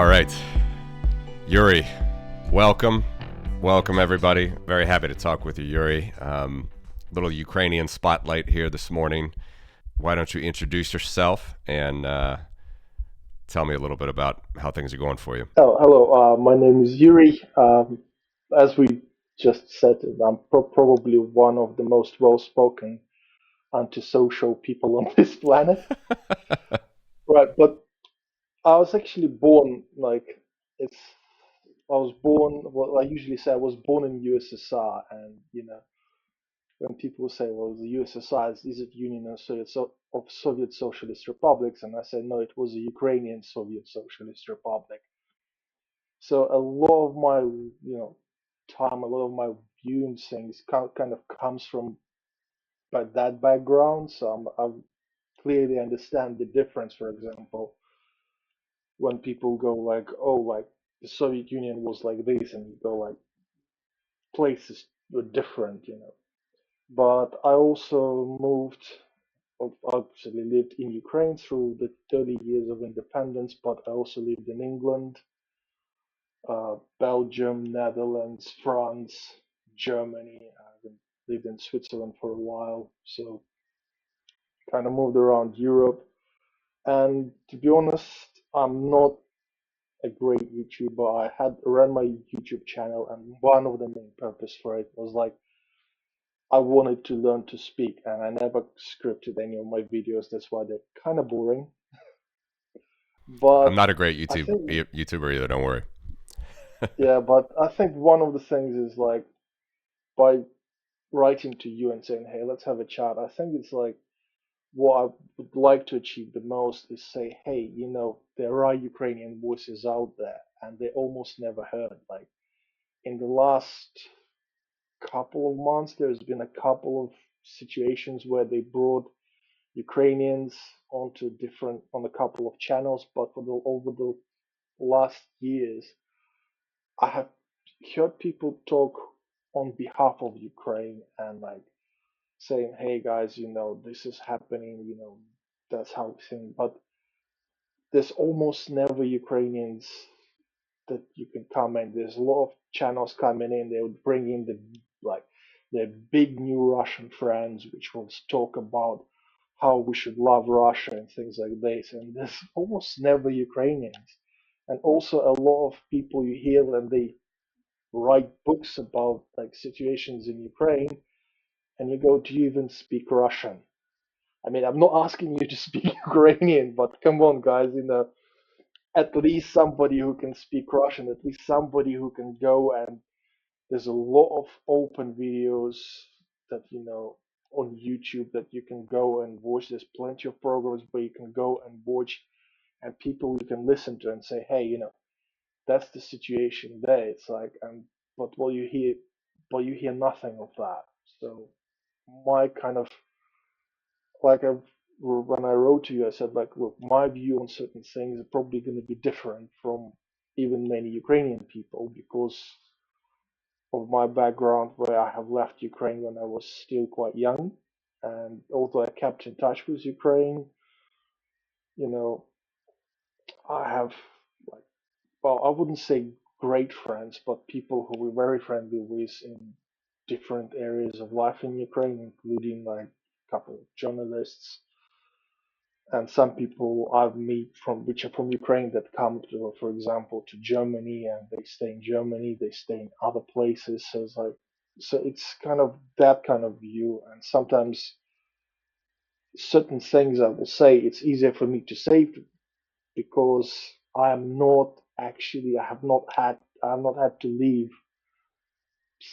All right, Yuri, welcome everybody. Very happy to talk with you, Yuri. Little Ukrainian spotlight here this morning. Why don't you introduce yourself and tell me a little bit about how things are going for you? Oh, hello. My name is Yuri. As we just said, I'm probably one of the most well-spoken antisocial people on this planet. Right, but I was actually born it's. I was born. Well, I usually say I was born in USSR, and when people say, "Well, the USSR is it Union of Soviet Socialist Republics?" and I say, "No, it was a Ukrainian Soviet Socialist Republic." So a lot of my, time, a lot of my viewing things kind of comes from that background. So I clearly understand the difference. For example, when people go like, "Oh, like the Soviet Union was like this," and you go like, places were different. But I also moved. I actually lived in Ukraine through the 30 years of independence, but I also lived in England, Belgium, Netherlands, France, Germany. I lived in Switzerland for a while, so kind of moved around Europe. And to be honest, I'm not a great YouTuber. I had ran my YouTube channel, and one of the main purpose for it was like I wanted to learn to speak, and I never scripted any of my videos. That's why they're kind of boring. I'm But not a great I think, YouTuber either. Don't worry. yeah, but I think one of the things is like by writing to you and saying, "Hey, let's have a chat." I think it's like what I would like to achieve the most is say, "Hey, there are Ukrainian voices out there, and they almost never heard." Like in the last couple of months, there's been a couple of situations where they brought Ukrainians on a couple of channels, but over the last years, I have heard people talk on behalf of Ukraine and like saying, "Hey guys, this is happening, that's how we think." But there's almost never Ukrainians that you can comment. There's a lot of channels coming in. They would bring in like their big new Russian friends, which will talk about how we should love Russia and things like this. And there's almost never Ukrainians. And also a lot of people you hear when they write books about like situations in Ukraine, and you go, "Do you even speak Russian?" I mean, I'm not asking you to speak Ukrainian, but come on, guys, at least somebody who can speak Russian, at least somebody who can go, and there's a lot of open videos that, on YouTube that you can go and watch. There's plenty of programs where you can go and watch, and people you can listen to and say, "Hey, that's the situation there." It's like, but you hear nothing of that. So my kind of like when I wrote to you, I said like, look, my view on certain things are probably going to be different from even many Ukrainian people because of my background, where I have left Ukraine when I was still quite young, and although I kept in touch with Ukraine, you know, I have like, well, I wouldn't say great friends, but people who we're very friendly with in different areas of life in Ukraine, including like a couple of journalists and some people I've met from which are from Ukraine that come to, for example, to Germany, and they stay in Germany, they stay in other places. So it's like, so it's kind of that kind of view, and sometimes certain things I will say it's easier for me to say because I have not had to live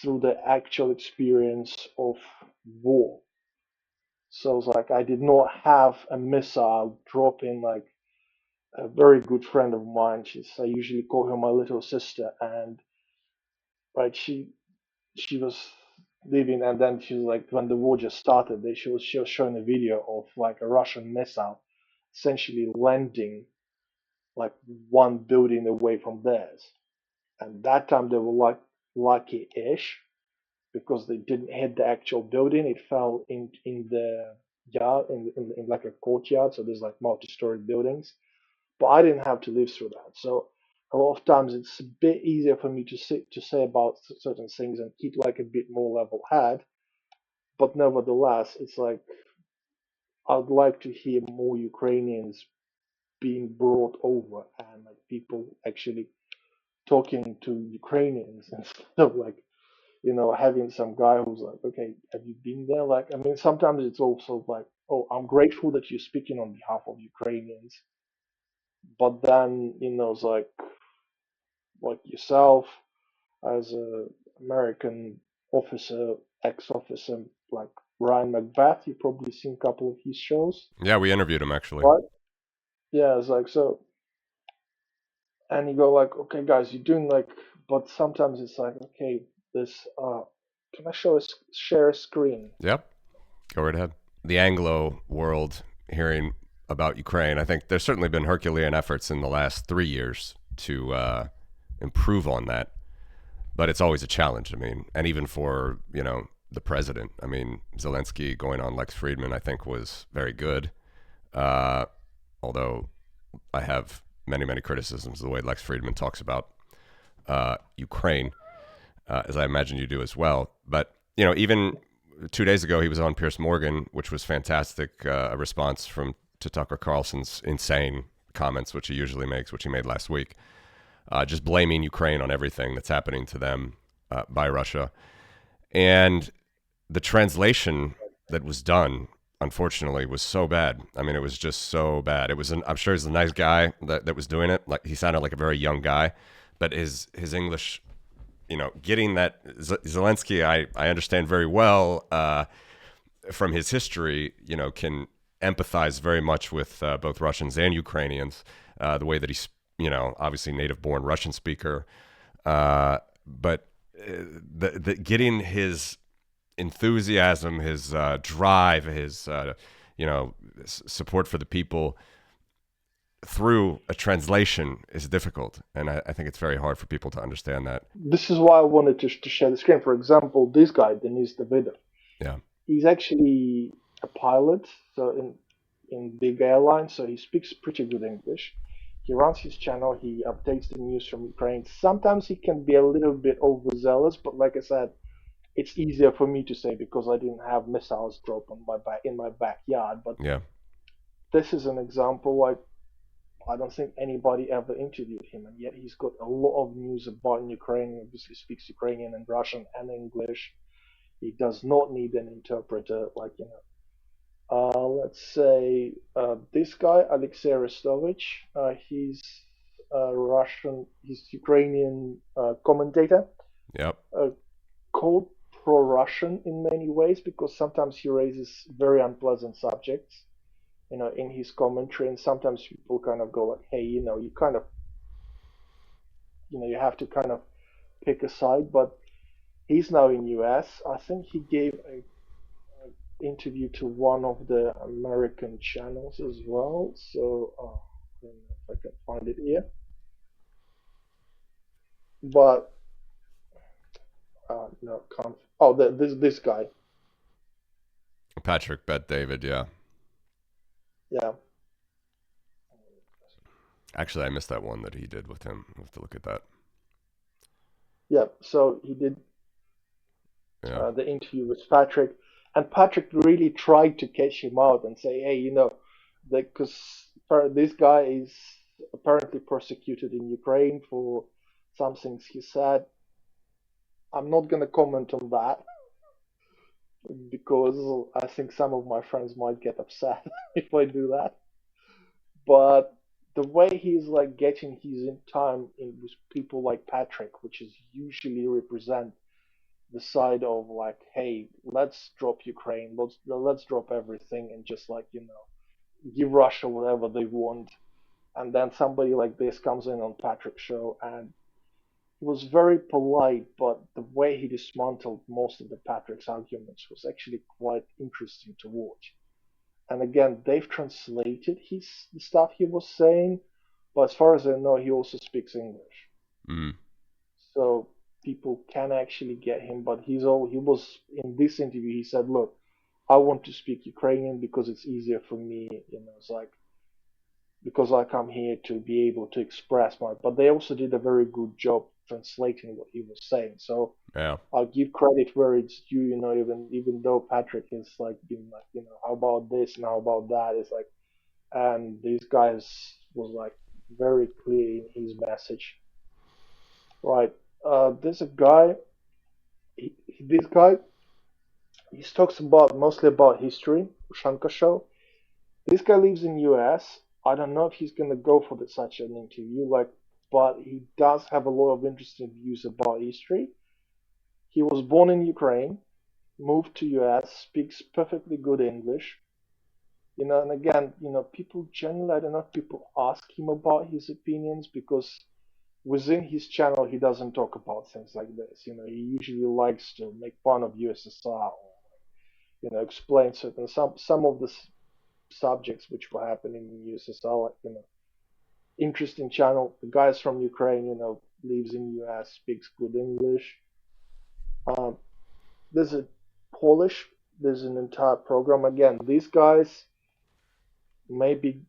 through the actual experience of war. So it's like I did not have a missile drop in like a very good friend of mine. I usually call her my little sister, and right, she was living, and then she was like, when the war just started, she was showing a video of like a Russian missile essentially landing like one building away from theirs, and that time they were like lucky-ish because they didn't hit the actual building. It fell in the yard in like a courtyard, so there's like multi-story buildings. But I didn't have to live through that. So a lot of times it's a bit easier for me to say about certain things and keep like a bit more level head. But nevertheless, it's like I'd like to hear more Ukrainians being brought over and like people actually talking to Ukrainians instead of like having some guy who's like, okay, have you been there? Like, I mean, sometimes it's also like, oh, I'm grateful that you're speaking on behalf of Ukrainians, but then it's like yourself as a American officer, ex-officer, like Ryan McBath, you've probably seen a couple of his shows, Yeah, we interviewed him actually. right? Yeah, it's like so, and you go like, okay, guys, you're doing like, but sometimes it's like, okay, this, can I share a screen? Yep, go right ahead. The Anglo world hearing about Ukraine, I think there's certainly been Herculean efforts in the last 3 years to improve on that, but it's always a challenge. I mean, and even for the president. I mean, Zelenskyy going on Lex Friedman, I think, was very good. Uh, although I have many criticisms of the way Lex Friedman talks about Ukraine, as I imagine you do as well. But even 2 days ago, he was on Piers Morgan, which was fantastic. A response to Tucker Carlson's insane comments, which he usually makes, which he made last week, just blaming Ukraine on everything that's happening to them by Russia. And the translation that was done, unfortunately, was so bad. I mean, it was just so bad. I'm sure he's a nice guy that was doing it. Like, he sounded like a very young guy, but his English, getting that Zelenskyy, I understand very well from his history, can empathize very much with both Russians and Ukrainians, the way that he's, obviously native-born Russian speaker, but the getting his enthusiasm, his drive, his support for the people through a translation is difficult, and I think it's very hard for people to understand that. This is why I wanted to share the screen. For example, this guy, Denis Davidov, Yeah. he's actually a pilot, so in big airlines, so he speaks pretty good English. He runs his channel. He updates the news from Ukraine. Sometimes he can be a little bit overzealous, but like I said, it's easier for me to say because I didn't have missiles drop on in my backyard. But Yeah. this is an example. Like, I don't think anybody ever interviewed him, and yet he's got a lot of news about Ukraine. He obviously speaks Ukrainian and Russian and English. He does not need an interpreter. Like, let's say this guy, Alexei Arestovich, he's Russian, he's Ukrainian commentator, Yep. called pro-Russian in many ways because sometimes he raises very unpleasant subjects, in his commentary, and sometimes people kind of go like, hey, you kind of, you have to kind of pick a side, but he's now in US. I think he gave a interview to one of the American channels as well. So I don't know if I can find it here. But no, can't. Oh, this guy. Patrick Bet David, yeah. Yeah. Actually, I missed that one that he did with him. I'll have to look at that. Yeah. So he did Yeah. the interview with Patrick, and Patrick really tried to catch him out and say, hey, because this guy is apparently persecuted in Ukraine for some things he said. I'm not going to comment on that because I think some of my friends might get upset if I do that. But the way he's like getting his in time in with people like Patrick, which is usually represent the side of like, hey, let's drop Ukraine, let's drop everything and just like give Russia whatever they want. And then somebody like this comes in on Patrick's show and he was very polite, but the way he dismantled most of the Patrick's arguments was actually quite interesting to watch. And again, they've translated the stuff he was saying, but as far as I know, he also speaks English. Mm. So people can actually get him, but he was in this interview. He said, "Look, I want to speak Ukrainian because it's easier for me." It's like because I come here to be able to express my. But they also did a very good job translating what he was saying. So Yeah. I'll give credit where it's due. Even though Patrick is like being like, how about this and how about that? It's like, and these guys was like very clear in his message. Right. There's a guy. This guy. He talks about mostly about history. Shanka show. This guy lives in US. I don't know if he's gonna go for such an interview, but he does have a lot of interesting views about history. He was born in Ukraine, moved to US, speaks perfectly good English. And again, people generally, I don't know if people ask him about his opinions because within his channel he doesn't talk about things like this. He usually likes to make fun of USSR or explain certain some of the subjects which were happening in USSR, like interesting channel. The guy's from Ukraine, lives in US, speaks good English. Um, there's a Polish. There's an entire program. Again, these guys maybe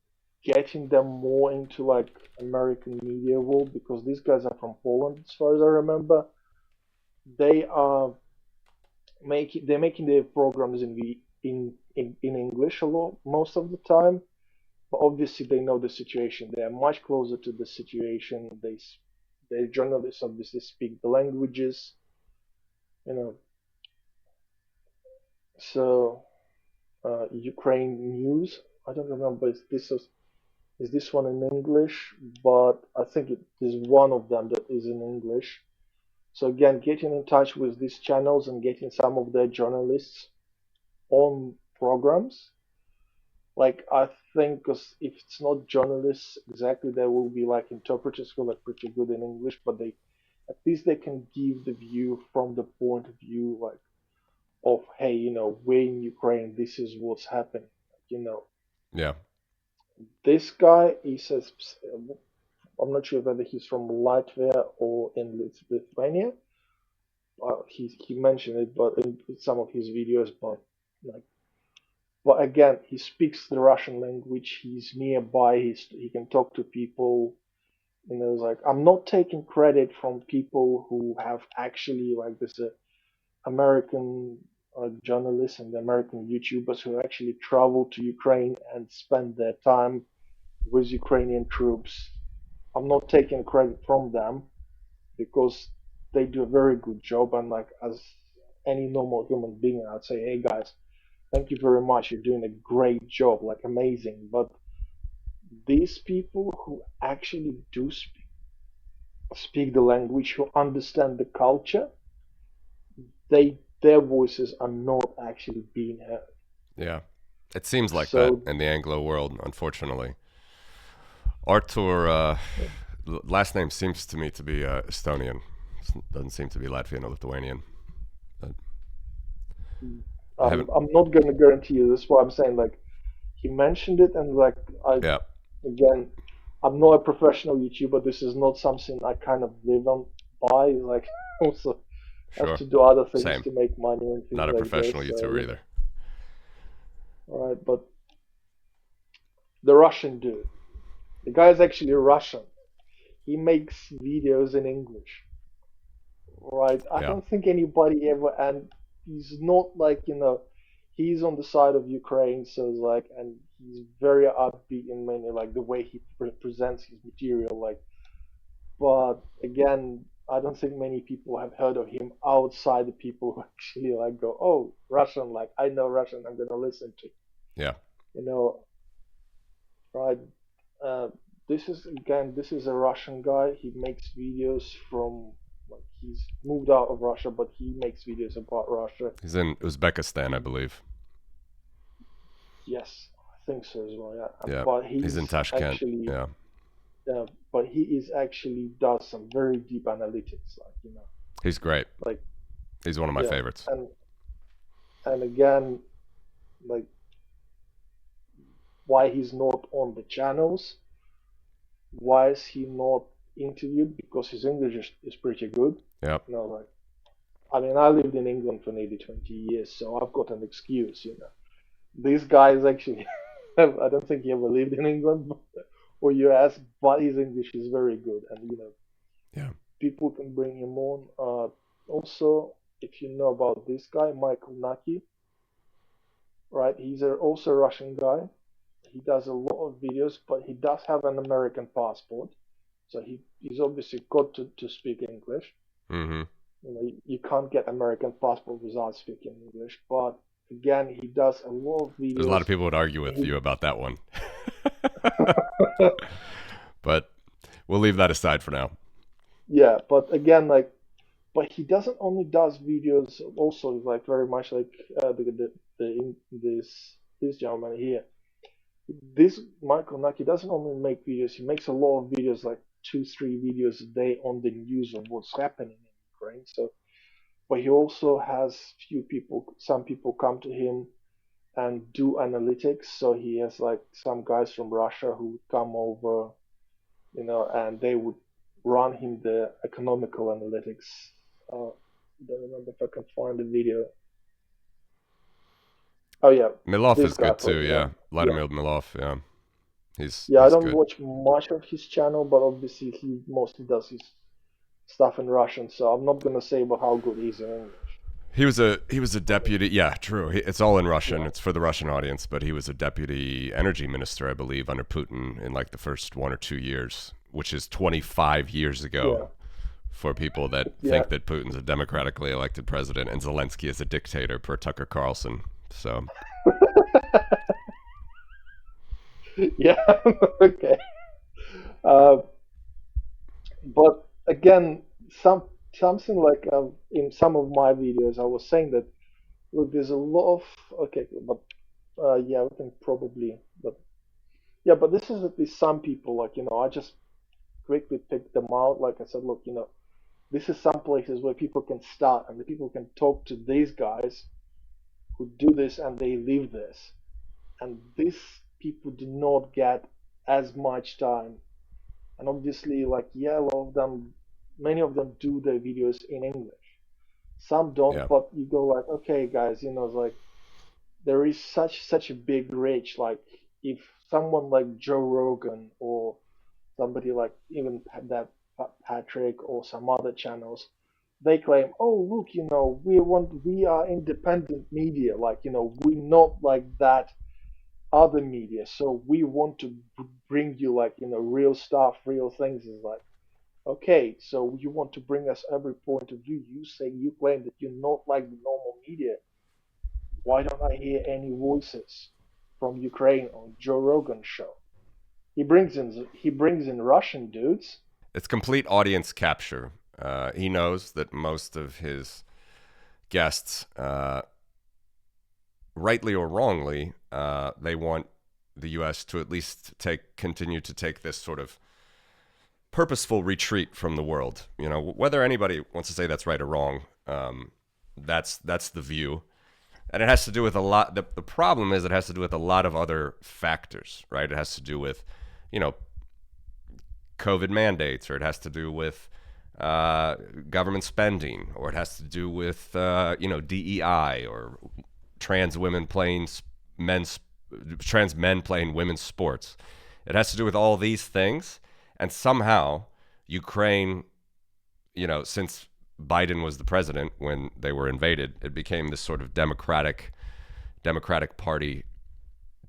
getting them more into like American media world because these guys are from Poland, as far as I remember. They are making their programs in English a lot most of the time. But obviously they know the situation. They are much closer to the situation. They journalists obviously speak the languages, you know. So Ukraine news. I don't remember is this one in English, but I think it is one of them that is in English. So again, getting in touch with these channels and getting some of their journalists on programs. Like I think, cause if it's not journalists exactly, there will be like interpreters who are like pretty good in English, but they at least they can give the view from the point of view like of hey, we're in Ukraine, this is what's happening. You know, Yeah. this guy, he says, I'm not sure whether he's from Latvia or in Lithuania. He mentioned it, but in some of his videos, like, but again, he speaks the Russian language. He's nearby. He can talk to people. It's like I'm not taking credit from people who have actually like this American journalists and American YouTubers who actually travel to Ukraine and spend their time with Ukrainian troops. I'm not taking credit from them because they do a very good job. And like as any normal human being, I'd say, hey guys, thank you very much. You're doing a great job, like amazing. But these people who actually do speak the language, who understand the culture, their voices are not actually being heard. Yeah. It seems like that So in the Anglo world, unfortunately. Artur, last name seems to me to be Estonian. Doesn't seem to be Latvian or Lithuanian. But I haven't. I'm not going to guarantee you. That's why I'm saying like he mentioned it, and like I Yeah. again, I'm not a professional YouTuber. This is not something I kind of live on by. Like also have Sure. to do other things Same. to make money and things Not a like professional this. YouTuber either. All right, but the Russian dude, the guy is actually Russian. He makes videos in English. Right? I Yeah. don't think anybody ever, and he's not like, he's on the side of Ukraine, so it's like, and he's very upbeat in many, like the way he presents his material, like, but again, I don't think many people have heard of him outside the people who actually like go, oh, Russian, like I know Russian, I'm gonna listen to, Yeah. you know, right? Uh, this is a Russian guy. He makes videos from like he's moved out of Russia, but he makes videos about Russia. He's in Uzbekistan, I He, believe. yes, I think so as well. Yeah, Yeah. but He's in Tashkent. Yeah. he is actually does some very deep analytics, like He's great. like He's one of my yeah, favorites. and again, like why he's not on the channels? Why is he not interviewed? Because his English is pretty good. Yep. Like I mean, I lived in England for nearly 20 years, so I've got an excuse. These guys actually, I don't think he ever lived in England, or US, but his English is very good, and Yeah. people can bring him on. Also, if you know about this guy, Michael Naki, right? He's also a Russian guy. He does a lot of videos, but he does have an American passport, so he's obviously got to speak English. Mm-hmm. You can't get American passport without speaking English. But again, he does a lot of There's a lot videos. of people would argue with He, you about that one. But we'll leave that aside for now. yeah, but again, but he doesn't only does videos. Also, like very much like this gentleman here. This Michael Naki doesn't only make videos. He makes a lot of videos, like 2, 3 videos a day on the news of what's happening in Ukraine. So, but he also has some people come to him and do analytics. So he has like some guys from Russia who come over, and they would run him the economical analytics. Don't remember if I can find the video. Oh yeah, Milov this is guy good too, probably. yeah. Yeah, Vladimir Milov, yeah. yeah. I He's don't good. watch much of his channel, but obviously he mostly does his stuff in Russian. So I'm not gonna say about how good he's in English. He was a deputy. Yeah, true. It's all in Russian. Yeah, It's for the Russian audience, but he was a deputy energy minister, I believe, under Putin in like the first 1 or 2 years, which is 25 years ago yeah, for people that yeah, think that Putin's a democratically elected president and Zelenskyy is a dictator per Tucker Carlson. So, yeah. Okay. Uh, but again, something like in some of my videos, I was saying that look, there's a lot of okay, but yeah, I think probably, but yeah, but this is at least some people like I just quickly picked them out. Like I said, look, this is some places where people can start and the people can talk to these guys who do this and they live this. And these people do not get as much time. And obviously, like, yeah, a lot of them, many of them do their videos in English. Some don't, yeah. but you go like, okay, guys, it's like there is such a big reach. Like, if someone like Joe Rogan or somebody like even that Patrick or some other channels, they claim, oh look, we are independent media, like we're not like that other media, so we want to bring you like real stuff, real things. Is like, okay, so you want to bring us every point of view. You claim that you're not like the normal media. Why don't I hear any voices from Ukraine on Joe Rogan's show? He brings in Russian dudes. It's complete audience capture. He knows that most of his guests, rightly or wrongly, they want the U.S. to at least continue to take this sort of purposeful retreat from the world. Whether anybody wants to say that's right or wrong, that's the view. And it has to do with a lot. The problem is it has to do with a lot of other factors, right? It has to do with, COVID mandates, or it has to do with government spending, or it has to do with, DEI, or trans women playing trans men playing women's sports. It has to do with all these things. And somehow Ukraine, since Biden was the president when they were invaded, it became this sort of Democratic Party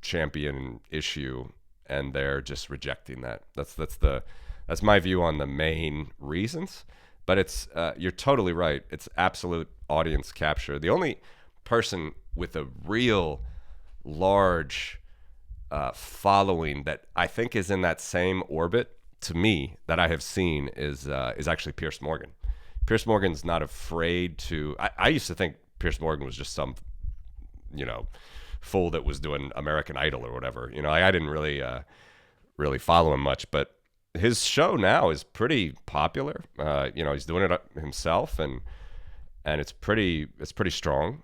champion issue, and they're just rejecting that. That's my view on the main reasons. But it's you're totally right. It's absolute audience capture. The only person with a real large following that I think is in that same orbit to me that I have seen is actually Piers Morgan. Piers Morgan's not afraid to. I used to think Piers Morgan was just some, fool that was doing American Idol or whatever. I didn't really follow him much, but his show now is pretty popular. He's doing it himself, and it's pretty strong.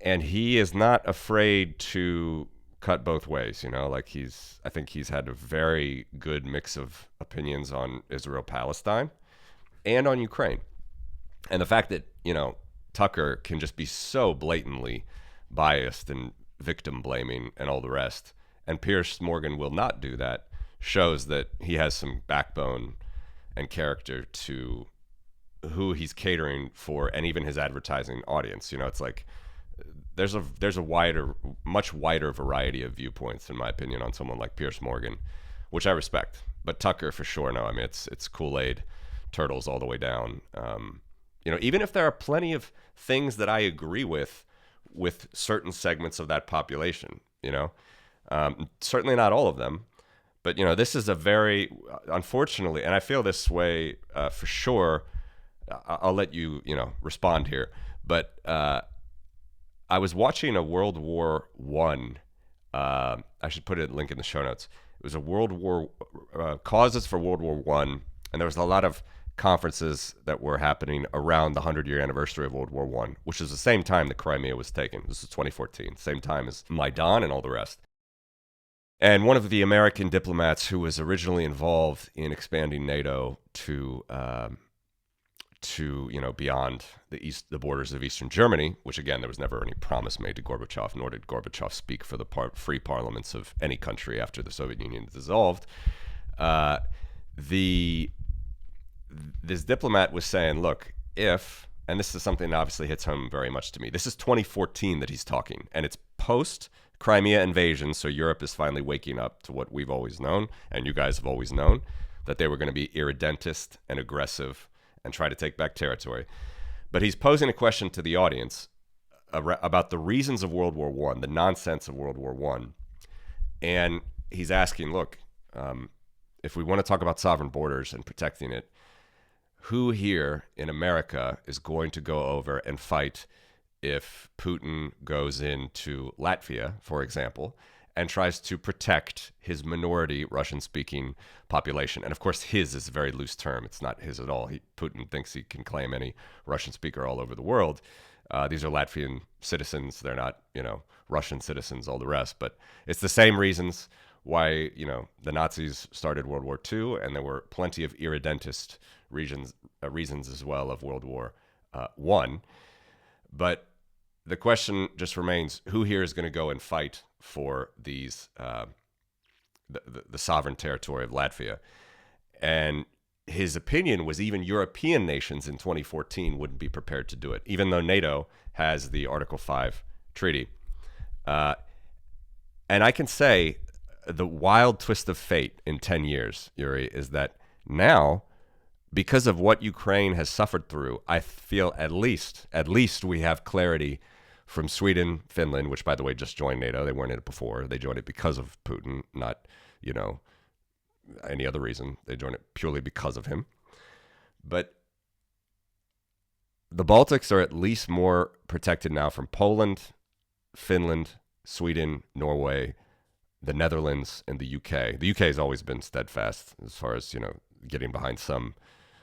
And he is not afraid to cut both ways. I think he's had a very good mix of opinions on Israel Palestine and on Ukraine. And the fact that, Tucker can just be so blatantly biased and victim blaming and all the rest, and Piers Morgan will not do that, shows that he has some backbone and character to who he's catering for, and even his advertising audience. It's like there's a much wider variety of viewpoints, in my opinion, on someone like Piers Morgan, which I respect. But Tucker, for sure, no. I mean, it's Kool-Aid, turtles all the way down. Even if there are plenty of things that I agree with certain segments of that population, certainly not all of them. But this is a very, unfortunately, and I feel this way for sure. I'll let you respond here. But I was watching a World War One. I should put a link in the show notes. It was a World War causes for World War One, and there was a lot of conferences that were happening around the 100-year anniversary of World War One, which is the same time that Crimea was taken. This is 2014, same time as Maidan and all the rest. And one of the American diplomats who was originally involved in expanding NATO to beyond the borders of Eastern Germany, which again, there was never any promise made to Gorbachev, nor did Gorbachev speak for the free parliaments of any country after the Soviet Union dissolved. This diplomat was saying, look, and this is something that obviously hits home very much to me. This is 2014 that he's talking, and it's post Crimea invasion, so Europe is finally waking up to what we've always known, and you guys have always known, that they were going to be irredentist and aggressive and try to take back territory. But he's posing a question to the audience about the reasons of World War One, the nonsense of World War One, and he's asking, look, if we want to talk about sovereign borders and protecting it, who here in America is going to go over and fight if Putin goes into Latvia, for example, and tries to protect his minority Russian-speaking population? And of course, his is a very loose term. It's not his at all. Putin thinks he can claim any Russian speaker all over the world. These are Latvian citizens. They're not, Russian citizens, all the rest. But it's the same reasons why, the Nazis started World War II, and there were plenty of irredentist reasons as well of World War I. But the question just remains, who here is going to go and fight for these the sovereign territory of Latvia? And his opinion was even European nations in 2014 wouldn't be prepared to do it, even though NATO has the Article 5 treaty. And I can say the wild twist of fate in 10 years, Yuri, is that now, because of what Ukraine has suffered through, I feel at least we have clarity from Sweden, Finland, which, by the way, just joined NATO. They weren't in it before. They joined it because of Putin, not, any other reason. They joined it purely because of him. But the Baltics are at least more protected now from Poland, Finland, Sweden, Norway, the Netherlands, and the UK. The UK has always been steadfast as far as, getting behind some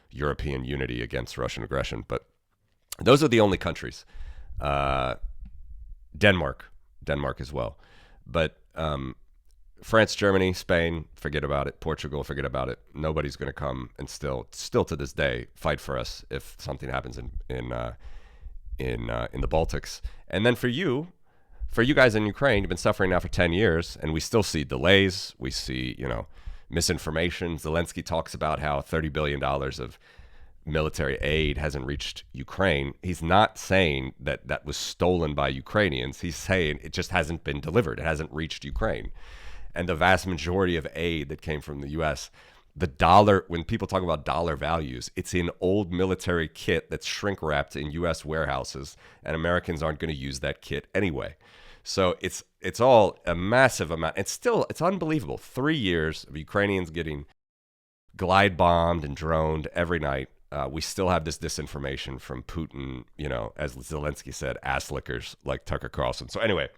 European unity against Russian aggression. But those are the only countries. Denmark as well. But France, Germany, Spain, forget about it. Portugal, forget about it. Nobody's going to come and still to this day fight for us if something happens in the Baltics. And then for you guys in Ukraine, you've been suffering now for 10 years, and we still see delays. We see, misinformation. Zelenskyy talks about how $30 billion of military aid hasn't reached Ukraine. He's not saying that was stolen by Ukrainians. He's saying it just hasn't been delivered. It hasn't reached Ukraine. And the vast majority of aid that came from the U.S., the dollar, when people talk about dollar values, it's in old military kit that's shrink wrapped in U.S. warehouses, and Americans aren't going to use that kit anyway. So it's all a massive amount. It's unbelievable. 3 years of Ukrainians getting glide bombed and droned every night. We still have this disinformation from Putin, as Zelenskyy said, ass lickers like Tucker Carlson. So anyway,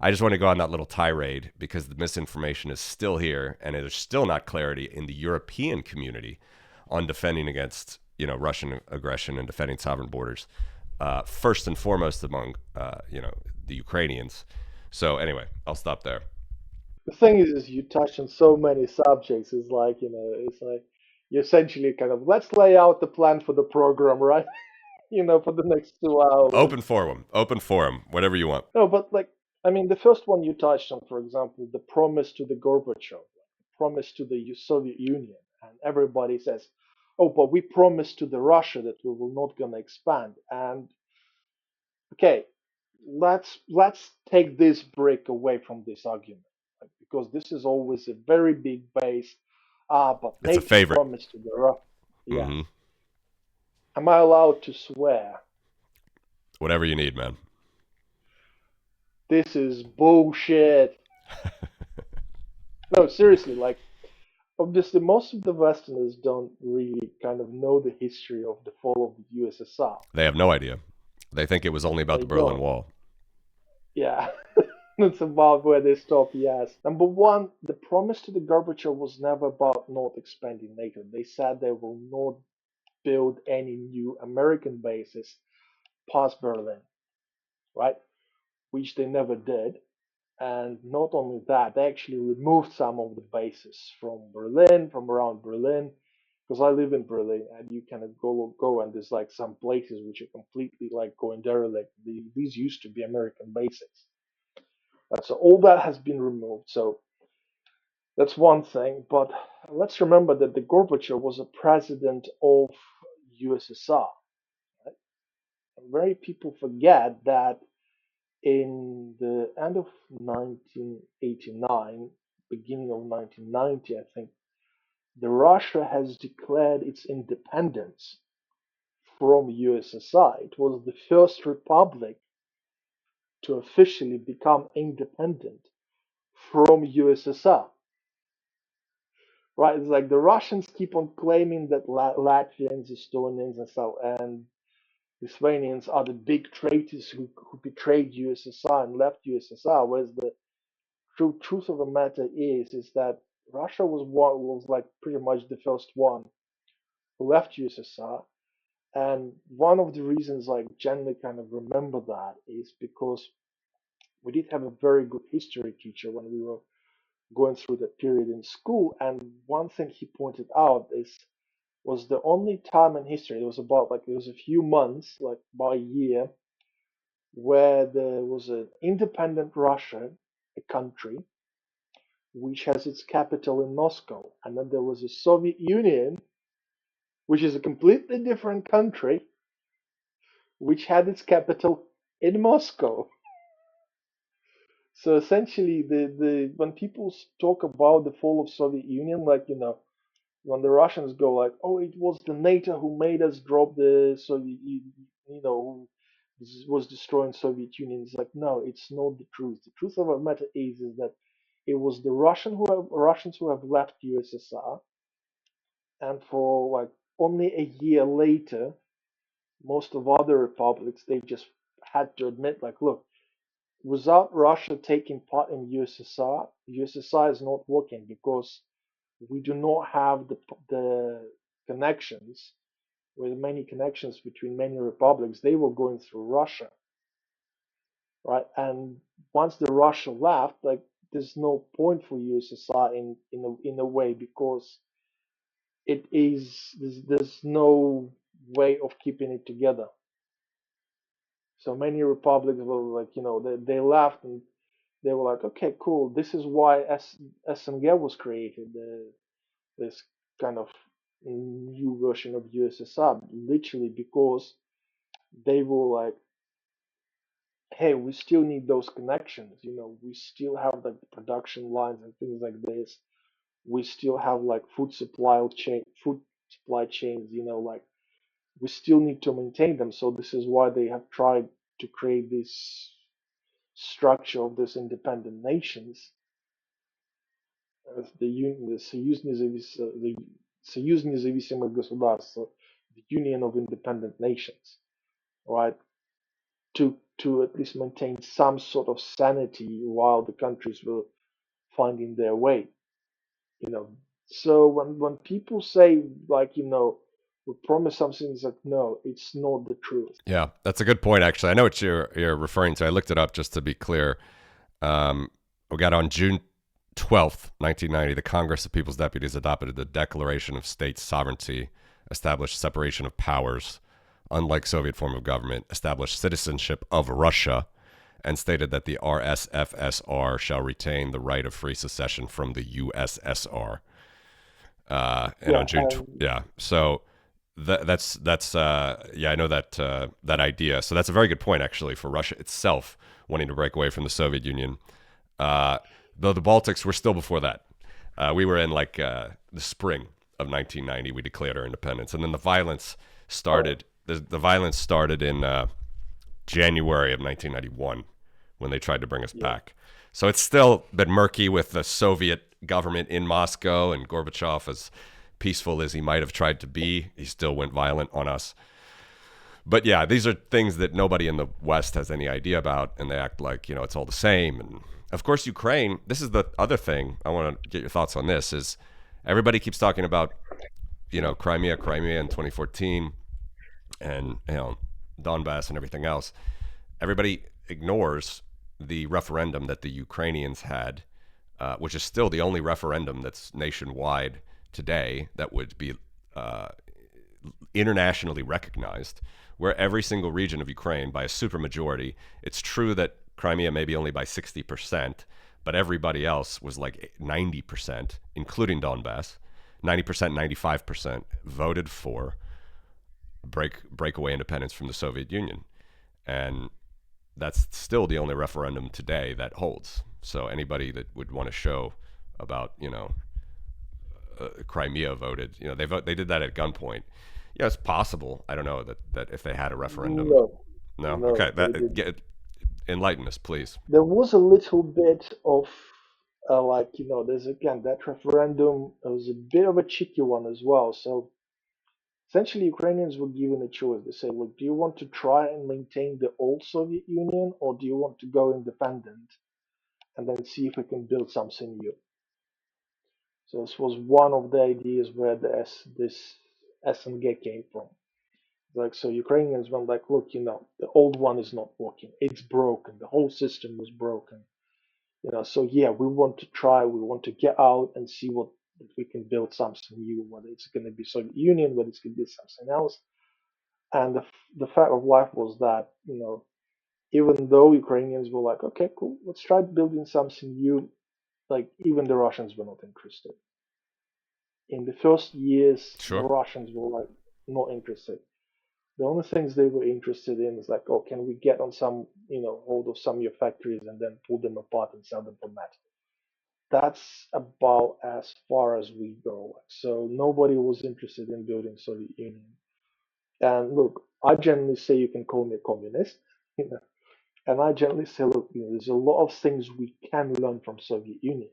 I just want to go on that little tirade because the misinformation is still here, and there's still not clarity in the European community on defending against, Russian aggression and defending sovereign borders. First and foremost among, the Ukrainians. So anyway, I'll stop there. The thing is you touch on so many subjects. It's like you essentially kind of, let's lay out the plan for the program, right? For the next 2 hours. Open forum, whatever you want. No, but the first one you touched on, for example, the promise to the Gorbachev. promised to the Soviet Union, and everybody says, "Oh, but we promised to the Russia that we will not gonna expand." And okay, let's take this brick away from this argument, like, because this is always a very big base. Ah, but It's a NATO favorite. promised to the Russia. Yes. Mm-hmm. Am I allowed to swear? Whatever you need, man. This is bullshit. No, seriously, like, obviously most of the Westerners don't really kind of know the history of the fall of the USSR. They have no idea. They think it was only about They the Berlin don't. Wall. Yeah. It's about where they stop, yes. Number one, the promise to the Gorbachev was never about not expanding NATO. They said they will not build any new American bases past Berlin, right? Which they never did. And not only that, they actually removed some of the bases from Berlin, from around Berlin, because I live in Berlin, and you kind of go, and there's like some places which are completely like going derelict. These used to be American bases. So all that has been removed. So that's one thing. But let's remember that the Gorbachev was a president of USSR. Right? Very people forget that in the end of 1989, beginning of 1990, I think, the Russia has declared its independence from USSR. It was the first republic to officially become independent from USSR. Right? It's like the Russians keep on claiming that Latvians, Estonians, and so and Lithuanians are the big traitors who betrayed USSR and left USSR, whereas the truth of the matter is that Russia was like pretty much the first one who left USSR, and one of the reasons I generally kind of remember that is because we did have a very good history teacher when we were going through that period in school, and one thing he pointed out is was the only time in history, it was about like it was a few months, like by a year, where there was an independent Russia, a country, which has its capital in Moscow. And then there was a Soviet Union, which is a completely different country, which had its capital in Moscow. So essentially, the when people talk about the fall of Soviet Union, like when the Russians go like, "Oh, it was the NATO who made us drop the Soviet, who was destroying Soviet Union." It's like, no, it's not the truth. The truth of the matter is that it was the Russians who have left USSR, and for like only a year later, most of other republics they just had to admit, like, look, without Russia taking part in USSR, USSR is not working because we do not have the connections, with many connections between many republics. They were going through Russia, right? And once the Russia left, like, there's no point for USSR in a way, because there's no way of keeping it together. So many republics were like, they left, and they were like, okay, cool. This is why SNG was created, this kind of new version of USSR, literally because they were like, hey, we still need those connections. We still have like production lines and things like this. We still have like food supply chains. Like, we still need to maintain them. So this is why they have tried to create this structure of these independent nations, the Союз независимых государств, the Union of Independent Nations, right? To at least maintain some sort of sanity while the countries were finding their way. You know, so when people say, like, we promise something, it's like, no, it's not the truth. Yeah, that's a good point, actually. I know what you're referring to. I looked it up just to be clear. We got on June 12th, 1990, the Congress of People's Deputies adopted the Declaration of State Sovereignty, established separation of powers, unlike Soviet form of government, established citizenship of Russia, and stated that the RSFSR shall retain the right of free secession from the USSR. And Yeah, on so that's yeah, I know that idea. So that's a very good point actually for Russia itself wanting to break away from the Soviet Union. Though the Baltics were still before that. We were in like the spring of 1990. We declared our independence, and then the violence started. The violence started in January of 1991 when they tried to bring us back. So it's still been murky with the Soviet government in Moscow, and Gorbachev, as peaceful as he might have tried to be, he still went violent on us. But yeah, these are things that nobody in the West has any idea about, and they act like, it's all the same. And of course, Ukraine, this is the other thing, I want to get your thoughts on this, is everybody keeps talking about, Crimea in 2014, and, Donbass and everything else. Everybody ignores the referendum that the Ukrainians had, which is still the only referendum that's nationwide today that would be internationally recognized, where every single region of Ukraine, by a supermajority, it's true that Crimea maybe only by 60%, but everybody else was like 90%, including Donbass, 90%, 95% voted for breakaway independence from the Soviet Union. And that's still the only referendum today that holds. So anybody that would want to show about, Crimea voted, they did that at gunpoint. Yeah, it's possible. I don't know that if they had a referendum. No. no, Okay. Enlighten us, please. there was a little bit of there's again that referendum was a bit of a tricky one as well. So essentially, Ukrainians were given a choice. They say, look, do you want to try and maintain the old Soviet Union, or do you want to go independent and then see if we can build something new? So this was one of the ideas where this SNG came from. Like, so Ukrainians went like, look, the old one is not working. It's broken. The whole system was broken. So yeah, we want to try. We want to get out and see what if we can build something new. Whether it's going to be Soviet Union, whether it's going to be something else. And the fact of life was that even though Ukrainians were like, okay, cool, let's try building something new. Like even the Russians were not interested. In the first years, the Sure. Russians were like not interested. The only things they were interested in is like, oh, can we get on some, hold of some of your factories and then pull them apart and sell them for metal? That's about as far as we go. So nobody was interested in building Soviet Union. And look, I generally say you can call me a communist, you know, and I generally say, look, there's a lot of things we can learn from Soviet Union,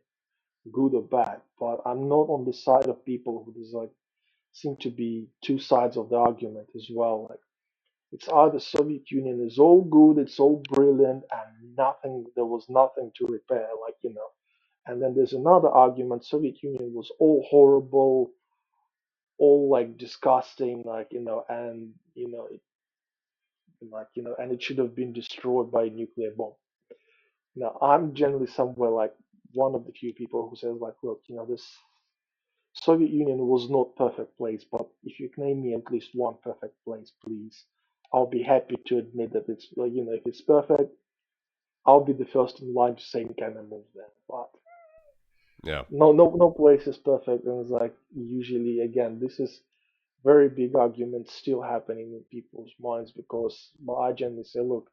good or bad. But I'm not on the side of people who there's like seem to be two sides of the argument as well. Like it's either Soviet Union is all good, it's all brilliant, and there was nothing to repair, And then there's another argument: Soviet Union was all horrible, all like disgusting, and it should have been destroyed by a nuclear bomb. Now, I'm generally somewhere like one of the few people who says like, look, this Soviet Union was not perfect place, but if you can name me at least one perfect place, please, I'll be happy to admit that it's if it's perfect, I'll be the first in line to say can I move there. But Yeah. no place is perfect, and it's like usually again this is very big arguments still happening in people's minds because I generally say, look,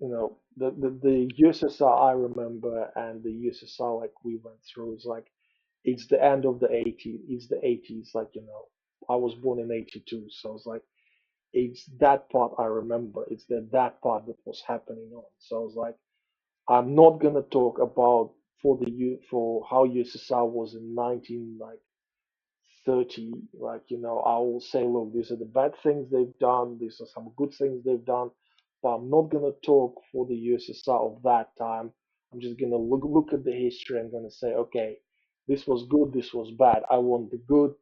the USSR I remember and the USSR like we went through is like it's the end of the 80s, it's the 80s, I was born in 82, so it's like it's that part I remember, it's that part that was happening on. So I was like, I'm not gonna talk about for how USSR was in 19 like 30, I will say, look, these are the bad things they've done, these are some good things they've done, but I'm not gonna talk for the USSR of that time. I'm just gonna look at the history and gonna say, okay, this was good, this was bad. I want the good,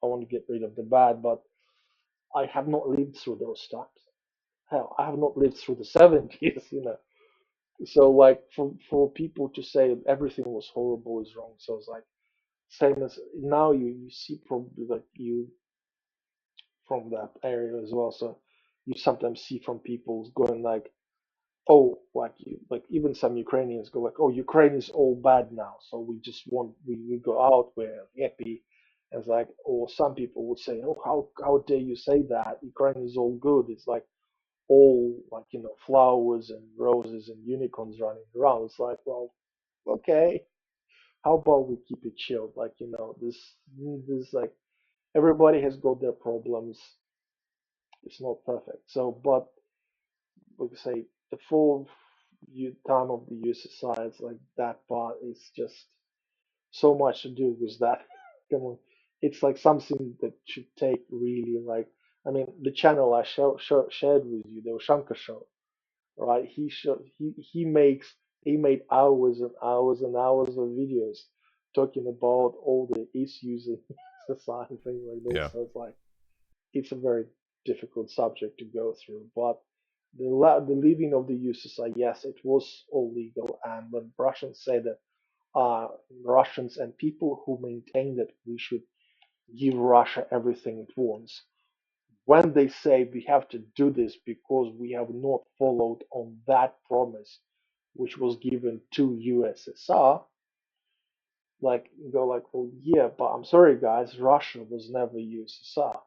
I want to get rid of the bad, but I have not lived through those times. Hell, I have not lived through the 70s. So like for people to say everything was horrible is wrong. So it's like same as now you see probably like you from that area as well. So you sometimes see from people going like oh, like you, like even some Ukrainians go like, oh, Ukraine is all bad now, so we just want we go out, we're happy. And it's like, or some people would say, oh, how dare you say that? Ukraine is all good. It's like all like flowers and roses and unicorns running around. It's like, well, okay, how about we keep it chill? Like this like everybody has got their problems. It's not perfect. So, but like I say, the full time of the USSR, it's like that part is just so much to do with that. Come on, it's like something that should take really like. I mean, the channel I shared with you, the Oshanka show, right? He made hours and hours and hours of videos talking about all the issues in society, things like Yeah. this. So it's like it's a very difficult subject to go through. But the leaving of the USSR, yes, it was all legal. And when Russians say that Russians and people who maintain that we should give Russia everything it wants, when they say we have to do this because we have not followed on that promise which was given to USSR, like go like, well, yeah, but I'm sorry, guys, Russia was never USSR.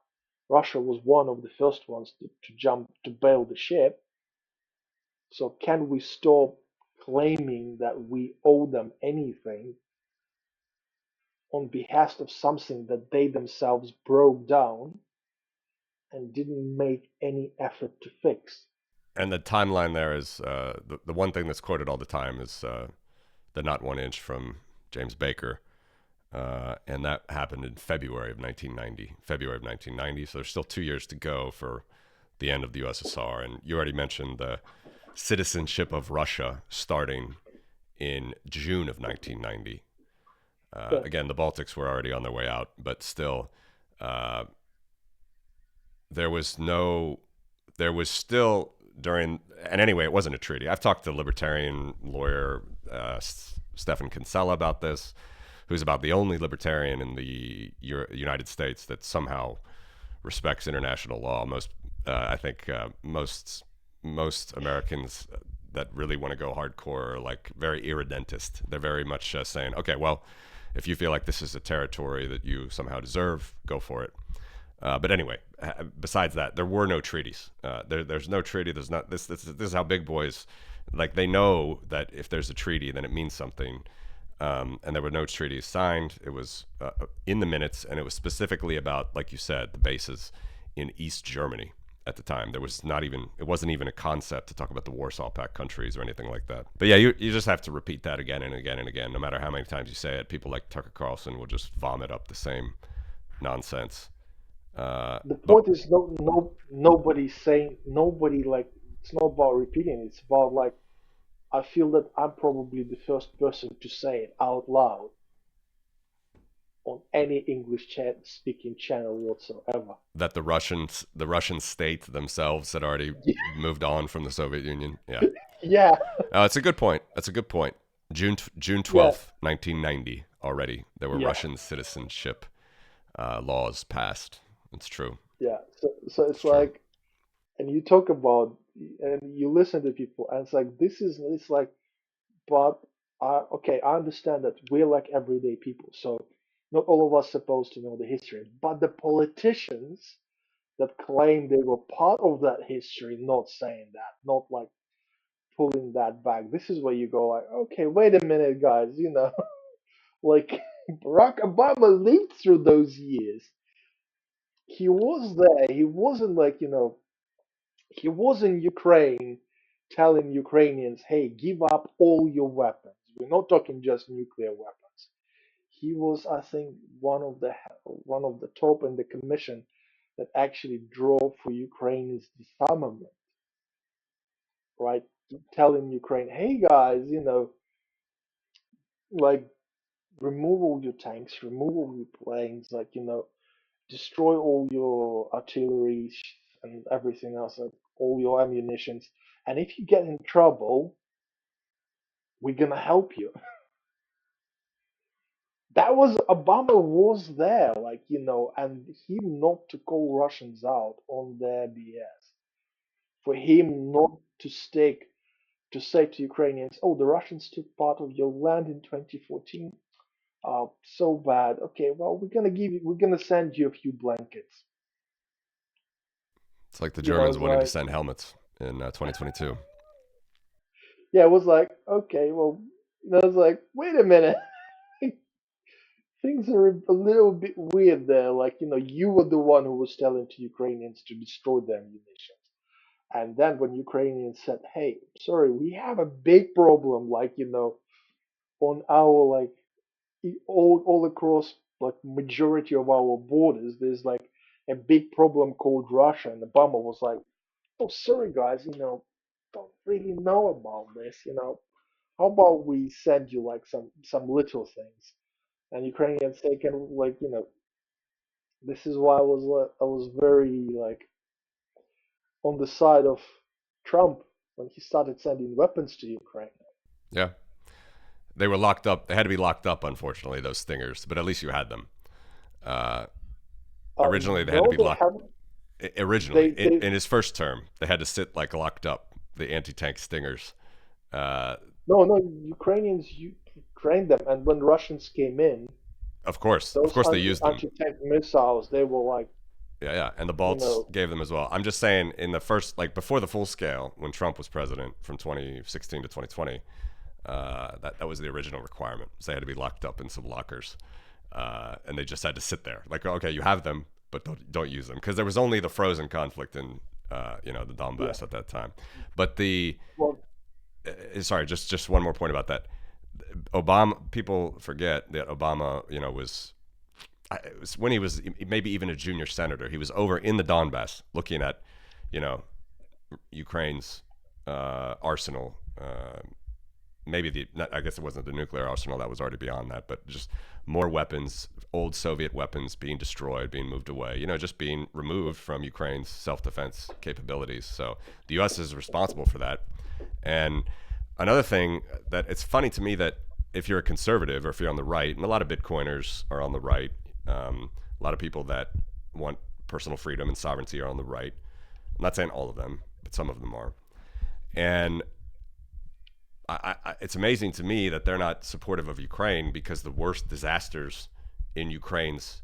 Russia was one of the first ones to jump to bail the ship. So can we stop claiming that we owe them anything on behalf of something that they themselves broke down and didn't make any effort to fix? And the timeline there is the one thing that's quoted all the time is the not 1 inch from James Baker. And that happened in February of 1990. February of 1990. So there's still 2 years to go for the end of the USSR. And you already mentioned the citizenship of Russia starting in June of 1990. Yeah. Again, the Baltics were already on their way out, but still, uh, there was no, there was still during, and anyway, it wasn't a treaty. I've talked to libertarian lawyer Stefan Kinsella about this, who's about the only libertarian in the United States that somehow respects international law. I think, most Americans that really want to go hardcore are like very irredentist. They're very much saying, okay, well, if you feel like this is a territory that you somehow deserve, go for it. But anyway, besides that, there were no treaties. There's no treaty. There's not this. This is how big boys, like they know that if there's a treaty, then it means something. And there were no treaties signed. It was in the minutes, and it was specifically about, like you said, the bases in East Germany at the time. There was not even, it wasn't even a concept to talk about the Warsaw Pact countries or anything like that. But yeah, you just have to repeat that again and again and again. No matter how many times you say it, people like Tucker Carlson will just vomit up the same nonsense. The But point is nobody's saying nobody like it's not about repeating, it's about like I feel that I'm probably the first person to say it out loud on any English chat speaking channel whatsoever. that the Russian state themselves had already moved on from the Soviet Union. Yeah. Yeah, It's a good point. That's a good point. June yeah, 12th, 1990. Already there were yeah, Russian citizenship laws passed. It's true. yeah. So It's it's true. like, and you talk about, and you listen to people, and it's like it's like, but okay, I understand that we're like everyday people, so not all of us supposed to know the history, but the politicians that claim they were part of that history, not saying that, not like pulling that back. This is where you go like, okay, wait a minute, guys, like Barack Obama lived through those years. He was there. He wasn't like, he was in Ukraine telling Ukrainians, hey, give up all your weapons. We're not talking just nuclear weapons. He was, I think, one of the top in the commission that actually drove for Ukraine's disarmament, right? Telling Ukraine, hey guys, like remove all your tanks, remove all your planes, like destroy all your artillery and everything else, like all your ammunitions. And if you get in trouble, we're gonna help you. That was Obama was there, like and him not to call Russians out on their BS, for him not to stick. to say to Ukrainians, "Oh, the Russians took part of your land in 2014. So bad. Okay, well, we're gonna send you a few blankets." It's like the You know, Germans it's wanting to like, send helmets in 2022. yeah, it was like, okay, well, it's like, wait a minute, things are a little bit weird there. Like, you were the one who was telling to Ukrainians to destroy their munitions. And then when Ukrainians said, "Hey, sorry, we have a big problem, like, on our, like, all across, like, majority of our borders, there's like a big problem called Russia," and Obama was like, "Oh, sorry guys, don't really know about this. How about we send you like some little things?" And Ukrainians taken, like, this is why I was very, like, on the side of Trump when he started sending weapons to Ukraine. Yeah. They were locked up. They had to be locked up, unfortunately, those stingers, but at least you had them. Uh, Originally, they had to No, be they locked. haven't. Originally, in his first term, they had to sit like locked up, the anti-tank stingers. Uh, No, Ukrainians, you trained them, and when Russians came in, of those course, they used them. anti-tank missiles, they were like, Yeah, yeah, and the you Balts know, gave them as well. I'm just saying, in the first, like before the full scale, when Trump was president from 2016 to 2020, that was the original requirement. So they had to be locked up in some lockers, and they just had to sit there. Like, okay, you have them, but don't use them, because there was only the frozen conflict in the yeah. Donbass at that time. But the Well, sorry, just one more point about that. Obama, people forget that Obama, it was when he was maybe even a junior senator. He was over in the Donbass looking at, Ukraine's arsenal. I guess it wasn't the nuclear arsenal, that was already beyond that, but just more weapons, old Soviet weapons being destroyed, being moved away, just being removed from Ukraine's self-defense capabilities. So the U.S. is responsible for that. And another thing that it's funny to me that if you're a conservative or if you're on the right, and a lot of Bitcoiners are on the right, a lot of people that want personal freedom and sovereignty are on the right. I'm not saying all of them, but some of them are. And it's amazing to me that they're not supportive of Ukraine, because the worst disasters in Ukraine's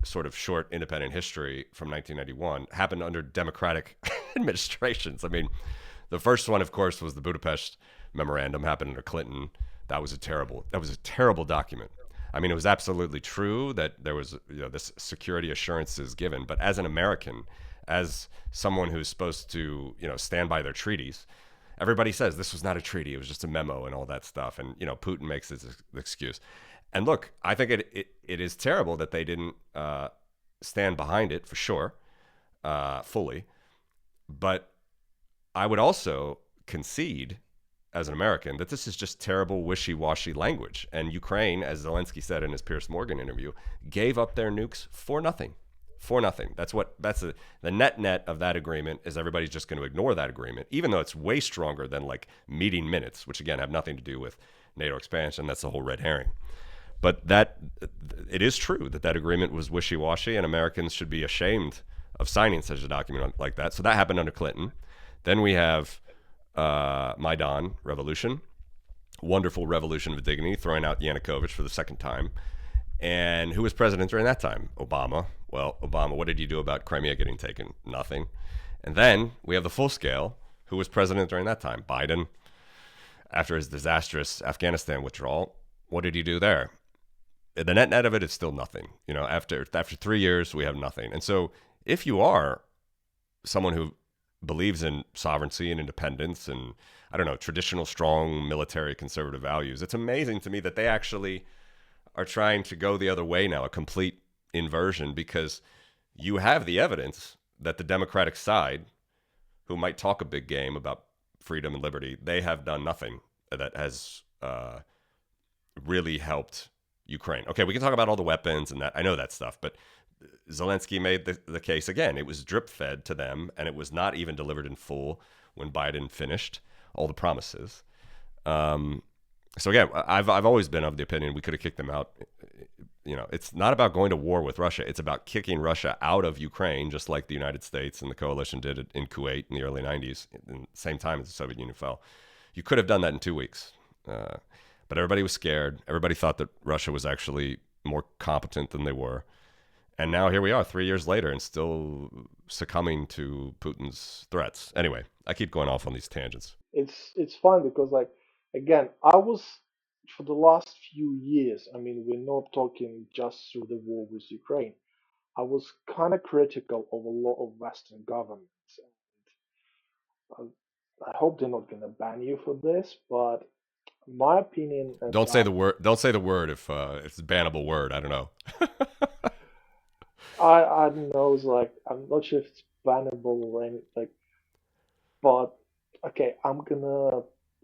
sort of short independent history from 1991 happened under democratic administrations. I mean, the first one, of course, was the Budapest Memorandum, happened under Clinton. That was a terrible document. I mean, it was absolutely true that there was this security assurances given, but as an American, as someone who's supposed to stand by their treaties, everybody says this was not a treaty, it was just a memo and all that stuff, and Putin makes his excuse. And look, I think it is terrible that they didn't stand behind it, for sure, fully. But I would also concede, as an American, that this is just terrible, wishy-washy language. And Ukraine, as Zelenskyy said in his Piers Morgan interview, gave up their nukes for nothing. For nothing. That's the net of that agreement is everybody's just going to ignore that agreement, even though it's way stronger than like meeting minutes, which again have nothing to do with NATO expansion. That's the whole red herring. But it is true that agreement was wishy-washy, and Americans should be ashamed of signing such a document like that. So that happened under Clinton. Then we have Maidan revolution, wonderful revolution of dignity, throwing out Yanukovych for the second time. And who was president during that time? Obama. Well, Obama, what did he do about Crimea getting taken? Nothing. And then we have the full scale. Who was president during that time? Biden. After his disastrous Afghanistan withdrawal, what did he do there? The net of it is still nothing. After 3 years, we have nothing. And so if you are someone who believes in sovereignty and independence and, I don't know, traditional, strong military conservative values, it's amazing to me that they actually are trying to go the other way now, a complete inversion, because you have the evidence that the Democratic side, who might talk a big game about freedom and liberty, they have done nothing that has really helped Ukraine. Okay, we can talk about all the weapons and that. I know that stuff, but Zelenskyy made the case again. It was drip fed to them, and it was not even delivered in full when Biden finished all the promises. So again, I've always been of the opinion we could have kicked them out. It's not about going to war with Russia. It's about kicking Russia out of Ukraine, just like the United States and the coalition did in Kuwait in the early 90s, in the same time as the Soviet Union fell. You could have done that in 2 weeks. But everybody was scared. Everybody thought that Russia was actually more competent than they were. And now here we are 3 years later and still succumbing to Putin's threats. Anyway, I keep going off on these tangents. It's fun because like again, I was for the last few years. I mean, we're not talking just through the war with Ukraine. I was kind of critical of a lot of Western governments. I, I hope they're not going to ban you for this, but my opinion, and Don't say the word. Don't say the word if it's a bannable word. I don't know. I don't know. It's like I'm not sure if it's bannable or anything, like, but okay, I'm gonna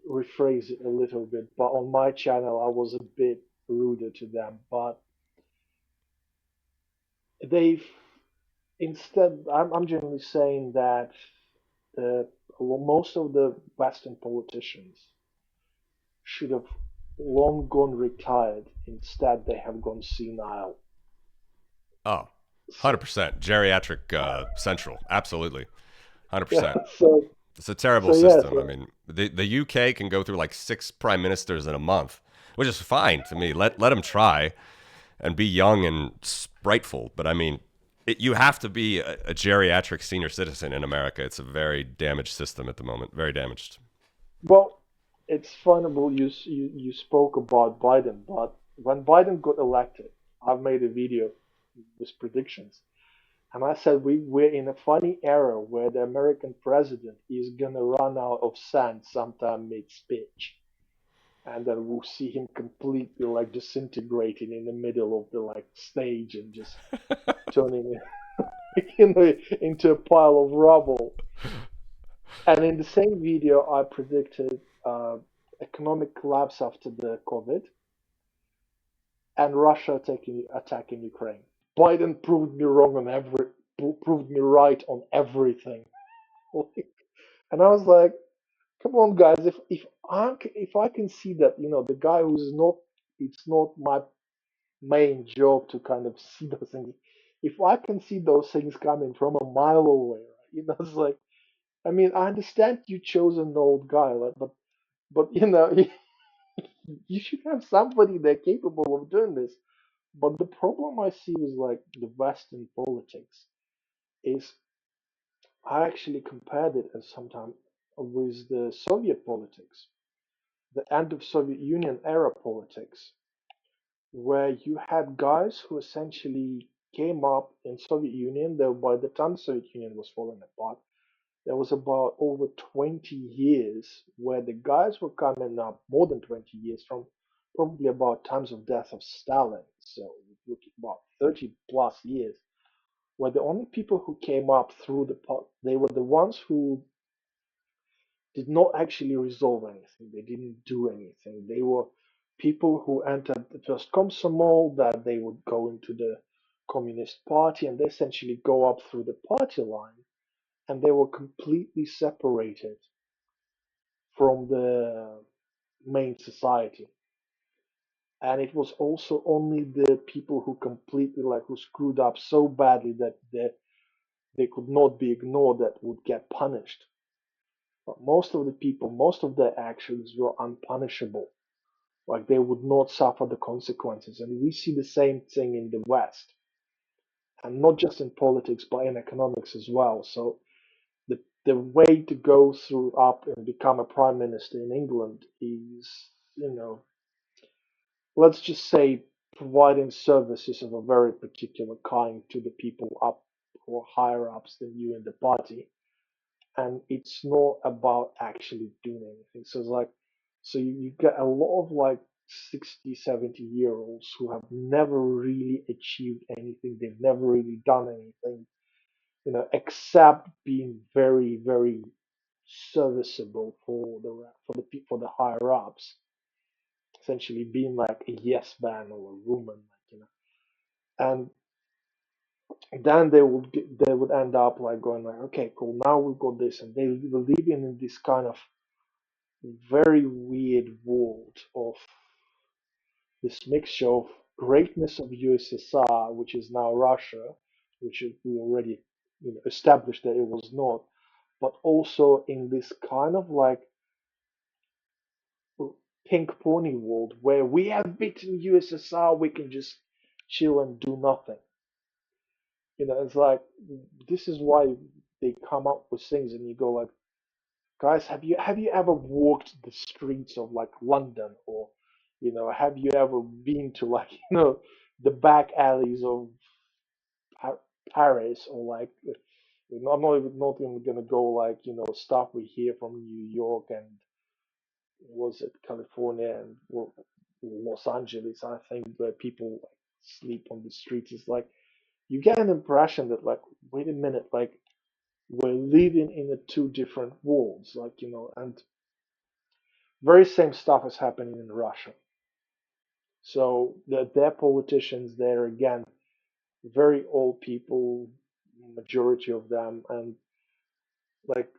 rephrase it a little bit. But on my channel, I was a bit ruder to them, but they've instead. I'm generally saying that the most of the Western politicians should have long gone retired. Instead, they have gone senile. Oh, So 100%. Geriatric central. Absolutely. yeah, 100%. so It's a terrible so yeah, system. I so mean, the UK can go through like 6 prime ministers in a month, which is fine to me. Let them try and be young and spriteful. But I mean, you have to be a geriatric senior citizen in America. It's a very damaged system at the moment. Very damaged. well, it's funable you spoke about Biden, but when Biden got elected, I've made a video with predictions, and I said we're in a funny era where the American president is gonna run out of sand sometime mid-speech, and then we'll see him completely like disintegrating in the middle of the like stage and just turning into a pile of rubble. And in the same video, I predicted economic collapse after the COVID and Russia attacking Ukraine. Biden proved me wrong on proved me right on everything. And I was like, come on, guys, if I can see that the guy who's not it's not my main job to kind of see those things. If I can see those things coming from a mile away, right? It's like I mean, I understand you chose an old guy, right? But you should have somebody that capable of doing this. But the problem I see with like the Western politics is I actually compared it as sometimes with the Soviet politics, the end of Soviet Union era politics, where you had guys who essentially came up in Soviet Union. Though by the time Soviet Union was falling apart, there was about over 20 years where the guys were coming up, more than 20 years from probably about times of death of Stalin. So we're looking about 30 plus years, where the only people who came up through the pot, they were the ones who did not actually resolve anything. They didn't do anything. They were people who entered the first Komsomol, that they would go into the Communist Party, and they essentially go up through the party line, and they were completely separated from the main society. And it was also only the people who completely like who screwed up so badly that they could not be ignored that would get punished. But most of the people, most of their actions were unpunishable. Like they would not suffer the consequences. And we see the same thing in the West. And not just in politics, but in economics as well. So the way to go through up and become a prime minister in England is, let's just say providing services of a very particular kind to the people up or higher ups than you in the party. And it's not about actually doing anything. So it's like, so you get a lot of like 60, 70-year olds who have never really achieved anything. They've never really done anything, except being very, very serviceable for the higher ups, essentially being like a yes man or a woman, and then they would end up like going like, okay, cool, now we've got this, and they were living in this kind of very weird world of this mixture of greatness of USSR, which is now Russia, which we already established that it was not, but also in this kind of like pink pony world where we have beaten USSR, we can just chill and do nothing. It's like this is why they come up with things, and you go like, guys, have you ever walked the streets of like London, or have you ever been to like the back alleys of Paris, or like I'm not even gonna go like stuff we hear from New York and was it California and Los Angeles, I think, where people like, sleep on the streets. It's like you get an impression that like, wait a minute, like we're living in a two different worlds, like and very same stuff is happening in Russia. So their politicians there again, very old people, majority of them, and like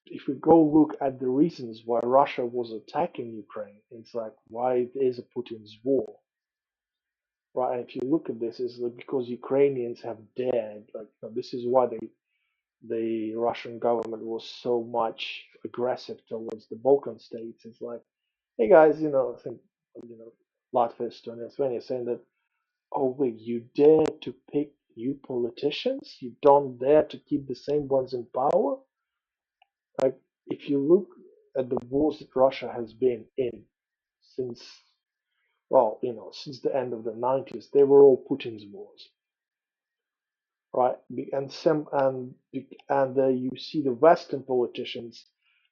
if we go look at the reasons why Russia was attacking Ukraine, it's like why it is a Putin's war, right? And if you look at this, it's like because Ukrainians have dared, like this is why the Russian government was so much aggressive towards the Balkan states. It's like, hey guys, I think Latvia, Estonia, Lithuania saying that, oh wait, you dare to pick new politicians? You don't dare to keep the same ones in power? Like, if you look at the wars that Russia has been in since, well, since the end of the 90s, they were all Putin's wars, right? And some and you see the Western politicians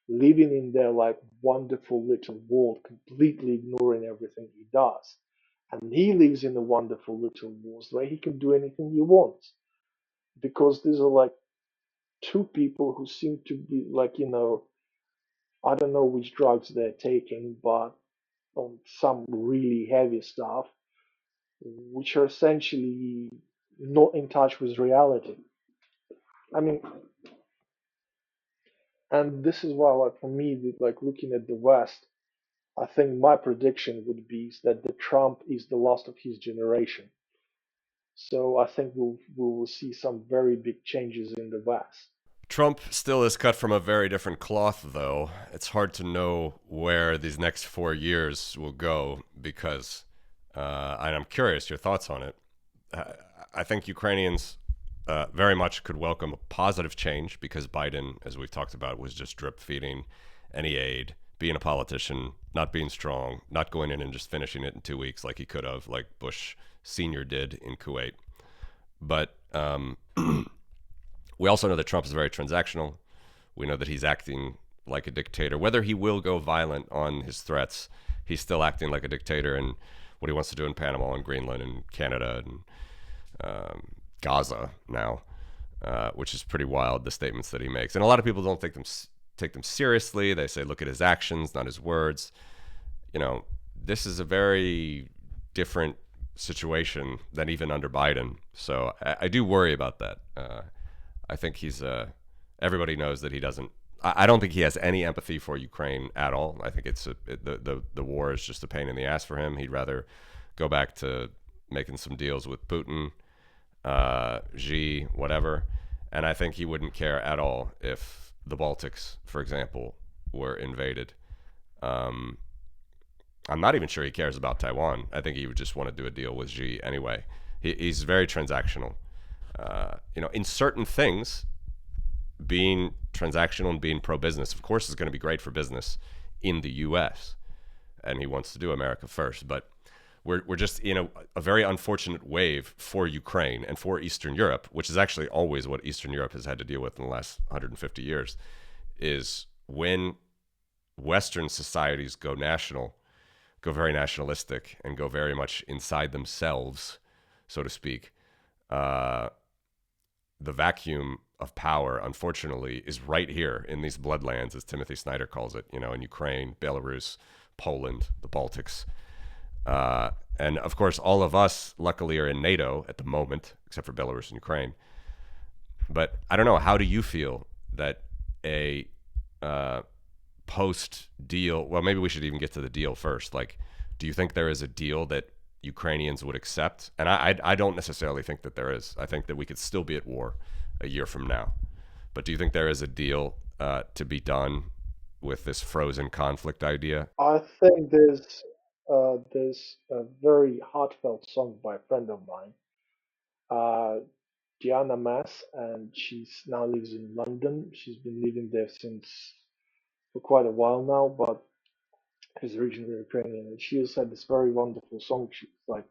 living in their like wonderful little world, completely ignoring everything he does. And he lives in a wonderful little world where he can do anything he wants. Because these are like two people who seem to be like, I don't know which drugs they're taking, but on some really heavy stuff, which are essentially not in touch with reality. I mean, and this is why, like for me, like looking at the West, I think my prediction would be that the Trump is the last of his generation. So I think we will see some very big changes in the West. Trump still is cut from a very different cloth, though. It's hard to know where these next 4 years will go because, and I'm curious your thoughts on it. I think Ukrainians very much could welcome a positive change because Biden, as we've talked about, was just drip feeding any aid, being a politician, not being strong, not going in and just finishing it in 2 weeks like he could have, like Bush Sr. did in Kuwait. But we also know that Trump is very transactional. We know that he's acting like a dictator. Whether he will go violent on his threats, he's still acting like a dictator and what he wants to do in Panama and Greenland and Canada and Gaza now, which is pretty wild, the statements that he makes. And a lot of people don't take them seriously. They say, look at his actions, not his words. This is a very different situation than even under Biden. So I do worry about that. I think everybody knows that he doesn't. I don't think he has any empathy for Ukraine at all. I think the war is just a pain in the ass for him. He'd rather go back to making some deals with Putin, Xi, whatever. And I think he wouldn't care at all if the Baltics, for example, were invaded. I'm not even sure he cares about Taiwan. I think he would just want to do a deal with Xi anyway. He's very transactional. In certain things, being transactional and being pro-business, of course, is going to be great for business in the U.S. And he wants to do America first. But we're just in a very unfortunate wave for Ukraine and for Eastern Europe, which is actually always what Eastern Europe has had to deal with in the last 150 years, is when Western societies go very nationalistic, and go very much inside themselves, so to speak. The vacuum of power, unfortunately, is right here in these bloodlands, as Timothy Snyder calls it, in Ukraine, Belarus, Poland, the Baltics. And of course, all of us, luckily, are in NATO at the moment, except for Belarus and Ukraine. But I don't know, how do you feel that a post-deal, well, maybe we should even get to the deal first. Like, do you think there is a deal that Ukrainians would accept? And I don't necessarily think that there is. I think that we could still be at war a year from now. But do you think there is a deal to be done with this frozen conflict idea? I think there's a very heartfelt song by a friend of mine, uh, Diana Mass, and she's now lives in London. She's been living there since for quite a while now, but is originally Ukrainian. And she has had this very wonderful song. She's like,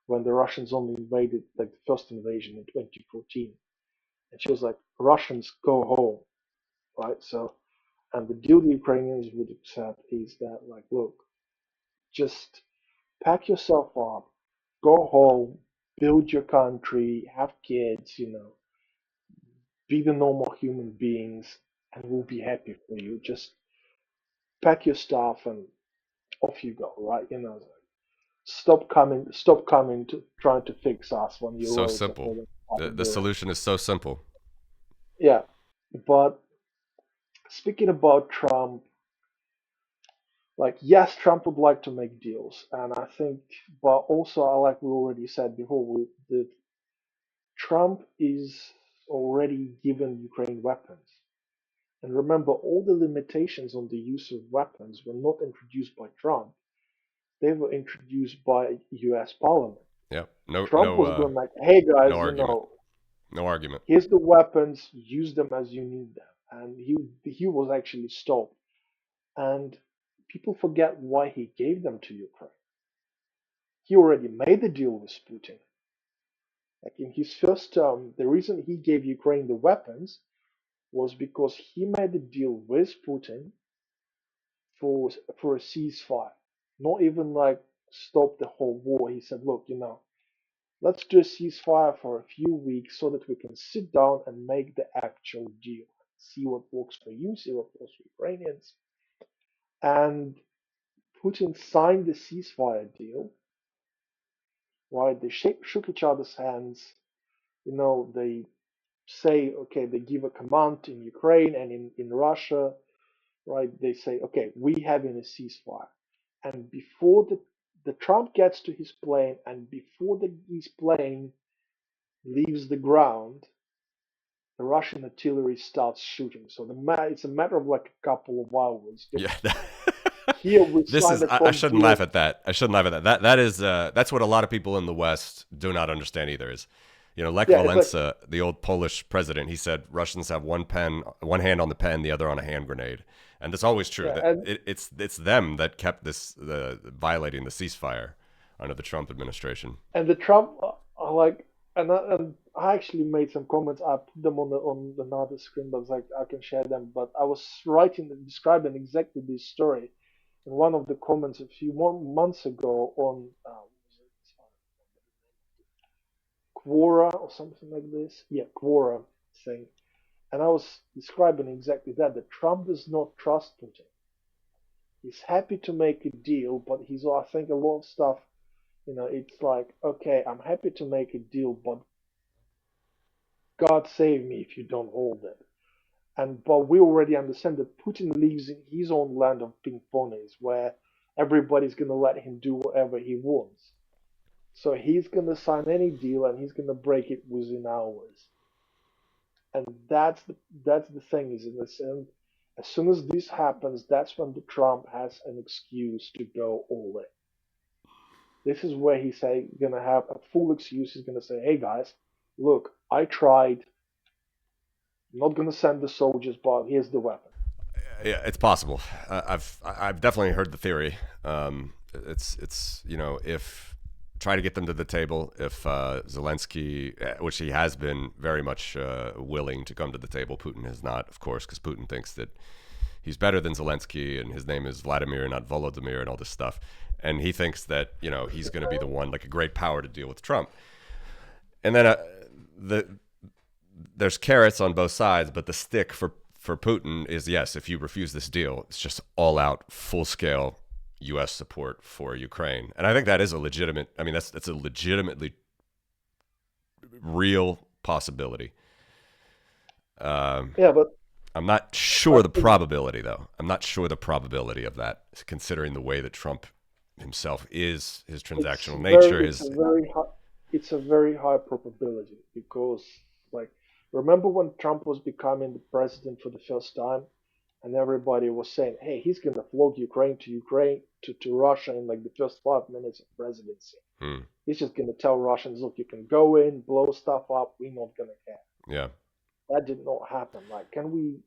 when the Russians only invaded, like the first invasion in 2014, and she was like, Russians go home, right? So, and the deal the Ukrainians would accept is that, like, look, just pack yourself up, go home, build your country, have kids, be the normal human beings, and we'll be happy for you. Just pack your stuff and off you go, right? Stop coming to trying to fix us when your So roads are simple. falling apart The under us. solution is so simple. Yeah, but speaking about Trump, like yes, Trump would like to make deals, and I think, but also I like we already said before, that Trump is already given Ukraine weapons. And remember, all the limitations on the use of weapons were not introduced by Trump. They were introduced by US Parliament. Yep. No, Trump was going like, hey no guys, argument. No argument. here's the weapons, use them as you need them. And he was actually stopped. And people forget why he gave them to Ukraine. He already made the deal with Putin. Like in his first term, the reason he gave Ukraine the weapons was because he made a deal with Putin for a ceasefire. Not even like stop the whole war. He said, look, let's do a ceasefire for a few weeks so that we can sit down and make the actual deal. See what works for you, see what works for Ukrainians. And Putin signed the ceasefire deal, right? They shook each other's hands. They say, okay, they give a command in Ukraine and in Russia, right? They say, okay, we having a ceasefire. And before the Trump gets to his plane and before his plane leaves the ground, the Russian artillery starts shooting. So it's a matter of like a couple of hours Yeah. difference. Here we This signed is a I shouldn't laugh deal. at that. I shouldn't laugh at that. That is that's what a lot of people in the West do not understand either. Is Lech Yeah, it's like Walesa, the old Polish president, he said Russians have one hand on the pen, the other on a hand grenade, and that's always true. yeah, That and it's them that kept the violating the ceasefire under the Trump administration. and the Trump are like, and I actually made some comments. I put them on another screen, but it's like I can share them. But I was describing exactly this story in one of the comments a few months ago on Quora or something like this. Yeah, Quora thing. And I was describing exactly that. That Trump does not trust Putin. He's happy to make a deal, but I think a lot of stuff, it's like, okay, I'm happy to make a deal, but God save me if you don't hold it. But we already understand that Putin lives in his own land of ping ponies, where everybody's gonna let him do whatever he wants. So he's gonna sign any deal and he's gonna break it within hours. And that's the thing is in the sense, as soon as this happens, that's when the Trump has an excuse to go all in. This is where he's gonna have a full excuse. He's gonna say, "Hey guys, look, I tried. I'm not gonna send the soldiers, but here's the weapon." Yeah, it's possible. I've definitely heard the theory. It's if try to get them to the table. If Zelenskyy, which he has been very much willing to come to the table, Putin has not, of course, because Putin thinks that he's better than Zelenskyy and his name is Vladimir, not Volodymyr, and all this stuff. And he thinks that he's going to be the one, like a great power, to deal with Trump. And then there's carrots on both sides, but the stick for Putin is, yes, if you refuse this deal, it's just all out, full scale U.S. support for Ukraine. And I think that is a legitimate. I mean, that's a legitimately real possibility. Yeah, but I'm not sure but the probability, though. I'm not sure the probability of that, considering the way that Trump himself is, his transactional nature, his. it's a very high probability because, like, remember when Trump was becoming the president for the first time? and everybody was saying, "Hey, he's gonna float Ukraine to Russia in like the first 5 minutes of presidency. Hmm. He's just gonna tell Russians, look, you can go in, blow stuff up. We're not gonna care." Yeah. That did not happen. Like, can we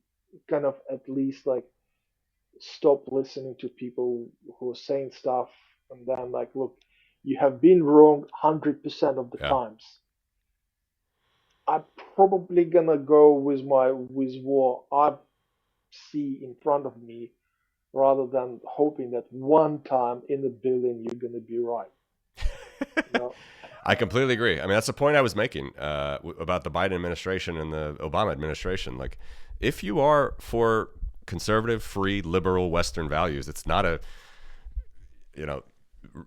kind of at least like stop listening to people who are saying stuff and then like, look, you have been wrong 100% of the Yeah. times. I'm probably gonna go with what I see in front of me rather than hoping that one time in a billion you're gonna be right. You know? I completely agree. I mean, that's the point I was making about the Biden administration and the Obama administration. Like, if you are for conservative, free, liberal Western values, it's not a, you know,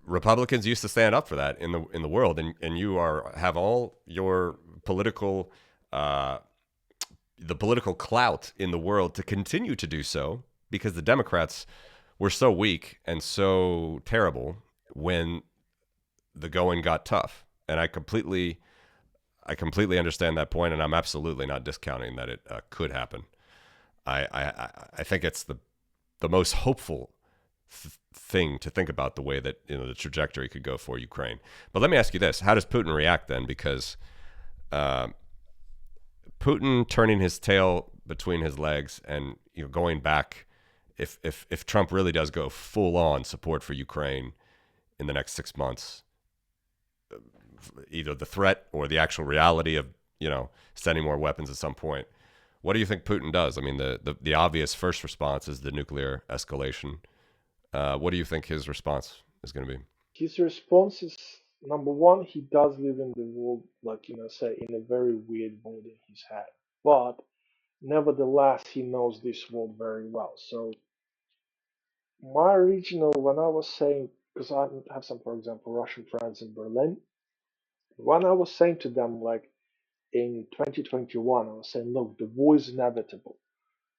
Republicans used to stand up for that in the world, and you have all your political the political clout in the world to continue to do so because the Democrats were so weak and so terrible when the going got tough. And I completely understand that point, and I'm absolutely not discounting that it could happen. I think it's the most hopeful thing to think about, the way that, you know, the trajectory could go for Ukraine. But let me ask you this: how does Putin react then? Because Putin turning his tail between his legs and, you know, going back, if Trump really does go full on support for Ukraine in the next 6 months, either the threat or the actual reality of, you know, sending more weapons at some point, what do you think Putin does? I mean, the obvious first response is the nuclear escalation. What do you think his response is going to be? His response is number one, he does live in the world, like, say, in a very weird world in his head. But nevertheless, he knows this world very well. So my original, when I was saying, because I have some, for example, Russian friends in Berlin, when I was saying to them, like in 2021, I was saying, look, the war is inevitable.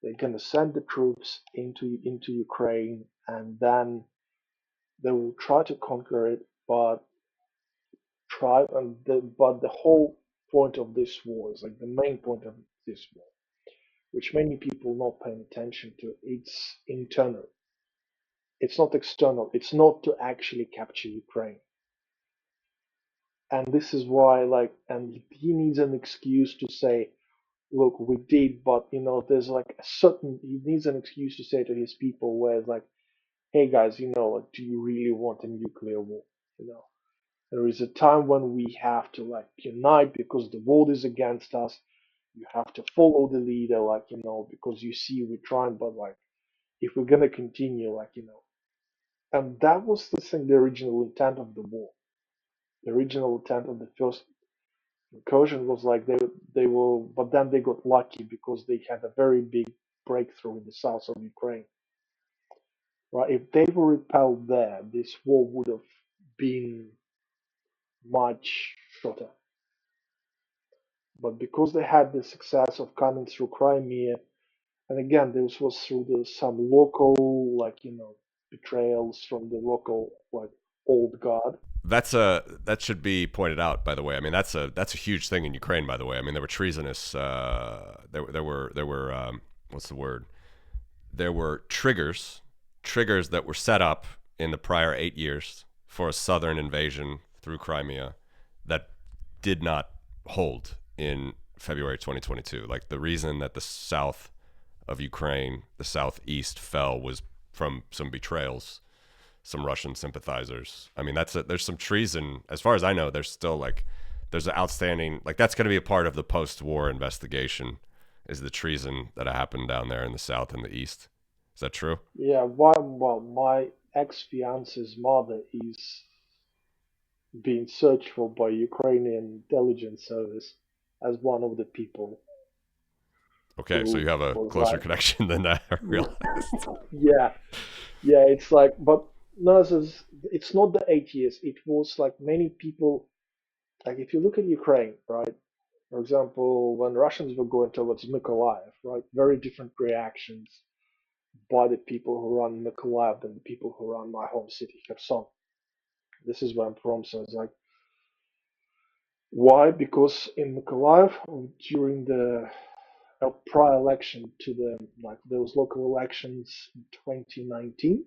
They're gonna send the troops into Ukraine, and then they will try to conquer it, but the whole point of this war is like the main point of this war, which many people not paying attention to. It's internal. It's not external. It's not to actually capture Ukraine. And this is why, like, and he needs an excuse to say, look, we did, but there's like a certain, he needs an excuse to say to his people where it's like, hey guys, like, do you really want a nuclear war? You know, there is a time when we have to like unite because the world is against us. You have to follow the leader, like, because you see we're trying, but like, if we're gonna continue, like, and that was the thing, the original intent of the war. The original intent of the first incursion was like they were, but then they got lucky because they had a very big breakthrough in the south of Ukraine. Right? If they were repelled there, this war would have been much shorter. But because they had the success of coming through Crimea, and again, this was through some local, like, betrayals from the local, like, old guard. That should be pointed out, by the way. I mean, that's a huge thing in Ukraine, by the way. I mean, there were treasonous. There were what's the word? There were triggers that were set up in the prior 8 years for a southern invasion through Crimea that did not hold in February 2022. Like, the reason that the south of Ukraine, the southeast, fell was from some betrayals, some Russian sympathizers. I mean, there's some treason. As far as I know, there's an outstanding, like, that's going to be a part of the post-war investigation, is the treason that happened down there in the south and the east. Is that true? Yeah, well, my ex-fiance's mother is being searched for by Ukrainian intelligence service as one of the people Okay, so you who have a was closer like, connection than that, I realized. yeah, yeah, it's like, but no, it's not the 8 years. It was like many people, like if you look at Ukraine, right? For example, when Russians were going towards Mykolaiv, right? Very different reactions by the people who run Mykolaiv than the people who run my home city, Kherson. This is where I'm from, so it's like, why? Because in Mykolaiv, during the prior election to the like those local elections in 2019,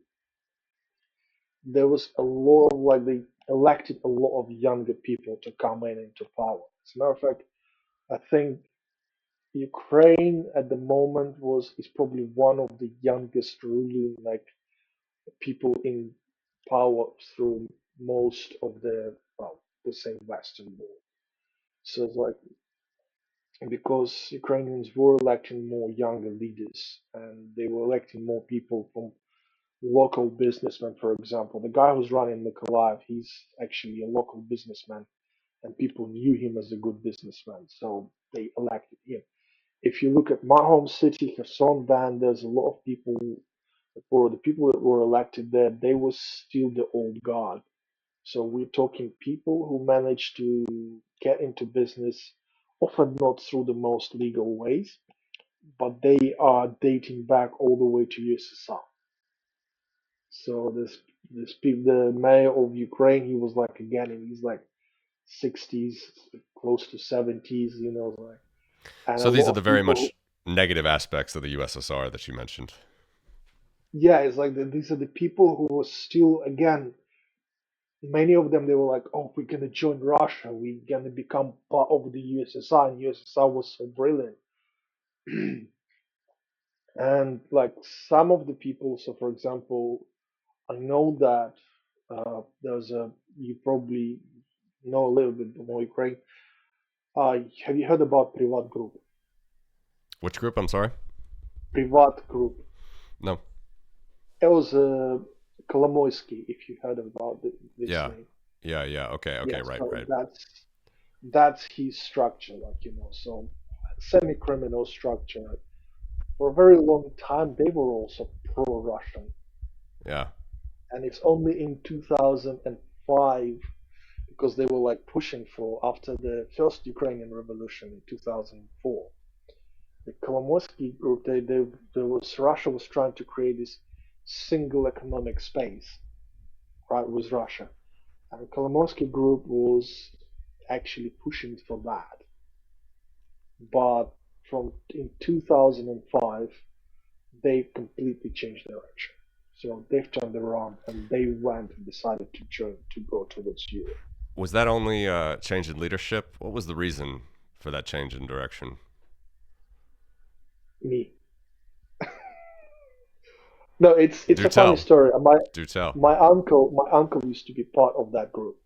there was a lot of like they elected a lot of younger people to come in into power. As a matter of fact, I think Ukraine at the moment is probably one of the youngest ruling like people in power through most of the well, the same Western world. So it's like because Ukrainians were electing more younger leaders and they were electing more people from local businessmen, for example. The guy who's running Mykolaiv, he's actually a local businessman and people knew him as a good businessman, so they elected him. If you look at my home city, Kherson, then there's a lot of people, or the people that were elected there, they were still the old guard. So we're talking people who managed to get into business, often not through the most legal ways, but they are dating back all the way to USSR. So the mayor of Ukraine, he was like again in his like 60s, close to 70s, like, and a So these lot are the of very people. much negative aspects of the USSR that you mentioned. Yeah, it's like these are the people who were still again. Many of them they were like, "Oh, we're gonna join Russia. We're gonna become part of the USSR." And USSR was so brilliant. And like some of the people, so for example, I know that there's a you probably know a little bit more Ukraine. Have you heard about Privat Group? Which group? I'm sorry. Privat Group. No. It was Kolomoisky, if you heard about this Yeah. name. Yeah. Yeah. Okay. Okay. Yeah, Right. so Right. that's his structure, like so semi-criminal structure. For a very long time, they were also pro-Russian, Yeah. and it's only in 2005 because they were like pushing for after the first Ukrainian revolution in 2004. The Kolomoisky group, there was Russia was trying to create this single economic space, right, with Russia, and the Kolomoisky group was actually pushing for that. But from in 2005, they completely changed direction. So they've turned around and they went and decided to go towards Europe. Was that only a change in leadership? What was the reason for that change in direction? Me. No, it's Do a funny tell. story. Do tell. My uncle used to be part of that group.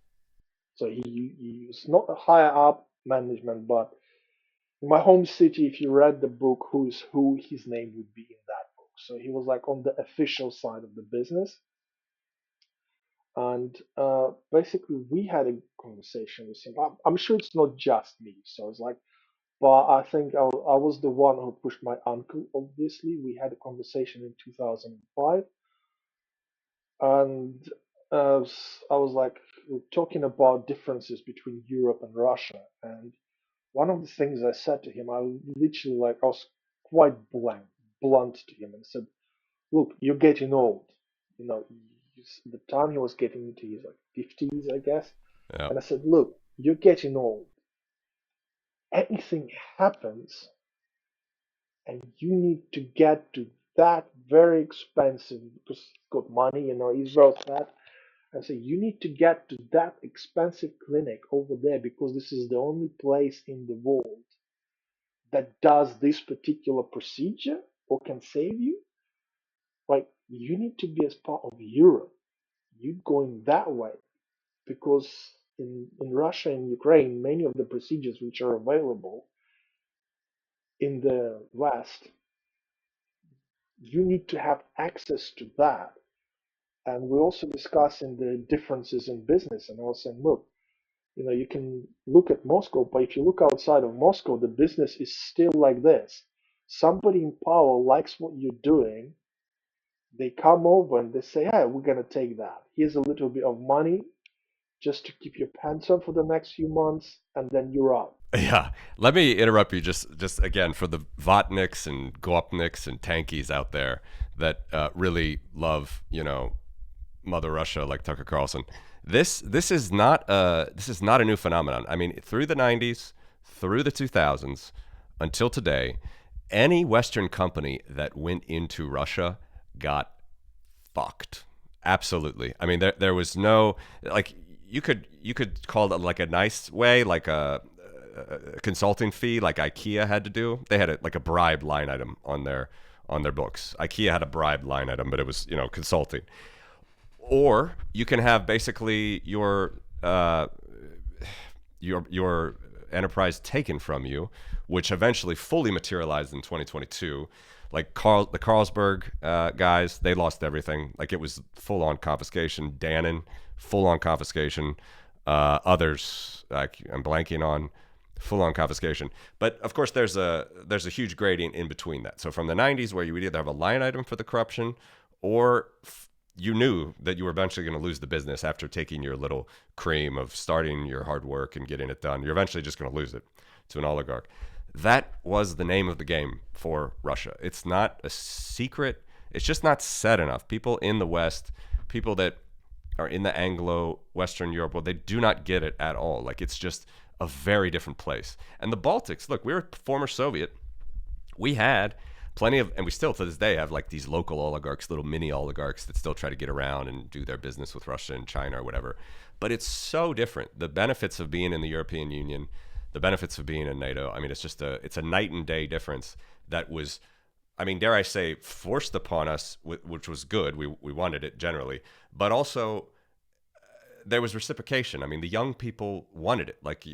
So he was not a higher up management, but in my home city, if you read the book Who's Who, his name would be in that book. So he was like on the official side of the business. And basically, we had a conversation with him. I'm sure it's not just me. So it's like, but I think I was the one who pushed my uncle, obviously. We had a conversation in 2005. And I was like, we're talking about differences between Europe and Russia. And one of the things I said to him, I literally like, I was quite blunt to him and said, look, you're getting old. You know, the time he was getting into his like 50s, I guess. Yeah. And I said, look, you're getting old. Anything happens, and you need to get to that very expensive because he's got money, he's well set. I say, you need to get to that expensive clinic over there because this is the only place in the world that does this particular procedure or can save you. Like, you need to be as part of Europe. You going that way because in Russia and Ukraine, many of the procedures which are available in the West, you need to have access to that. And we're also discussing the differences in business. And I was saying, look, you can look at Moscow, but if you look outside of Moscow, the business is still like this. Somebody in power likes what you're doing. They come over and they say, hey, we're going to take that. Here's a little bit of money just to keep your pants on for the next few months, and then you're out. Yeah. Let me interrupt you just again for the Votniks and Gopniks and Tankies out there that really love, Mother Russia like Tucker Carlson. This is not a new phenomenon. I mean, through the 90s, through the 2000s, until today, any Western company that went into Russia got fucked. Absolutely. I mean, there was no like you could call it like a nice way, like a consulting fee, like IKEA had to do. They had like a bribe line item on their books. IKEA had a bribe line item, but it was consulting. Or you can have basically your enterprise taken from you, which eventually fully materialized in 2022. Like the Carlsberg guys, they lost everything. Like it was full on confiscation. Dannon, full on confiscation. Others, like I'm blanking on, full on confiscation. But of course, there's a huge gradient in between that. So from the 90s, where you would either have a line item for the corruption, or you knew that you were eventually going to lose the business after taking your little cream of starting your hard work and getting it done. You're eventually just going to lose it to an oligarch. That was the name of the game for Russia. It's not a secret. It's just not said enough. People in the West, people that are in the Anglo-Western Europe, well, they do not get it at all. Like it's just a very different place. And the Baltics, look, we were former Soviet. We had plenty of, and we still to this day have like these local oligarchs, little mini oligarchs that still try to get around and do their business with Russia and China or whatever. But it's so different. The benefits of being in the European Union, the benefits of being in NATO. I mean, it's a night and day difference that was, I mean, dare I say, forced upon us, which was good. We wanted it generally, but also there was reciprocation. I mean, the young people wanted it. Like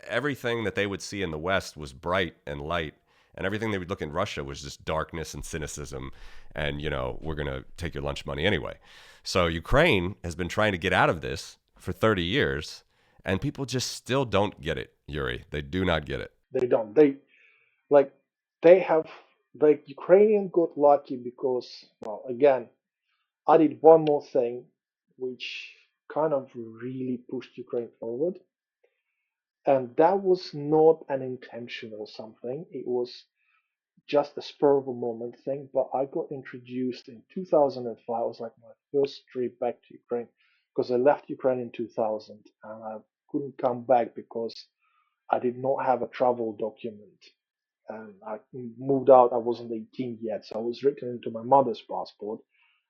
everything that they would see in the West was bright and light, and everything they would look in Russia was just darkness and cynicism. And we're gonna take your lunch money anyway. So Ukraine has been trying to get out of this for 30 years, and people just still don't get it, Yuri. They do not get it. They don't. Like they have like Ukrainian got lucky because, well, again, I did one more thing which kind of really pushed Ukraine forward, and that was not an intentional something. It was just a spur of a moment thing. But I got introduced in 2005. It was like my first trip back to Ukraine because I left Ukraine in 2000 and I couldn't come back because I did not have a travel document. And I moved out. I wasn't 18 yet, so I was written into my mother's passport.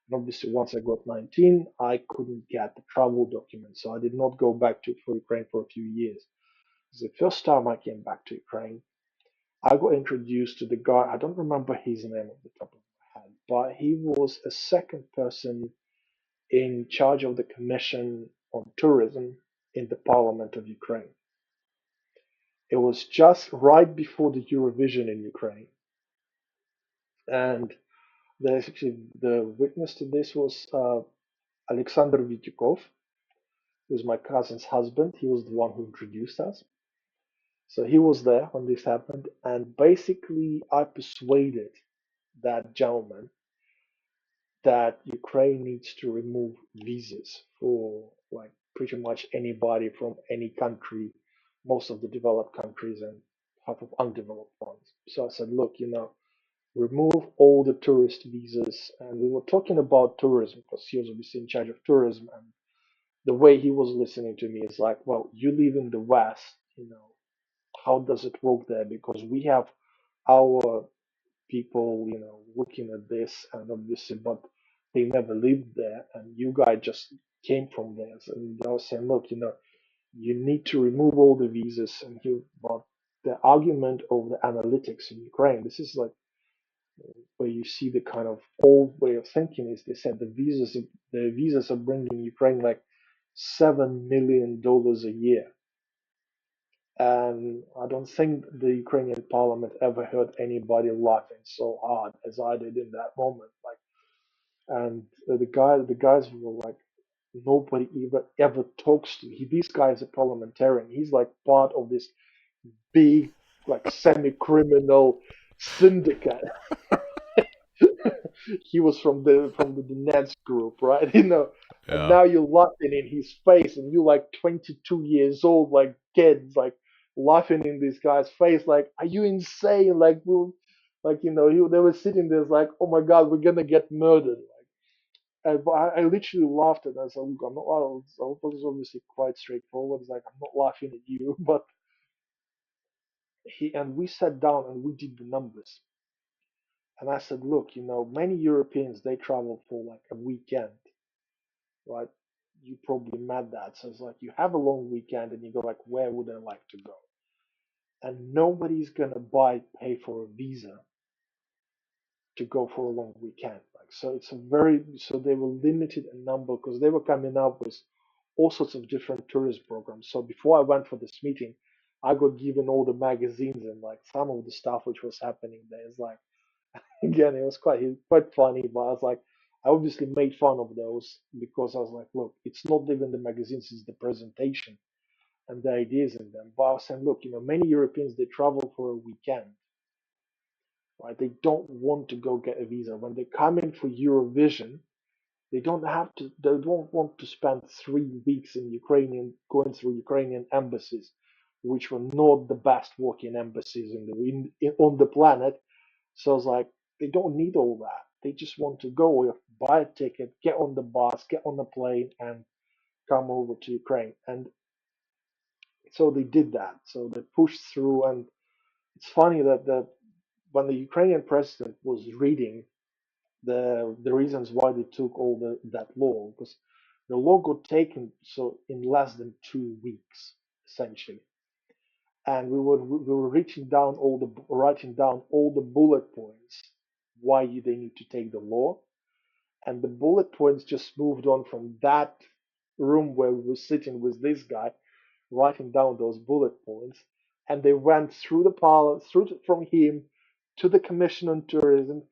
And obviously, once I got 19, I couldn't get the travel document, so I did not go back to for Ukraine for a few years. The first time I came back to Ukraine, I got introduced to the guy. I don't remember his name off the top of my head, but he was a second person in charge of the Commission on Tourism in the Parliament of Ukraine. It was just right before the Eurovision in Ukraine, and the witness to this was Alexander Vityukov, who was my cousin's husband. He was the one who introduced us. So he was there when this happened, and basically I persuaded that gentleman that Ukraine needs to remove visas for like pretty much anybody from any country, most of the developed countries and half of undeveloped ones. So I said, look, remove all the tourist visas. And we were talking about tourism because he was obviously in charge of tourism. And the way he was listening to me is like, well, you live in the West, how does it work there? Because we have our people, looking at this and obviously, but they never lived there. And you guys just came from there. So I was saying, look, you need to remove all the visas. And but the argument of the analytics in Ukraine, this is like where you see the kind of old way of thinking is they said the visas are bringing Ukraine like $7 million a year, and I don't think the Ukrainian parliament ever heard anybody laughing so hard as I did in that moment. Like, and the guys were like, nobody ever talks to. This guy is a parliamentarian. He's like part of this big like semi-criminal syndicate. He was from the Nets group, right? And Yeah. now you're laughing in his face, and you're like 22 years old, like kids, like laughing in this guy's face, like, are you insane? Like, they were sitting there, like, oh my god, we're gonna get murdered. But I literally laughed at that. I said, look, I was obviously quite straightforward. It's like, I'm not laughing at you, but we sat down and we did the numbers. And I said, look, many Europeans, they travel for like a weekend, right? You probably met that. So it's like you have a long weekend and you go like, where would I like to go? And nobody's gonna pay for a visa to go for a long weekend. Like, so so they were limited in number because they were coming up with all sorts of different tourist programs. So before I went for this meeting, I got given all the magazines and like some of the stuff which was happening there. It's like, again, it was quite funny, but I was like, I obviously made fun of those because I was like, look, it's not even the magazines, it's the presentation and the ideas in them. But I was saying, look, many Europeans, they travel for a weekend, right? They don't want to go get a visa. When they come in for Eurovision, they don't want to spend 3 weeks in going through Ukrainian embassies, which were not the best working embassies on the planet. So it's like, they don't need all that. They just want to go, buy a ticket, get on the bus, get on the plane, and come over to Ukraine. And so they did that. So they pushed through. And it's funny that when the Ukrainian president was reading the reasons why they took that law, because the law got taken so in less than 2 weeks, essentially. And we were writing down all the bullet points why they need to take the law, and the bullet points just moved on from that room where we were sitting with this guy writing down those bullet points, and they went through the parliament, from him to the Commission on Tourism,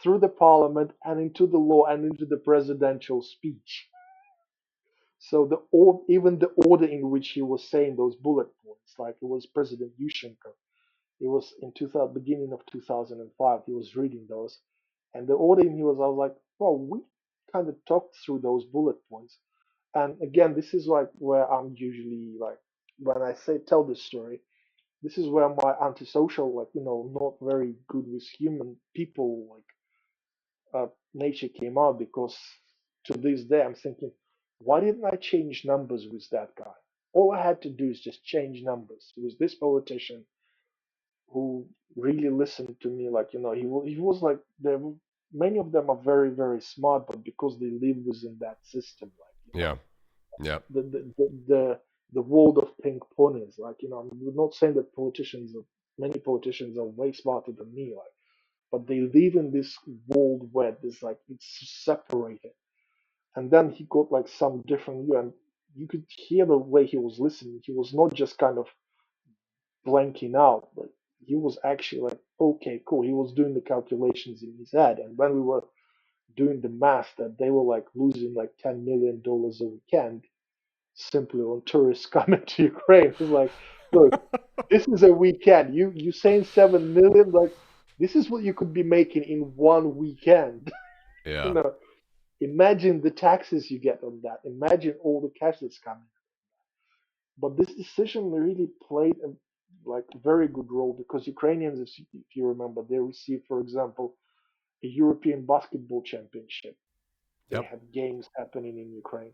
through the parliament, and into the law and into the presidential speech. So even the order in which he was saying those bullet points, like it was President Yushchenko, it was in beginning of 2005. He was reading those, and the order I was like, well, we kind of talked through those bullet points. And again, this is like where I'm usually like, when I say tell this story, this is where my antisocial, like, not very good with human people, like, nature came out, because to this day I'm thinking, why didn't I change numbers with that guy? All I had to do is just change numbers with this politician who really listened to me. Like, he was like, many of them are very, very smart, but because they live within that system, like, Yeah. Yeah. the world of pink ponies. Like, I'm not saying that many politicians are way smarter than me, like, but they live in this world where there's like, it's separated. And then he got like some different view, and you could hear the way he was listening. He was not just kind of blanking out, but he was actually like, okay, cool. He was doing the calculations in his head. And when we were doing the math, that they were like losing like $10 million a weekend simply on tourists coming to Ukraine. It's like, look, this is a weekend. You saying 7 million? Like, this is what you could be making in one weekend. you Yeah. know, Imagine the taxes you get on that. Imagine all the cash that's coming. But this decision really played a like very good role, because Ukrainians, if you remember, they received, for example, a European basketball championship. They Yep. have games happening in Ukraine.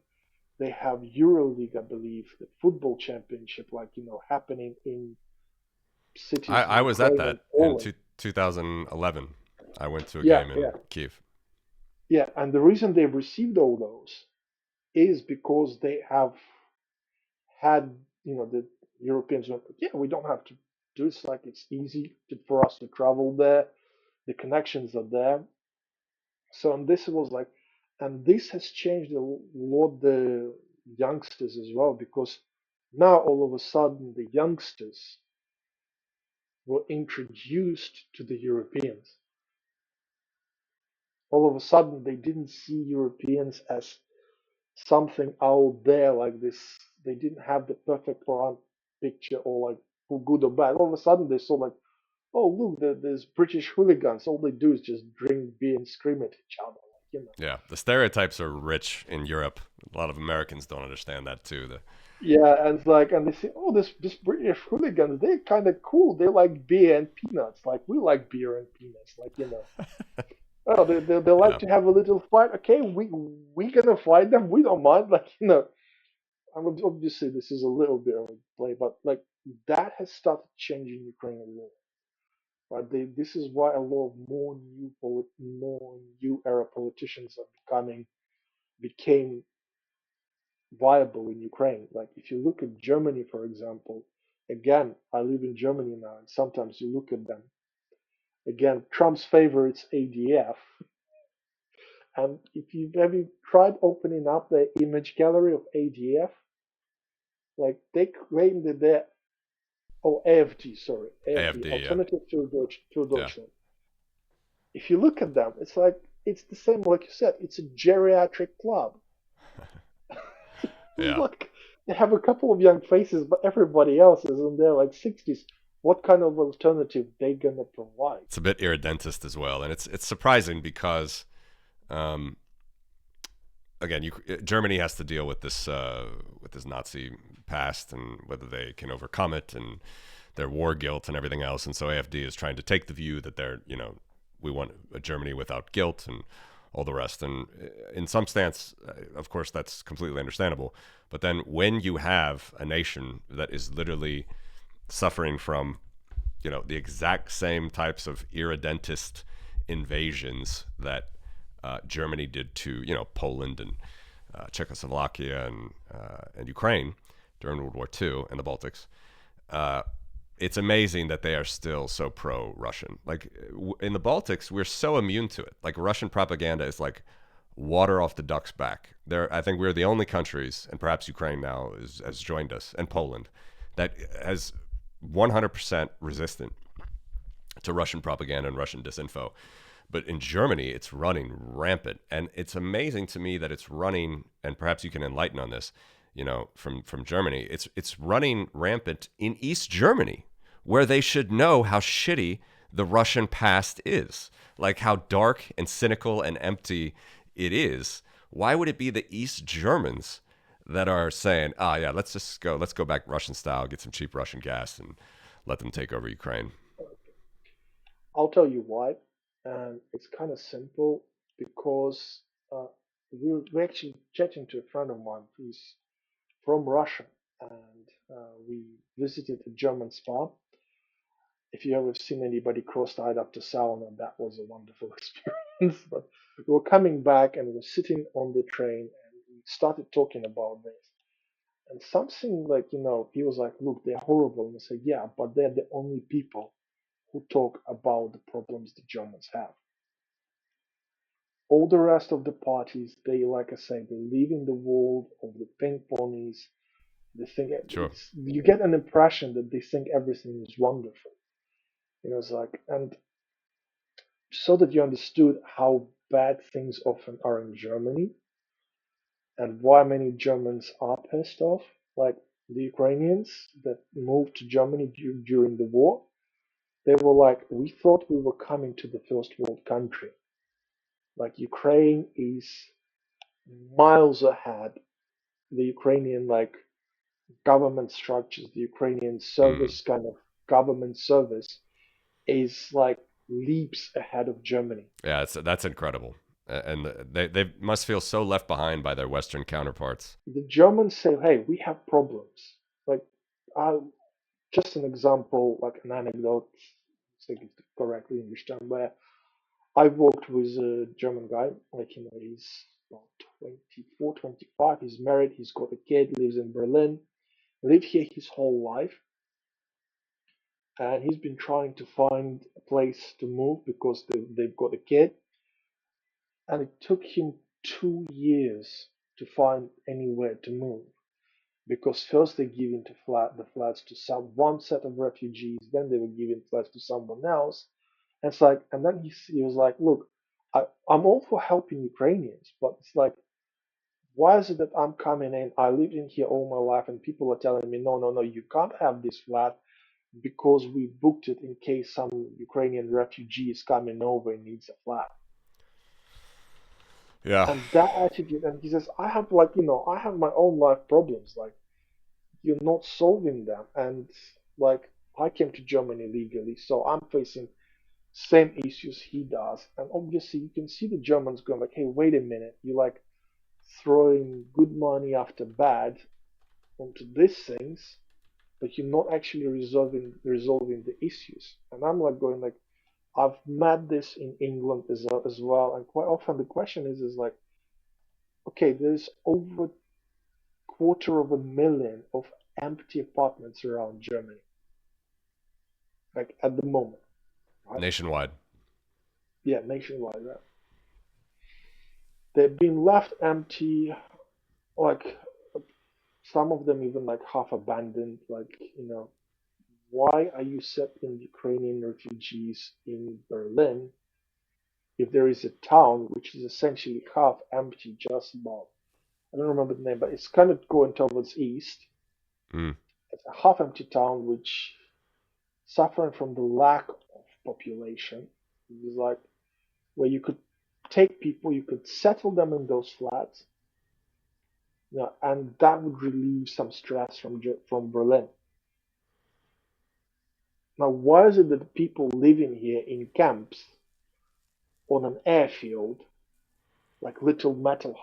They have EuroLeague, I believe, the football championship, like, happening in cities in I was at Ukraine and that in Poland. 2011. I went to a Yeah, game in yeah, Kiev. yeah. And the reason they've received all those is because they have had, the Europeans went, yeah, we don't have to do it. Like, it's easy for us to travel there. The connections are there. So, and this was like, and this has changed a lot the youngsters as well, because now all of a sudden the youngsters were introduced to the Europeans. All of a sudden they didn't see Europeans as something out there like this. They didn't have the perfect Quran picture, or like, for good or bad. All of a sudden they saw like, oh, look, there's British hooligans. All they do is just drink beer and scream at each other. Like, Yeah, the stereotypes are rich in Europe. A lot of Americans don't understand that too. Yeah, and it's like, and they say, oh, this British hooligans, they're kind of cool. They like beer and peanuts, like we like beer and peanuts, like, Oh, they like Yeah. to have a little fight. Okay, we gonna fight them. We don't mind, like, obviously this is a little bit of a play, but like, that has started changing Ukrainian law. Right? This is why a lot of more new era politicians are became viable in Ukraine. Like if you look at Germany, for example, again, I live in Germany now, and sometimes you look at them. Again, Trump's favorites ADF, and if you've ever tried opening up the image gallery of ADF, like they claim that they're AFD, sorry, AFD, AFD, yeah, Alternative to yeah, Deutschland. If you look at them, it's like it's the same, like you said, it's a geriatric club. yeah. Look, they have a couple of young faces, but everybody else is in their like 60s. What kind of alternative they gonna provide? It's a bit irredentist as well, and it's surprising because, um, again, Germany has to deal with this Nazi past and whether they can overcome it and their war guilt and everything else. And so AfD is trying to take the view that we want a Germany without guilt and all the rest. And in some stance, of course, that's completely understandable. But then when you have a nation that is literally suffering from, the exact same types of irredentist invasions that Germany did to, Poland and Czechoslovakia and Ukraine during World War II and the Baltics. It's amazing that they are still so pro-Russian. Like in the Baltics, we're so immune to it. Like Russian propaganda is like water off the duck's back. I think we're the only countries, and perhaps Ukraine now has joined us, and Poland, that has 100% resistant to Russian propaganda and Russian disinfo. But in Germany, it's running rampant. And it's amazing to me that it's running, and perhaps you can enlighten on this, from Germany. It's running rampant in East Germany, where they should know how shitty the Russian past is, like how dark and cynical and empty it is. Why would it be the East Germans that are saying, yeah, let's go back Russian style, get some cheap Russian gas and let them take over Ukraine? I'll tell you why. And it's kind of simple because uh, we're actually chatting to a friend of mine who's from Russia, and we visited a German spa. If you ever seen anybody cross-eyed up to sauna, that was a wonderful experience. But we were coming back and we were sitting on the train and we started talking about this. And something like, he was like, look, they're horrible. And I said, yeah, but they're the only people who talk about the problems the Germans have. All the rest of the parties, they, like I say, they live in the world of the pink ponies. They think Sure. you get an impression that they think everything is wonderful. It's like, and so that you understood how bad things often are in Germany and why many Germans are pissed off, like the Ukrainians that moved to Germany during the war, they were like, we thought we were coming to the first world country. Like Ukraine is miles ahead. The Ukrainian like government structures, the Ukrainian Mm. service kind of government service is like leaps ahead of Germany. Yeah, that's incredible. And they must feel so left behind by their Western counterparts. The Germans say, "Hey, we have problems." Like, uh, just an example, like an anecdote, I think it's correctly understand, where I worked with a German guy, like, he's about 24, 25, he's married, he's got a kid, lives in Berlin, lived here his whole life, and he's been trying to find a place to move because they've got a kid, and it took him 2 years to find anywhere to move. Because first they give into the flats to one set of refugees, then they were giving flats to someone else. And it's like, and then he was like, look, I'm all for helping Ukrainians, but it's like, why is it that I'm coming in? I lived in here all my life, and people are telling me, no, no, no, you can't have this flat because we booked it in case some Ukrainian refugee is coming over and needs a flat. Yeah. And that attitude, and he says, I have like, I have my own life problems. Like, you're not solving them. And like I came to Germany legally, so I'm facing same issues he does. And obviously you can see the Germans going like, hey, wait a minute, you're like throwing good money after bad onto these things, Like you're not actually resolving the issues. And I'm like going like, I've met this in England as well, and quite often the question is like, okay, there's over quarter of a million of empty apartments around Germany, like at the moment, right? Nationwide. Yeah, nationwide, right? They've been left empty, like some of them even like half abandoned. Like, why are you settling Ukrainian refugees in Berlin if there is a town which is essentially half empty, just about? I don't remember the name, but it's kind of going towards east. Mm. It's a half empty town which suffering from the lack of population. It was like where you could take people, you could settle them in those flats, and that would relieve some stress from Berlin. Now, why is it that the people living here in camps on an airfield, like little metal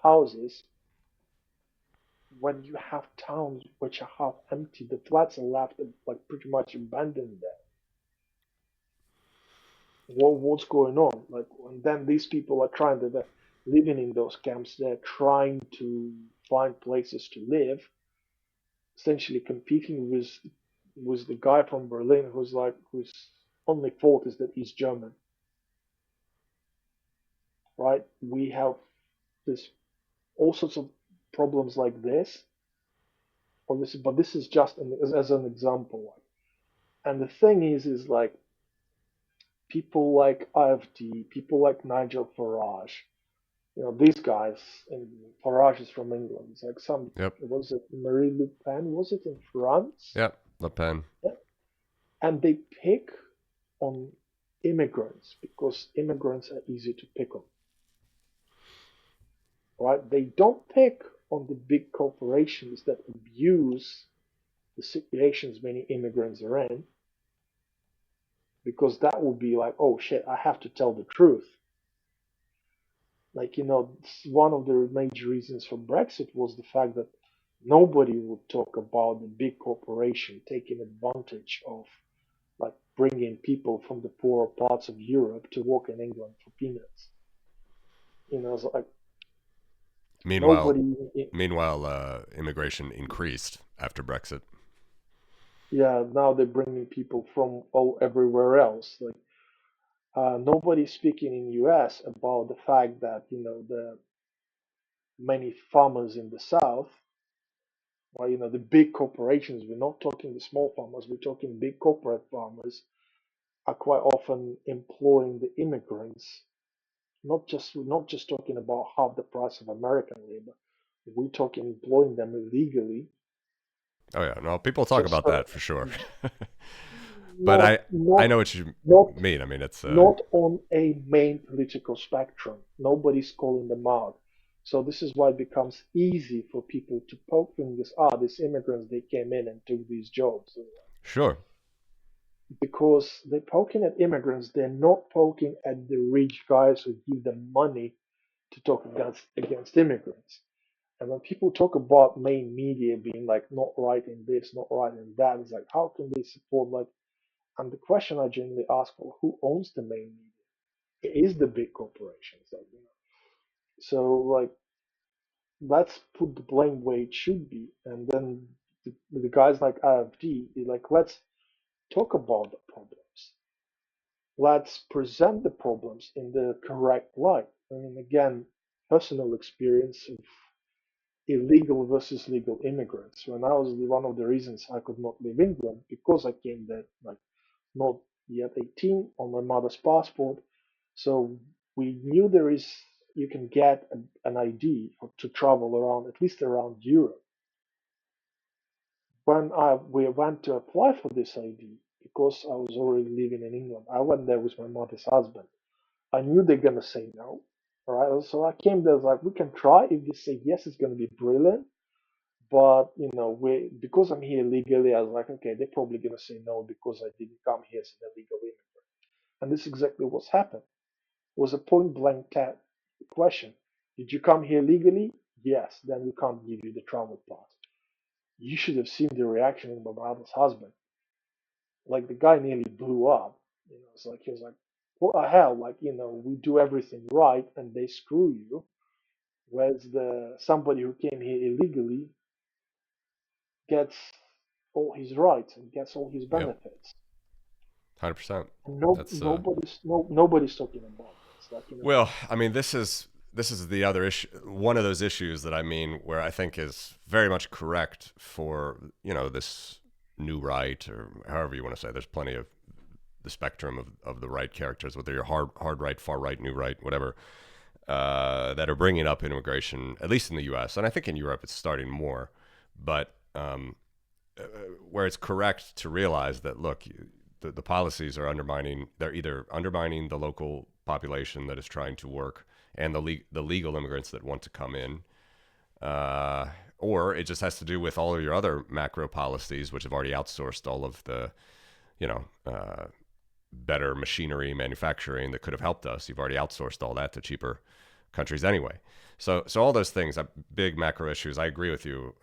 houses, when you have towns which are half empty, the flats are left like pretty much abandoned there? What's going on? Like, and then these people are trying to, they're living in those camps. They're trying to find places to live, essentially competing with the guy from Berlin whose only fault is that he's German, right? We have this all sorts of problems like this, obviously, but this is just as an example. And the thing is like people like IFD, people like Nigel Farage, these guys, and Farage is from England. It's like Yep. was it Marie Le Pen? Was it in France? Yep. Le Pen. Yeah. And they pick on immigrants because immigrants are easy to pick on, right? They don't pick on the big corporations that abuse the situations many immigrants are in, because that would be like, oh shit, I have to tell the truth. Like, one of the major reasons for Brexit was the fact that nobody would talk about the big corporation taking advantage of, like, bringing people from the poorer parts of Europe to work in England for peanuts. It's like Meanwhile, nobody, immigration increased after Brexit. yeah, now they're bringing people from everywhere else. Like, nobody's speaking in US about the fact that, the many farmers in the South, or the big corporations, we're not talking the small farmers, we're talking big corporate farmers, are quite often employing the immigrants. We're not just talking about half the price of American labor. We're talking employing them illegally. Oh yeah, no, people talk Just about that for sure. But not I not know what you not mean. I mean, it's not on a main political spectrum. Nobody's calling them out. So this is why it becomes easy for people to poke fingers. These immigrants, they came in and took these jobs. sure. Because they're poking at immigrants, they're not poking at the rich guys who give them money to talk against immigrants. And when people talk about main media being like not writing this, not writing that, it's like how can they support like? And the question I generally ask, well, who owns the main media? It is the big corporations, So like, let's put the blame where it should be, and then the guys like IFD, like, let's talk about the problems. Let's present the problems in the correct light. I mean, again, personal experience of illegal versus legal immigrants. When I was one of the reasons I could not leave England because I came there like not yet 18 on my mother's passport. So we knew you can get an ID to travel around, at least around Europe. When we went to apply for this ID, because I was already living in England, I went there with my mother's husband. I knew they're gonna say no. All right, so I came there like we can try. If they say yes, it's gonna be brilliant. But we because I'm here legally, I was like, okay, they're probably gonna say no because I didn't come here as an illegal immigrant. And this is exactly what's happened. It was a point blank question. Did you come here legally? Yes. Then we can't give you the travel pass. You should have seen the reaction of my brother's husband. Like the guy nearly blew up. It's like he was like, "What the hell? Like, we do everything right, and they screw you." Whereas the somebody who came here illegally gets all his rights and gets all his Yep, benefits. 100%. And That's nobody's talking about it. It's like, well, I mean, this is the other issue, one of those issues that I mean, where I think is very much correct for this new right, or however you want to say. There's plenty of the spectrum of the right characters, whether you're hard right, far right, new right, whatever, that are bringing up immigration, at least in the U.S. And I think in Europe it's starting more, but where it's correct to realize that, look, the policies are undermining. They're either undermining the local population that is trying to work and the legal immigrants that want to come in, or it just has to do with all of your other macro policies, which have already outsourced all of the, you know, better machinery manufacturing that could have helped us. You've already outsourced all that to cheaper countries anyway. So all those things, big macro issues, I agree with you.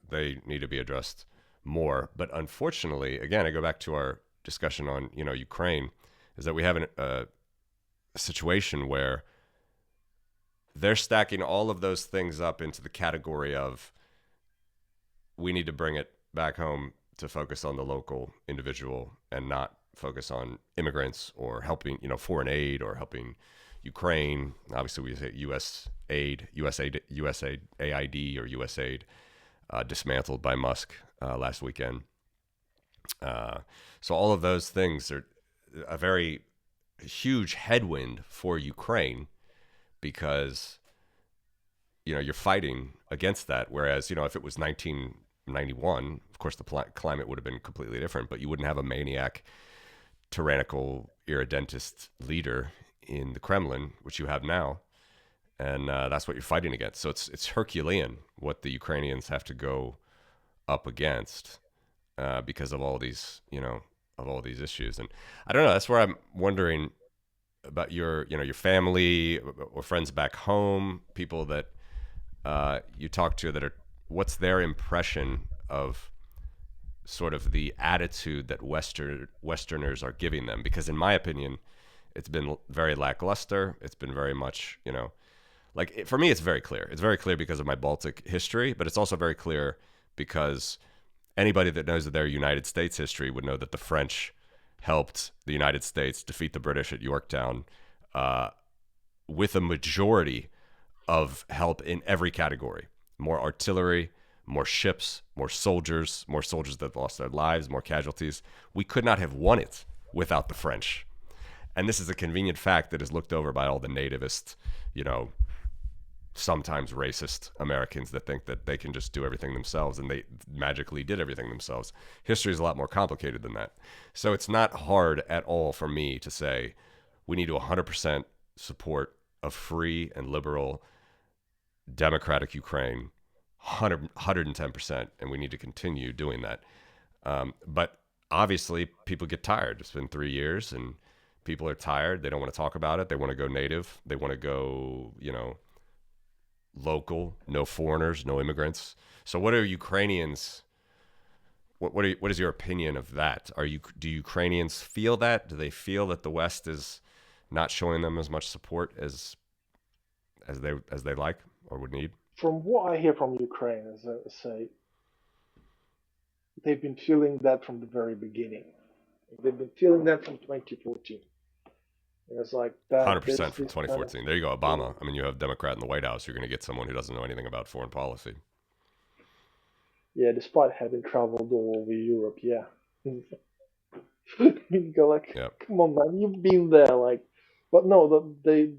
They need to be addressed more. But unfortunately, again, I go back to our discussion on Ukraine, is that we have a situation where they're stacking all of those things up into the category of, we need to bring it back home to focus on the local individual and not focus on immigrants or helping, foreign aid or helping Ukraine. Obviously, we say USAID or USAID, dismantled by Musk last weekend. So all of those things are a very huge headwind for Ukraine, because you're fighting against that. Whereas if it was 1991, of course the climate would have been completely different, but you wouldn't have a maniac, tyrannical, irredentist leader in the Kremlin, which you have now, and that's what you're fighting against. So it's Herculean what the Ukrainians have to go up against because of all these issues. And I don't know. That's where I'm wondering about your family or friends back home, people that you talk to, that are, what's their impression of sort of the attitude that Westerners are giving them? Because in my opinion, it's been very lackluster. It's been very much, for me, it's very clear. It's very clear because of my Baltic history, but it's also very clear because anybody that knows their United States history would know that the French helped the United States defeat the British at Yorktown with a majority of help in every category: more artillery, more ships, more soldiers that lost their lives, more casualties. We could not have won it without the French. And this is a convenient fact that is looked over by all the nativist, sometimes racist Americans that think that they can just do everything themselves, and they magically did everything themselves. History is a lot more complicated than that. So it's not hard at all for me to say we need to 100% support a free and liberal democratic Ukraine, 110%, and we need to continue doing that. But obviously people get tired. It's been 3 years and people are tired. They don't want to talk about it. They want to go native. They want to go, local, no foreigners, no immigrants. So what are Ukrainians, what is your opinion of that? Do Ukrainians feel that? Do they feel that the West is not showing them as much support as they like or would need? From what I hear from Ukrainians, say they've been feeling that from the very beginning. They've been feeling that from 2014. It's like that. 100% from This kind 2014. There you go, Obama. I mean, you have a Democrat in the White House. You're going to get someone who doesn't know anything about foreign policy. yeah, despite having traveled all over Europe, yeah. You go like, Yep. come on, man, you've been there, like. But no, the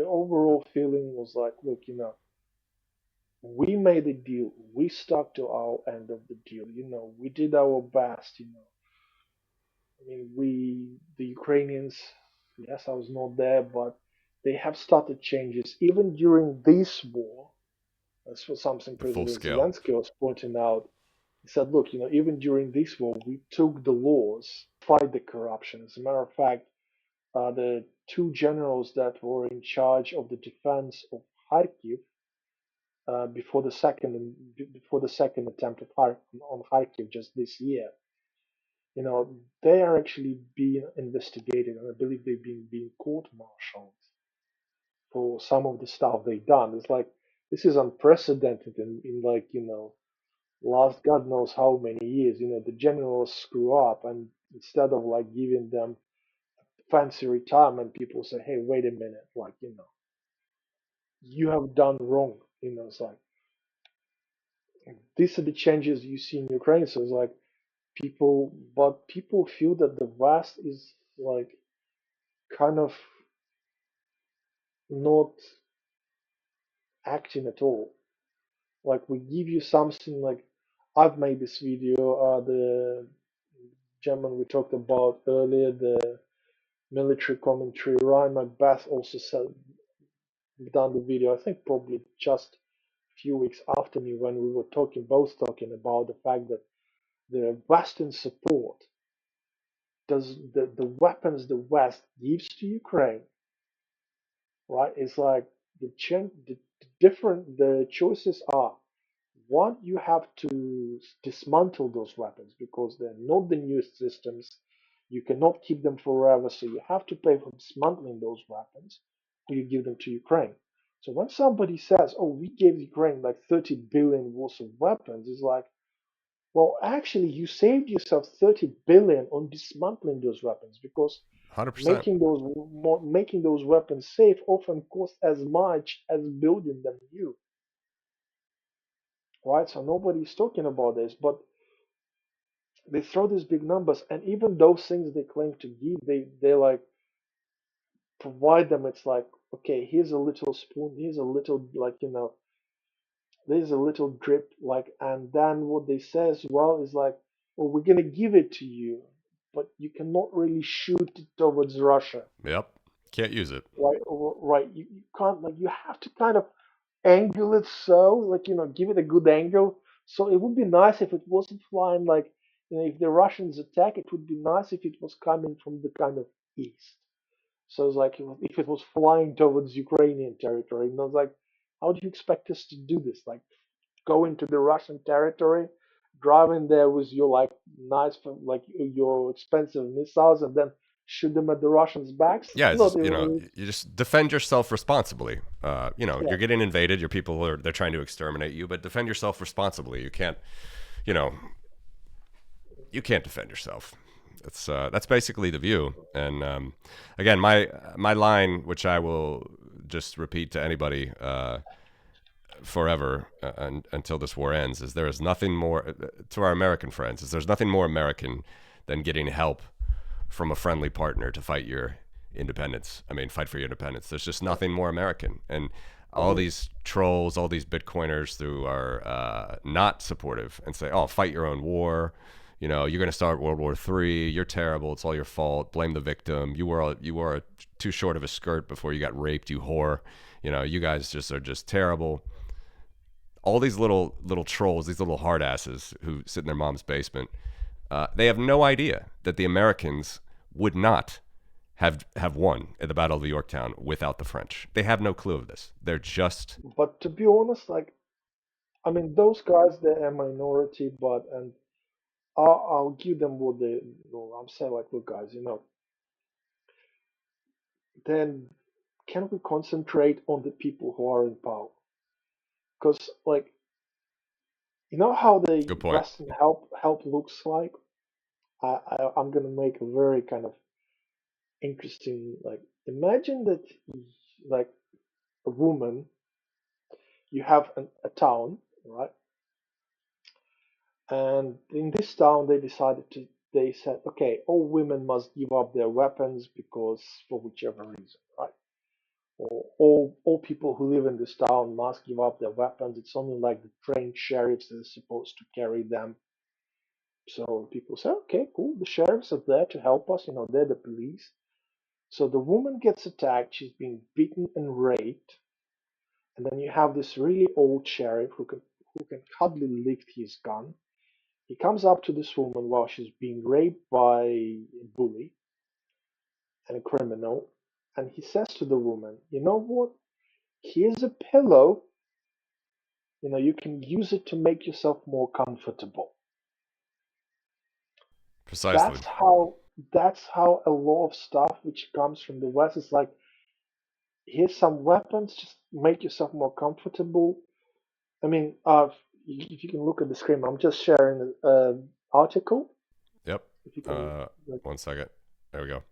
overall feeling was like, look, we made a deal. We stuck to our end of the deal. We did our best. I mean, the Ukrainians. Yes, I was not there, but they have started changes even during this war. That's what something The full President scale. Zelenskyy was pointing out. He said, look, even during this war, we took the laws to fight the corruption. As a matter of fact, the two generals that were in charge of the defense of Kharkiv, before the second attempt on Kharkiv just this year. You know, they are actually being investigated, and I believe they've being court-martialed for some of the stuff they've done. It's like this is unprecedented in like last God knows how many years. You know, the generals screw up, and instead of like giving them fancy retirement, people say, "Hey, wait a minute, like you have done wrong." You know, it's like these are the changes you see in Ukraine. So it's like people feel that the West is like kind of not acting at all. Like we give you something like I've made this video, the gentleman we talked about earlier, the military commentary, Ryan Macbeth also said done the video, I think probably just a few weeks after me when we were both talking about the fact that the Western support does the weapons the West gives to Ukraine, right? It's like the different the choices are one, you have to dismantle those weapons because they're not the newest systems. You cannot keep them forever, so you have to pay for dismantling those weapons, or you give them to Ukraine. So when somebody says, "Oh, we gave Ukraine like 30 billion worth of weapons," it's like, well, actually, you saved yourself 30 billion on dismantling those weapons because 100%. making those weapons safe often costs as much as building them new, right? So nobody's talking about this, but they throw these big numbers, and even those things they claim to give, they like provide them. It's like, okay, here's a little spoon, here's a little like there's a little drip, like, and then what they say as well is like, well, we're gonna give it to you, but you cannot really shoot it towards Russia, Yep. Can't use it. right? Right, you can't, like, you have to kind of angle it, so like give it a good angle. So it would be nice if it wasn't flying like if the Russians attack, it would be nice if it was coming from the kind of east. So it's like if it was flying towards Ukrainian territory, and I was like, how do you expect us to do this? Like go into the Russian territory, drive in there with your like nice like your expensive missiles, and then shoot them at the Russians' backs? Yeah, it's Not just, even. you just defend yourself responsibly. Yeah. You're getting invaded. Your people they're trying to exterminate you, but defend yourself responsibly. You can't, you know, you can't defend yourself. That's basically the view. And again, my line, which I will just repeat to anybody forever until this war ends, is there is nothing more to our American friends. Is there's nothing more American than getting help from a friendly partner to fight your independence. I mean, fight for your independence. There's just nothing more American. And all Mhm. these trolls, all these Bitcoiners who are not supportive and say, "Oh, fight your own war. You're going to start World War III. You're terrible. It's all your fault. Blame the victim. You were too short of a skirt before you got raped. You whore. You guys just are just terrible." All these little trolls, these little hard asses who sit in their mom's basement, they have no idea that the Americans would not have won at the Battle of Yorktown without the French. They have no clue of this. They're just But to be honest, like, I mean, those guys, they're a minority, but and I'll give them what they. Well, I'm saying like, look, guys, then can we concentrate on the people who are in power? Because like, how the good point. Western help looks like. I'm gonna make a very kind of interesting like. Imagine that, like a woman, you have a town, right? And in this town, they said, okay, all women must give up their weapons because for whichever reason, right? Or all people who live in this town must give up their weapons. It's only like the trained sheriffs that are supposed to carry them. So people say, okay, cool. The sheriffs are there to help us. They're the police. So the woman gets attacked. She's being beaten and raped. And then you have this really old sheriff who can hardly lift his gun. He comes up to this woman while she's being raped by a bully and a criminal, and he says to the woman, "You know what? Here's a pillow. You can use it to make yourself more comfortable. Precisely. That's how a lot of stuff which comes from the West is like, here's some weapons, just make yourself more comfortable. I mean, if you can look at the screen, I'm just sharing an article. Yep. If you can, like, 1 second. There we go.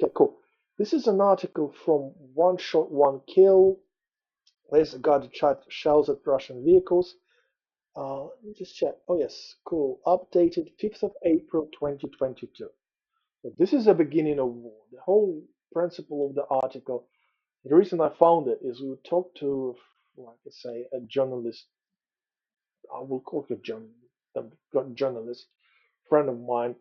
okay, cool. This is an article from One Shot, One Kill. There's a guy that shot shells at Russian vehicles. Let me just check. Oh, yes, cool. Updated 5th of April 2022. So this is the beginning of war. The whole principle of the article. The reason I found it is we talked to, like I say, a journalist. I will call it a journalist friend of mine,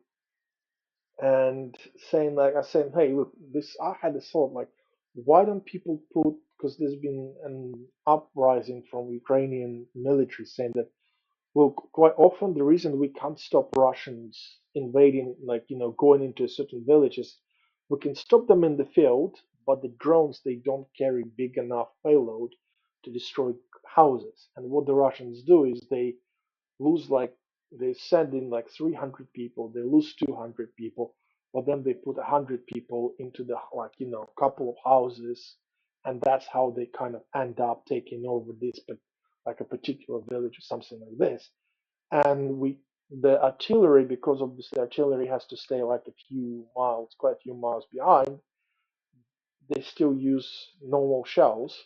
and saying like I said, hey, look, this I had this thought like, why don't people put? Because there's been an uprising from Ukrainian military saying that, look, quite often the reason we can't stop Russians invading, like going into certain villages, we can stop them in the field, but the drones they don't carry big enough payload to destroy houses. And what the Russians do is lose like they send in like 300 people, they lose 200 people, but then they put 100 people into the like couple of houses, and that's how they kind of end up taking over this, but like a particular village or something like this. And the artillery, because obviously artillery has to stay like a few miles, quite a few miles behind, they still use normal shells,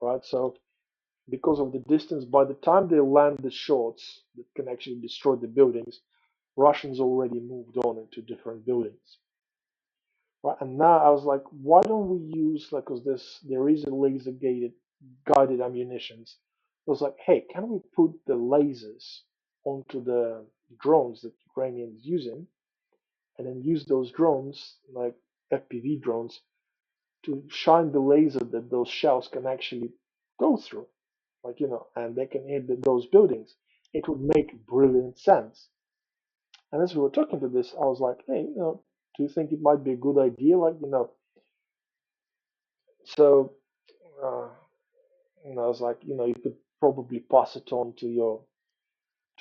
right? So because of the distance, by the time they land the shots that can actually destroy the buildings, Russians already moved on into different buildings. Right? And now I was like, why don't we use like, because there is a laser guided ammunitions. I was like, hey, can we put the lasers onto the drones that Ukrainians using, and then use those drones like FPV drones to shine the laser that those shells can actually go through, like and they can hit those buildings. It would make brilliant sense. And as we were talking to this, I was like, hey, do you think it might be a good idea? Like, so uh, I was like, you could probably pass it on to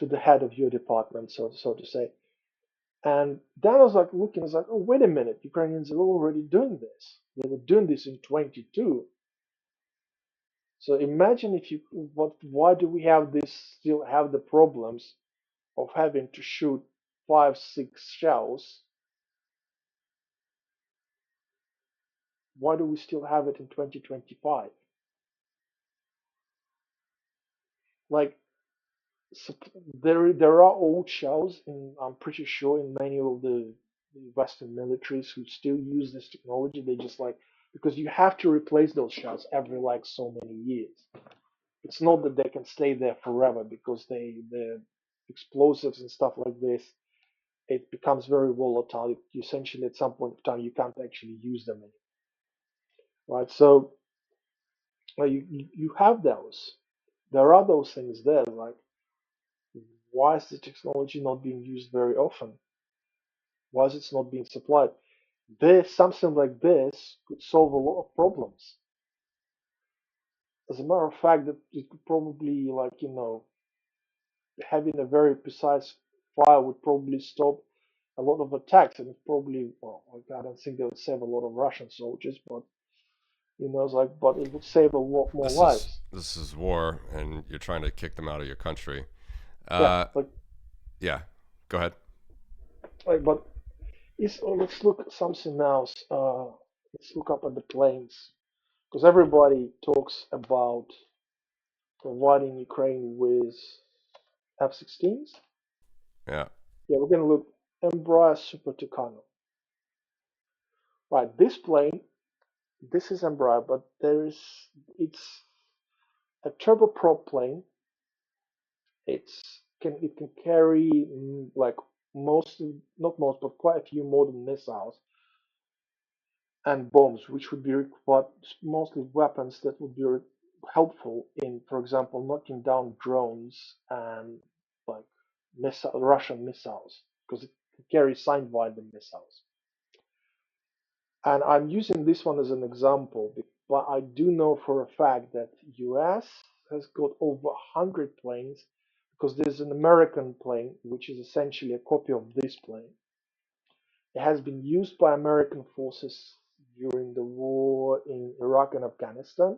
the head of your department, so to say. And then I was like looking, I was like, oh, wait a minute, Ukrainians are already doing this. They were doing this in 22. So imagine if why do we still have the problems of having to shoot 5, 6 shells? Why do we still have it in 2025? Like, there are old shells, and I'm pretty sure in many of the Western militaries who still use this technology. They just like, because you have to replace those shells every like so many years. It's not that they can stay there forever because the explosives and stuff like this, it becomes very volatile. You essentially at some point of time you can't actually use them anymore, right? So you have those. There are those things there. Like, why is the technology not being used very often? Why is it not being supplied? Something like this could solve a lot of problems. As a matter of fact, that it could probably like having a very precise fire would probably stop a lot of attacks, and it probably, well, like, I don't think they would save a lot of Russian soldiers, but it's like, but it would save a lot more lives. This is war, and you're trying to kick them out of your country. Yeah, Uh, like, yeah. Go ahead. but let's look at something else. Let's look up at the planes, because everybody talks about providing Ukraine with F-16s. Yeah. Yeah, we're gonna look Embraer Super Tucano. Right, this plane, this is Embraer, but it's a turboprop plane. It can carry like most, not most, but quite a few modern missiles and bombs, which would be required, mostly weapons that would be helpful in, for example, knocking down drones and like Russian missiles, because it carries Signed-Winden missiles. And I'm using this one as an example, but I do know for a fact that US has got over 100 planes, because there's an American plane, which is essentially a copy of this plane. It has been used by American forces during the war in Iraq and Afghanistan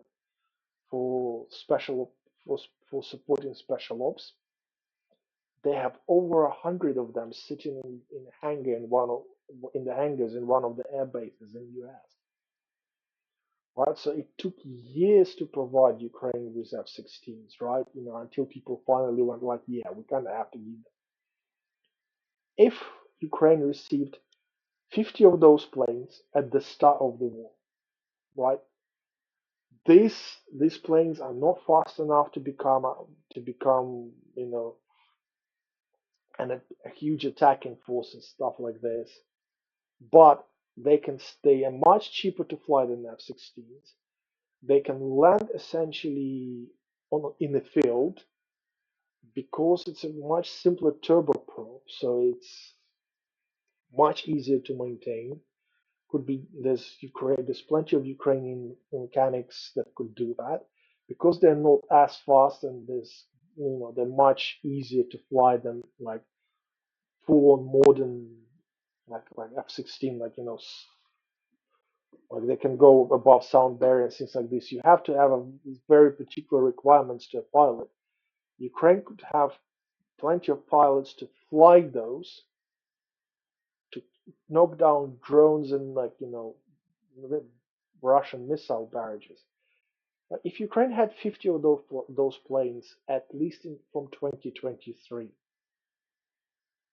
for special for supporting special ops. They have over 100 of them sitting in a hangar in the hangars in one of the air bases in the US. Right, so it took years to provide Ukraine with F-16s, right? Until people finally went like, yeah, we kind of have to give them. If Ukraine received 50 of those planes at the start of the war, right? These planes are not fast enough to become a huge attacking force and stuff like this, but they are much cheaper to fly than F-16s. They can land essentially in the field because it's a much simpler turboprop, so it's much easier to maintain. There's plenty of Ukrainian mechanics that could do that because they're not as fast, and they're much easier to fly than like full on modern like F-16, like they can go above sound barrier and things like this. You have to have very particular requirements to a pilot. Ukraine could have plenty of pilots to fly those, to knock down drones and Russian missile barrages. If Ukraine had 50 of those planes, at least from 2023,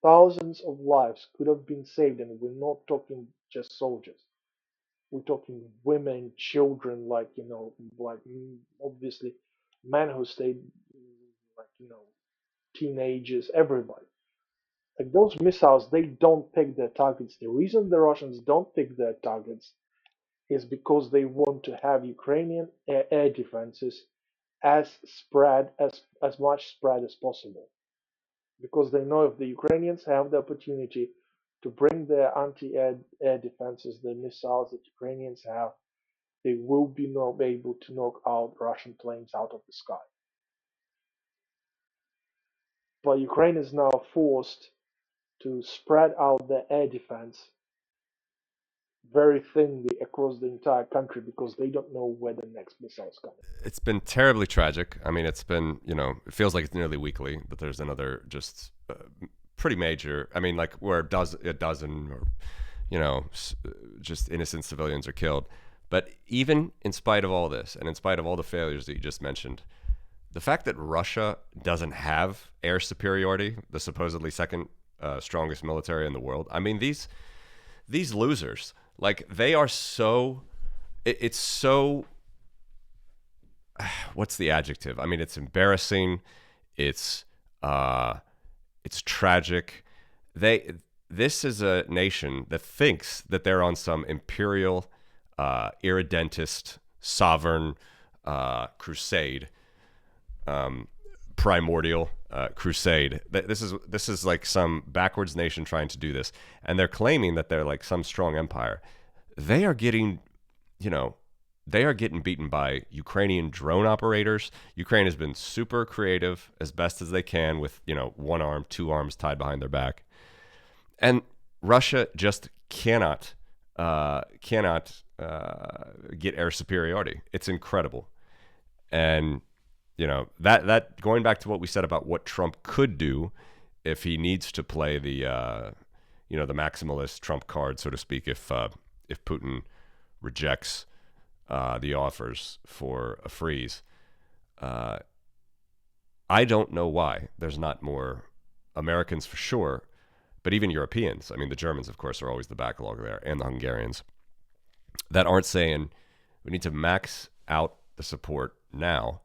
thousands of lives could have been saved, and we're not talking just soldiers. We're talking women, children, obviously men who stayed, teenagers, everybody. Like those missiles, they don't pick their targets. The reason the Russians don't pick their targets is because they want to have Ukrainian air defenses as much spread as possible. Because they know if the Ukrainians have the opportunity to bring their anti-air defenses, the missiles that Ukrainians have, they will be not able to knock out Russian planes out of the sky. But Ukraine is now forced to spread out their air defense very thinly across the entire country because they don't know where the next missile is coming. It's been terribly tragic. I mean, it's been, it feels like it's nearly weekly, but there's another just pretty major, I mean, like where a dozen or, just innocent civilians are killed. But even in spite of all this, and in spite of all the failures that you just mentioned, the fact that Russia doesn't have air superiority, the supposedly second strongest military in the world, I mean, these losers, like they are so, it's so, what's the adjective? I mean, it's embarrassing. It's tragic. This is a nation that thinks that they're on some imperial, irredentist, sovereign crusade, primordial crusade. This is like some backwards nation trying to do this, and they're claiming that they're like some strong empire. They are getting, beaten by Ukrainian drone operators. Ukraine has been super creative as best as they can with, one arm, two arms tied behind their back. And Russia just cannot get air superiority. It's incredible. And, that going back to what we said about what Trump could do if he needs to play the, the maximalist Trump card, so to speak, if Putin rejects the offers for a freeze. I don't know why there's not more Americans for sure, but even Europeans. I mean, the Germans, of course, are always the backlog there, and the Hungarians, that aren't saying we need to max out the support now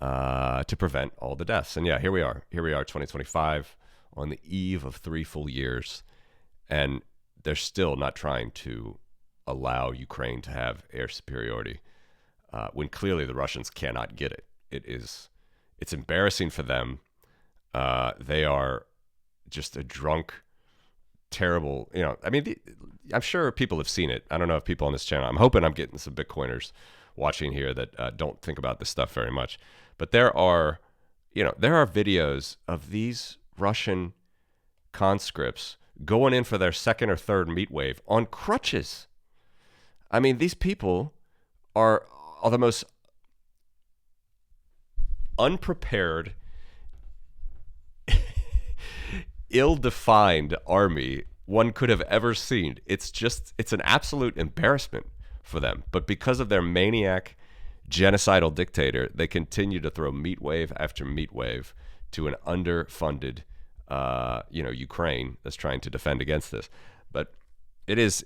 to prevent all the deaths. And yeah, here we are, 2025, on the eve of 3 full years, and they're still not trying to allow Ukraine to have air superiority when clearly the Russians cannot get it. It's embarrassing for them. They are just a drunk, terrible, I'm sure people have seen it. I don't know if people on this channel, I'm hoping I'm getting some Bitcoiners watching here that don't think about this stuff very much. But there are videos of these Russian conscripts going in for their second or third meat wave on crutches. I mean, these people are the most unprepared, ill-defined army one could have ever seen. It's an absolute embarrassment for them. But because of their maniac, genocidal dictator, they continue to throw meat wave after meat wave to an underfunded, Ukraine that's trying to defend against this. But it's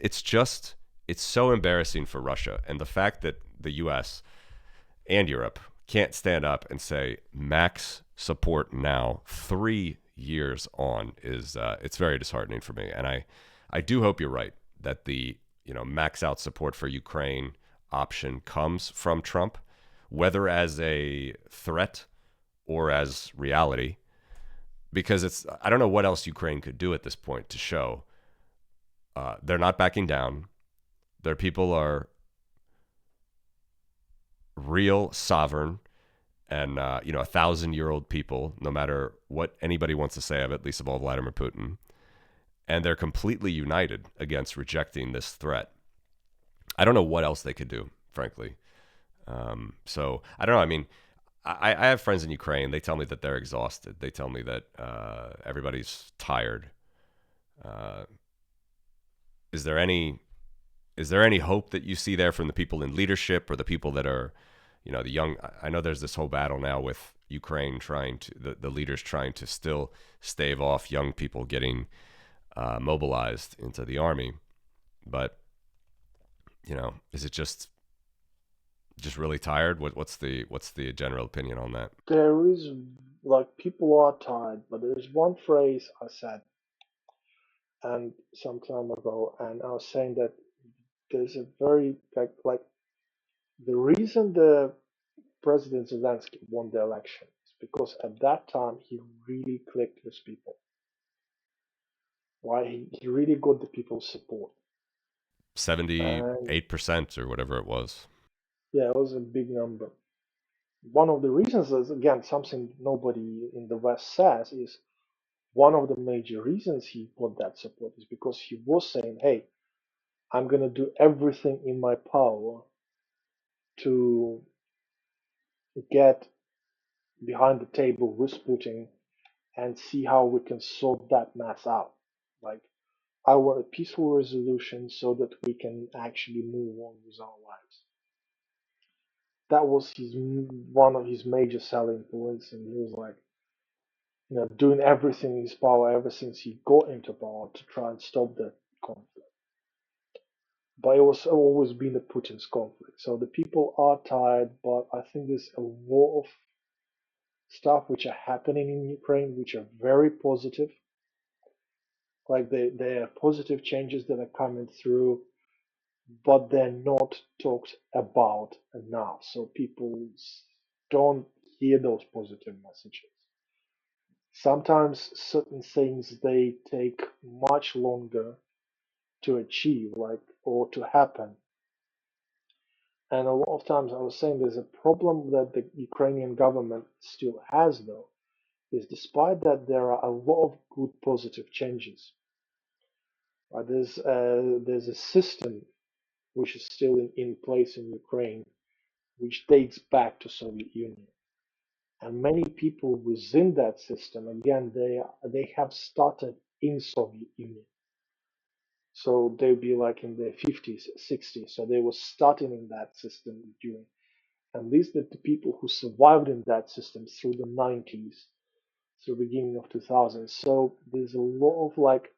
so embarrassing for Russia, and the fact that the U.S. and Europe can't stand up and say max support now, 3 years on, is it's very disheartening for me. And I do hope you're right that the max out support for Ukraine option comes from Trump, whether as a threat or as reality, because I don't know what else Ukraine could do at this point to show they're not backing down. Their people are real sovereign and 1,000-year-old people, no matter what anybody wants to say of it, at least of all Vladimir Putin. And they're completely united against rejecting this threat. I don't know what else they could do, frankly. So I don't know. I mean, I have friends in Ukraine. They tell me that they're exhausted. They tell me that everybody's tired. Is there any hope that you see there from the people in leadership or the people that are, the young? I know there's this whole battle now with Ukraine the leaders trying to still stave off young people getting mobilized into the army. But, is it just really tired? What's the general opinion on that? There is, like, people are tired, but there's one phrase I said and some time ago, and I was saying that there's a very like the reason the President Zelenskyy won the election is because at that time he really clicked with people. Why he really got the people's support. 78% or whatever it was. Yeah, it was a big number. One of the reasons is, again, something nobody in the West says, is one of the major reasons he got that support is because he was saying, hey, I'm going to do everything in my power to get behind the table with Putin and see how we can sort that mess out. Like, I want a peaceful resolution so that we can actually move on with our lives. That was one of his major selling points, and he was like, doing everything in his power ever since he got into power to try and stop the conflict. But it was always been a Putin's conflict. So the people are tired, but I think there's a lot of stuff which are happening in Ukraine which are very positive. Like there are positive changes that are coming through, but they're not talked about enough. So people don't hear those positive messages. Sometimes certain things they take much longer to achieve, like, or to happen. And a lot of times I was saying there's a problem that the Ukrainian government still has, though, is despite that there are a lot of good positive changes. Right? There's a system which is still in place in Ukraine, which dates back to Soviet Union. And many people within that system, again, they have started in Soviet Union. So they'll be like in their 50s, 60s. So they were starting in that system during, at least the people who survived in that system through the 90s, through the beginning of 2000s. So there's a lot of like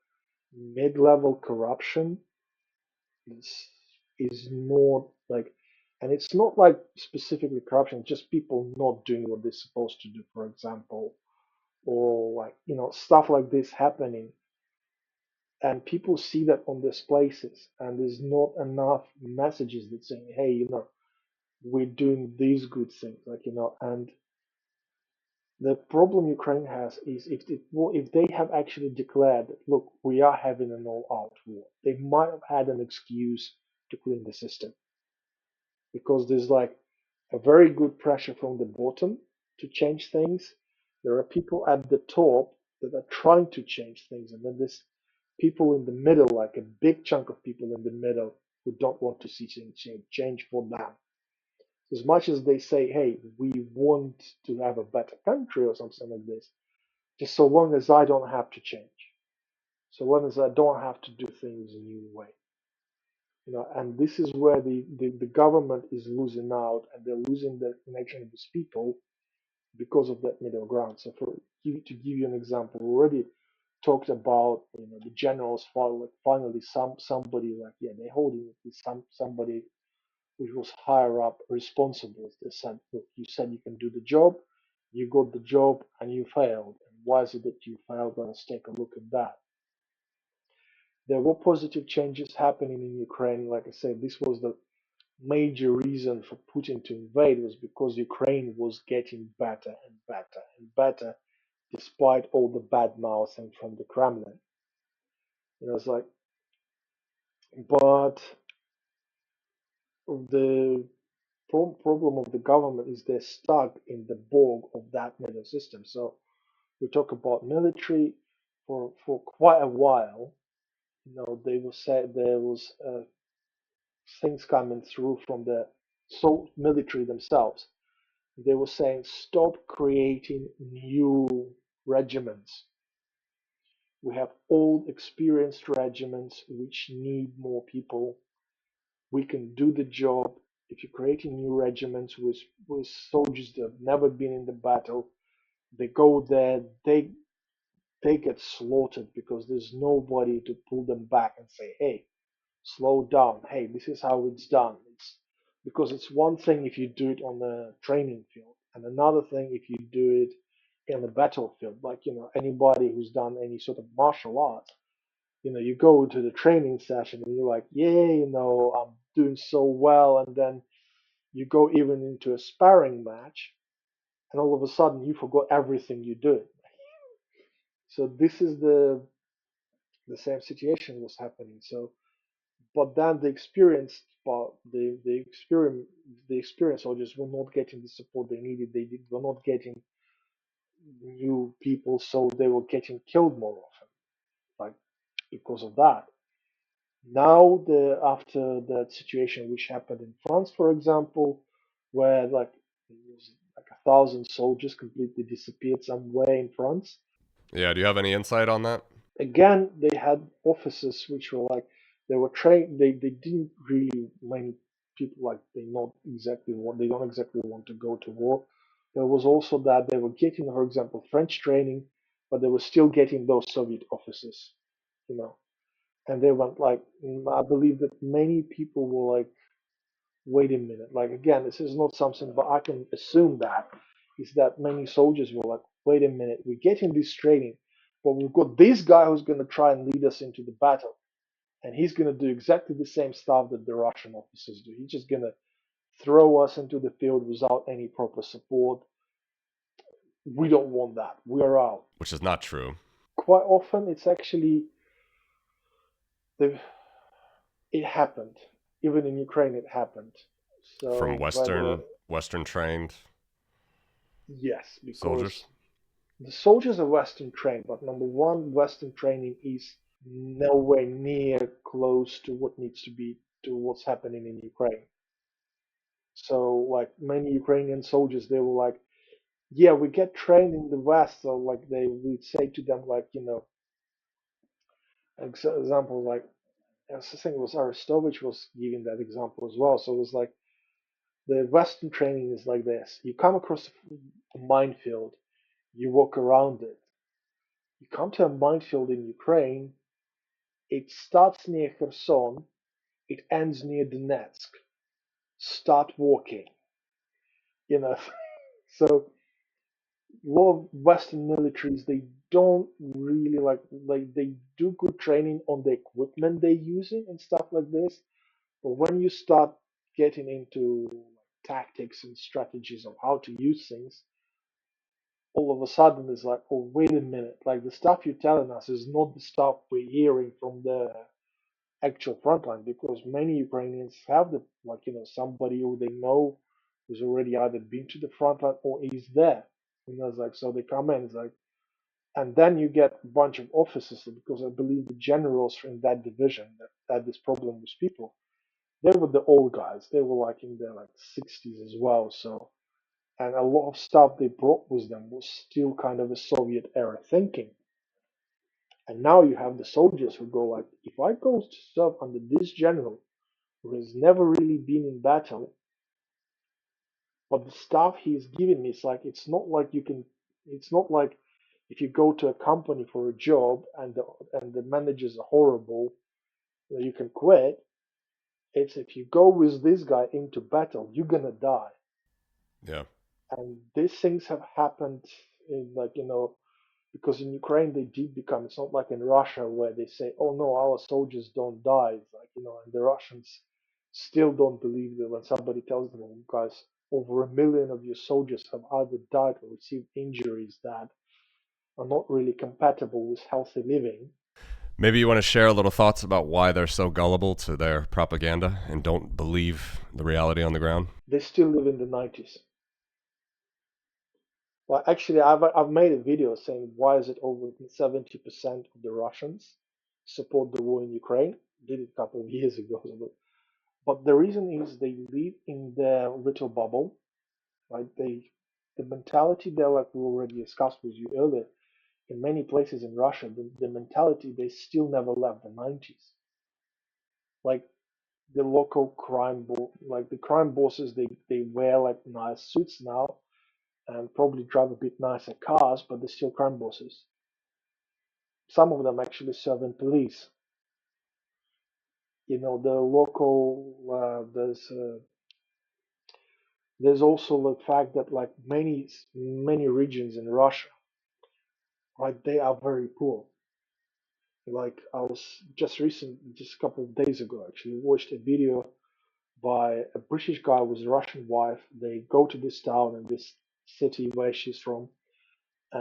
mid-level corruption. Is is not like, and it's not like specifically corruption, just people not doing what they're supposed to do, for example, or like stuff like this happening, and people see that on these places, and there's not enough messages that saying, hey, we're doing these good things, like and the problem Ukraine has is if they have actually declared that, look, we are having an all-out war, they might have had an excuse to clean the system because there's like a very good pressure from the bottom, to change things. There are people at the top that are trying to change things, and then there's people in the middle, like a big chunk of people in the middle who don't want to see change for them. As much as they say, hey, we want to have a better country or something like this, just so long as I don't have to change, so long as I don't have to do things a new way. And this is where the government is losing out, and they're losing the connection with people because of that middle ground. So to give you an example, we already talked about the generals finally somebody like they're holding somebody which was higher up responsible. They said, look, you said you can do the job, you got the job, and you failed. And why is it that you failed? Let's take a look at that. There were positive changes happening in Ukraine. Like I said, this was the major reason for Putin to invade, was because Ukraine was getting better and better and better despite all the bad mouthing from the Kremlin. It's like, but the problem of the government is they're stuck in the bog of that middle system. So we talk about military for quite a while. They will say there was things coming through from the military themselves. They were saying stop creating new regiments. We have old experienced regiments which need more people. We can do the job. If you're creating new regiments with soldiers that have never been in the battle, they go there, they get slaughtered because there's nobody to pull them back and say, hey, slow down. Hey, this is how it's done. Because it's one thing if you do it on the training field, and another thing if you do it in the battlefield. Like, anybody who's done any sort of martial arts, you go to the training session and you're like, yeah, I'm doing so well. And then you go even into a sparring match, and all of a sudden you forgot everything you did. So this is the same situation was happening. So, but then the experienced part, the experienced soldiers were not getting the support they needed. Were not getting new people, so they were getting killed more often, like because of that. Now, after that situation which happened in France, for example, where like it was like 1,000 soldiers completely disappeared somewhere in France. Yeah, do you have any insight on that? Again, they had officers which were like they were trained. They didn't really many people like they don't exactly want to go to war. There was also that they were getting, for example, French training, but they were still getting those Soviet officers, you know. And they went like I believe that many people were like, wait a minute, like again, this is not something, but I can assume that is that many soldiers were like, wait a minute, we're getting this training, but we've got this guy who's going to try and lead us into the battle, and he's going to do exactly the same stuff that the Russian officers do. He's just going to throw us into the field without any proper support. We don't want that. We're out. Which is not true. Quite often, it's actually the it happened. Even in Ukraine, it happened. From So Western trained yes, because soldiers. the soldiers are Western trained, but number one, Western training is nowhere near close to what needs to be to what's happening in Ukraine. So, like many Ukrainian soldiers, they were like, "Yeah, we get trained in the West." So, like they would say to them, like example, like I think it was Aristovich was giving that example as well. So it was like the Western training is like this: you come across a minefield, you walk around it. You come to a minefield in Ukraine. It starts near Kherson, it ends near Donetsk. Start walking. You know, so a lot of Western militaries they don't really like they do good training on the equipment they're using and stuff like this. But when you start getting into tactics and strategies of how to use things, all of a sudden it's like, oh wait a minute, like the stuff you're telling us is not the stuff we're hearing from the actual frontline because many Ukrainians have the somebody who they know who's already either been to the front line or is there. And I was like, so they come in, it's like, and then you get a bunch of officers, because I believe the generals in that division that had this problem with people, they were the old guys. They were like in their like 60s as well. So, and a lot of stuff they brought with them was still kind of a Soviet era thinking. And now you have the soldiers who go like, if I go to serve under this general who has never really been in battle, but the stuff he's giving me, it's not like you can, it's not like if you go to a company for a job and the managers are horrible, you can quit. It's if you go with this guy into battle, you're gonna die. Yeah. And these things have happened in because in Ukraine they did become. It's not like in Russia where they say, "Oh no, our soldiers don't die." It's like and the Russians still don't believe that when somebody tells them, "Oh, guys, over 1 million of your soldiers have either died or received injuries that are not really compatible with healthy living." Maybe you want to share a little thoughts about why they're so gullible to their propaganda and don't believe the reality on the ground. They still live in the 90s. Well, actually, I've made a video saying why is it over 70% of the Russians support the war in Ukraine. Did it a couple of years ago, but the reason is they live in their little bubble, right? The mentality there, like we already discussed with you earlier, in many places in Russia, the mentality they still never left the 90s. Like the local like the crime bosses, they wear like nice suits now and probably drive a bit nicer cars, but they're still crime bosses. Some of them actually serve in police. The local there's also the fact that like many regions in Russia, right, they are very poor. Like I was just a couple of days ago, actually watched a video by a British guy with a Russian wife. They go to this town and this city where she's from,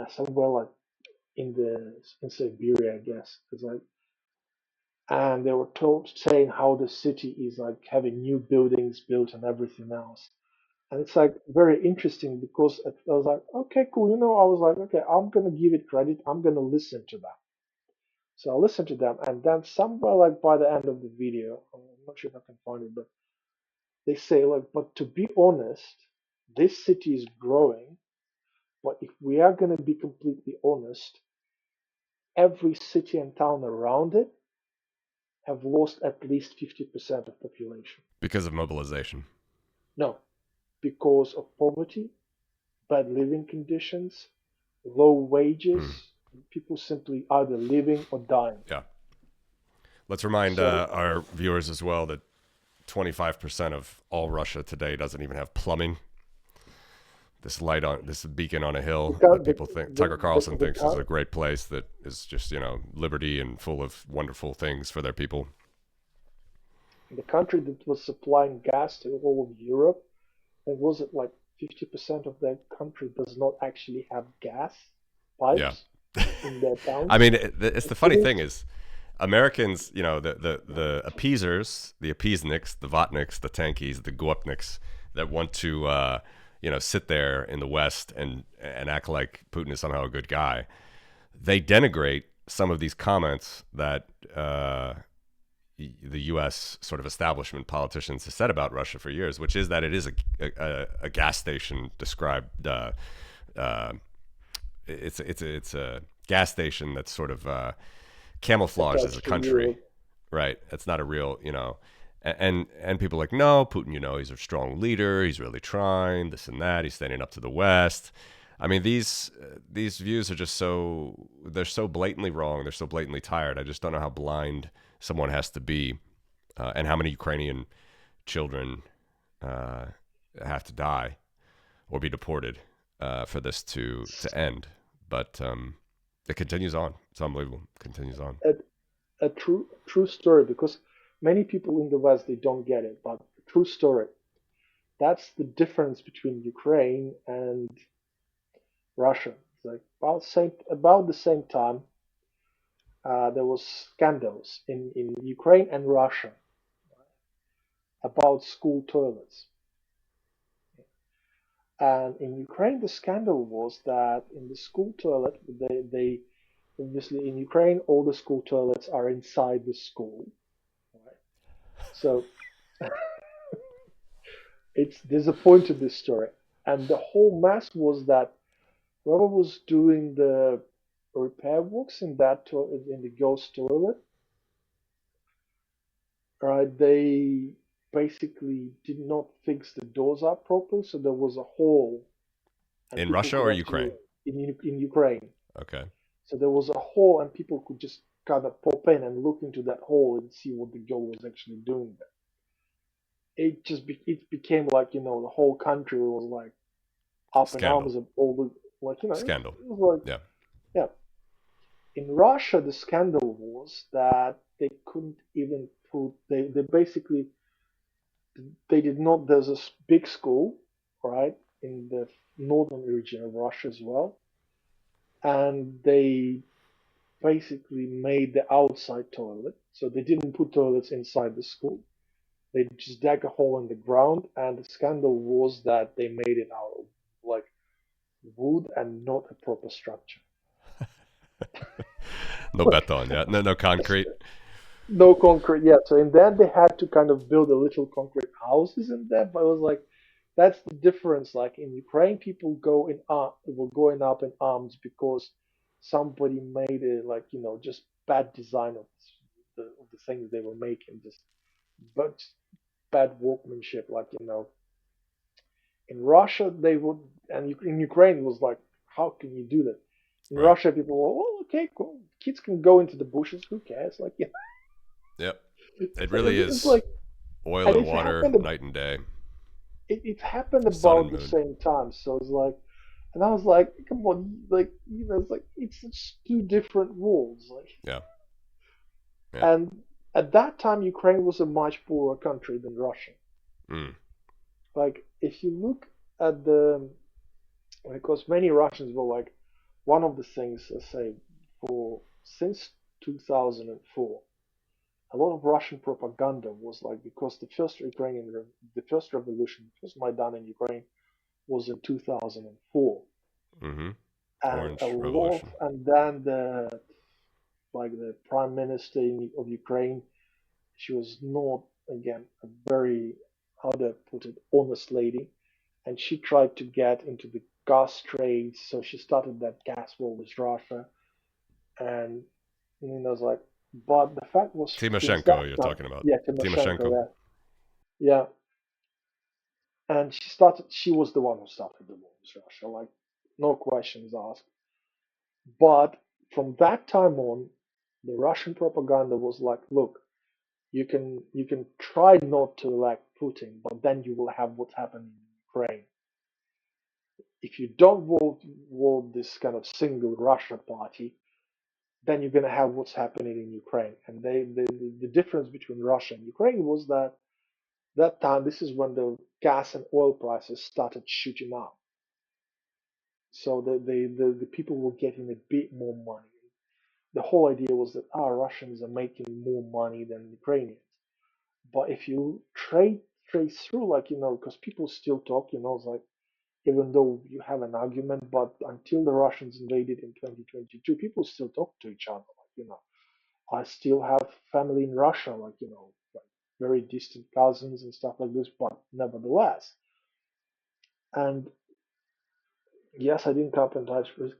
somewhere like in Siberia, I guess. It's like, and they were told saying how the city is like having new buildings built and everything else. And it's like very interesting because I was like, okay, cool. I was like, okay, I'm gonna give it credit. I'm gonna listen to that. So I listened to them, and then somewhere like by the end of the video, I'm not sure if I can find it, but they say like, but to be honest, this city is growing. But if we are gonna be completely honest, every city and town around it have lost at least 50% of population. Because of mobilization. No, because of poverty, bad living conditions, low wages, people simply either living or dying. Yeah. Let's remind our viewers as well that 25% of all Russia today doesn't even have plumbing. This beacon on a hill that people think Tucker Carlson thinks is a great place that is just liberty and full of wonderful things for their people. The country that was supplying gas to all of Europe, and was it like 50% of their country does not actually have gas pipes in their towns? I mean, it's the funny thing is, Americans, the appeasers, the appeasniks, the vatniks, the tankies, the guapniks that want to, sit there in the West and act like Putin is somehow a good guy. They denigrate some of these comments that the U.S. sort of establishment politicians have said about Russia for years, which is that it is a gas station described. It's a gas station that's sort of camouflaged as a country, Europe. Right? It's not a real, and people are like, no, Putin, he's a strong leader. He's really trying this and that. He's standing up to the West. I mean, these views are just they're so blatantly wrong. They're so blatantly tired. I just don't know how blind someone has to be, and how many Ukrainian children have to die or be deported for this to end. But it continues on. It's unbelievable. It continues on. A true story, because many people in the West, they don't get it, but a true story. That's the difference between Ukraine and Russia. It's like about the same time, there was scandals in Ukraine and Russia about school toilets. And in Ukraine, the scandal was that in the school toilet, they obviously in Ukraine, all the school toilets are inside the school, right? So there's a point to this story, and the whole mess was that whoever was doing the repair works in that in the girls' toilet, right? They basically did not fix the doors up properly, so there was a hole, and In people Russia could or actually Ukraine? in Ukraine. Okay. So there was a hole, and people could just kind of pop in and look into that hole and see what the girl was actually doing there. It became like the whole country was like up in Scandal. arms of all the Scandal. it was like Yeah. yeah. In Russia, the scandal was that they couldn't even put they basically they did not. There's a big school, right, in the northern region of Russia as well, and they basically made the outside toilet. So they didn't put toilets inside the school. They just dug a hole in the ground, and the scandal was that they made it out of like wood and not a proper structure. No beton. Yeah. No concrete. No concrete yet. So in that they had to kind of build a little concrete houses in there. But it was like that's the difference. Like in Ukraine, people were going up in arms because somebody made it like just bad design of the things they were making, just but bad workmanship. Like in Russia they would, and in Ukraine it was like, how can you do that? In Right. Russia, people were, well, okay, cool. Kids can go into the bushes. Who cares? Like, Yep. It so really it's is like, oil and and it water, happened. night and day, It happened sun and about the moon. same time. So it's like, and I was like, come on, like it's like it's just two different worlds. Like, Yeah. Yeah. and at that time, Ukraine was a much poorer country than Russia. Mm. Like, if you look at because many Russians were like, one of the things I say for since 2004, a lot of Russian propaganda was like because the first revolution, the first Maidan in Ukraine was in 2004, Mm-hmm. and a Orange lot, Revolution. and then the prime minister of Ukraine, she was not again a very how do I put it honest lady, and she tried to get into the gas trade, so she started that gas war with Russia, and it's like, but the fact was since that Timoshenko, you're time, talking about. yeah, Tymoshenko, Timoshenko. yeah, yeah, and she was the one who started the war with Russia, like no questions asked. But from that time on, the Russian propaganda was like, look, you can try not to elect Putin, but then you will have what's happening in Ukraine. If you don't vote this kind of single Russia party, then you're gonna have what's happening in Ukraine. And the difference between Russia and Ukraine was that time this is when the gas and oil prices started shooting up. So the people were getting a bit more money. The whole idea was that Russians are making more money than Ukrainians. But if you trace through, like because people still talk, it's like even though you have an argument, but until the Russians invaded in 2022, people still talk to each other. Like I still have family in Russia, like like very distant cousins and stuff like this. But nevertheless, and yes, I didn't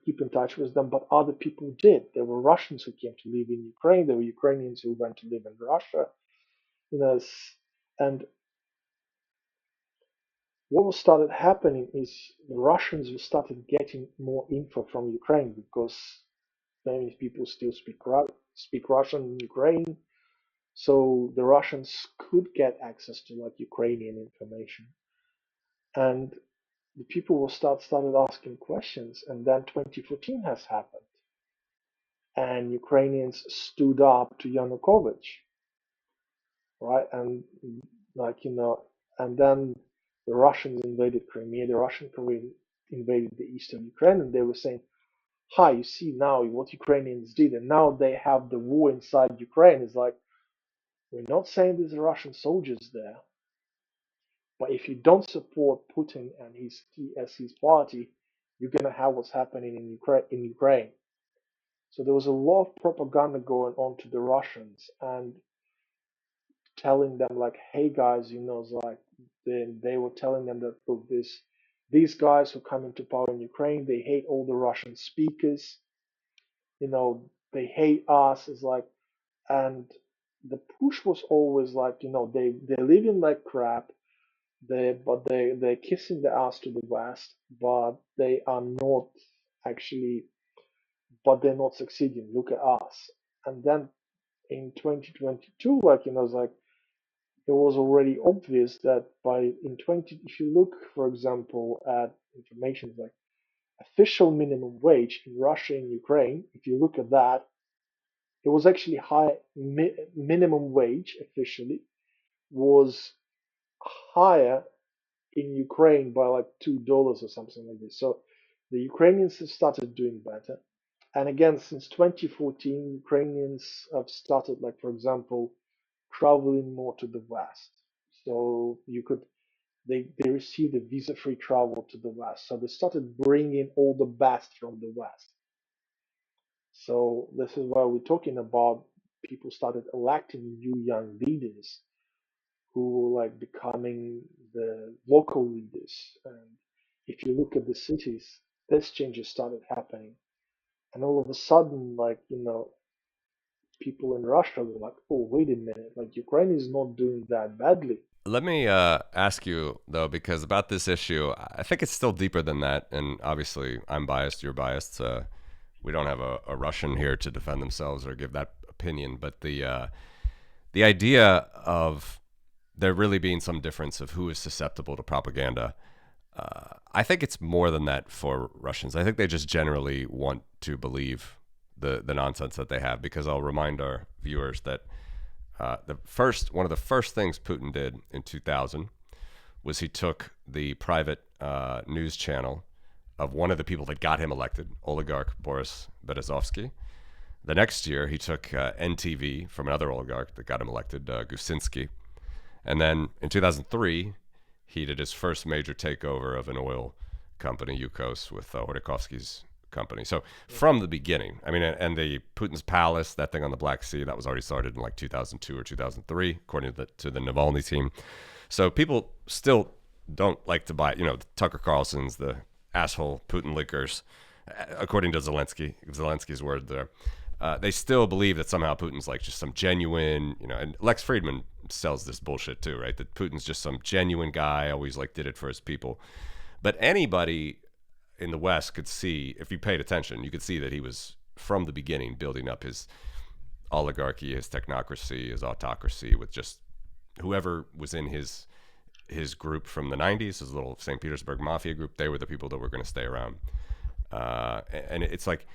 keep in touch with them, but other people did. There were Russians who came to live in Ukraine. There were Ukrainians who went to live in Russia. You know, and what started happening is the Russians started getting more info from Ukraine because many people still speak Russian in Ukraine. So the Russians could get access to like Ukrainian information, and the people will started asking questions. And then 2014 has happened, and Ukrainians stood up to Yanukovych, right? And like and then the Russians invaded Crimea. The Russian Korean invaded the eastern Ukraine, and they were saying, "Hi, you see now what Ukrainians did, and now they have the war inside Ukraine." It's like we're not saying there's Russian soldiers there. But if you don't support Putin and his party, you're gonna have what's happening in Ukraine. So there was a lot of propaganda going on to the Russians and telling them like, hey guys, it's like then they were telling them that look, these guys who come into power in Ukraine, they hate all the Russian speakers, they hate us. It's like, and the push was always like, they're living like crap. They're kissing the ass to the West, but they are not actually, but they're not succeeding. Look at us. And then in 2022, it's like it was already obvious that if you look, for example, at information like official minimum wage in Russia and Ukraine, if you look at that, it was actually minimum wage officially was higher in Ukraine by like $2 or something like this. So the Ukrainians have started doing better. And again, since 2014, Ukrainians have started, like, for example, traveling more to the West. So they received a visa-free travel to the West. So they started bringing all the best from the West. So this is why we're talking about people started electing new young leaders who were like becoming the local leaders. And if you look at the cities, this changes started happening. And all of a sudden, like, people in Russia were like, oh, wait a minute, like Ukraine is not doing that badly. Let me ask you, though, because about this issue, I think it's still deeper than that. And obviously, I'm biased, you're biased. We don't have a Russian here to defend themselves or give that opinion. But the idea of there really being some difference of who is susceptible to propaganda, I think it's more than that for Russians. I think they just generally want to believe the nonsense that they have, because I'll remind our viewers that one of the first things Putin did in 2000 was he took the private news channel of one of the people that got him elected, oligarch Boris Berezovsky. The next year, he took NTV from another oligarch that got him elected, Gusinsky. And then in 2003, he did his first major takeover of an oil company, Yukos, with Hodorkovsky's company. So from the beginning, I mean, and the Putin's palace, that thing on the Black Sea, that was already started in like 2002 or 2003, according to the Navalny team. So people still don't like to buy, Tucker Carlson's, the asshole Putin lickers, according to Zelensky's word there. They still believe that somehow Putin's like just some genuine, and Lex Friedman sells this bullshit too, right? That Putin's just some genuine guy, always like did it for his people. But anybody in the West could see, if you paid attention, you could see that he was from the beginning building up his oligarchy, his technocracy, his autocracy with just whoever was in his group from the 90s, his little St. Petersburg mafia group. They were the people that were going to stay around. And it's like,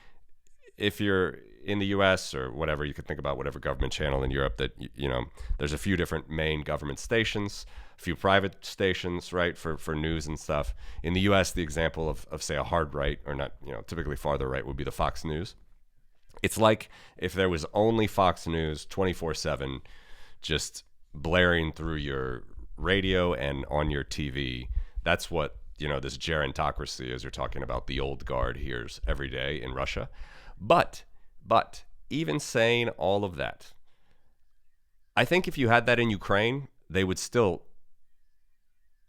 if you're in the US or whatever, you could think about whatever government channel in Europe that, there's a few different main government stations, a few private stations, right, for news and stuff. In the US, the example of say, a hard right, or not, typically farther right, would be the Fox News. It's like if there was only Fox News 24/7, just blaring through your radio and on your TV. That's what, this gerontocracy, as you're talking about, the old guard hears every day in Russia. But even saying all of that, I think if you had that in Ukraine, they would still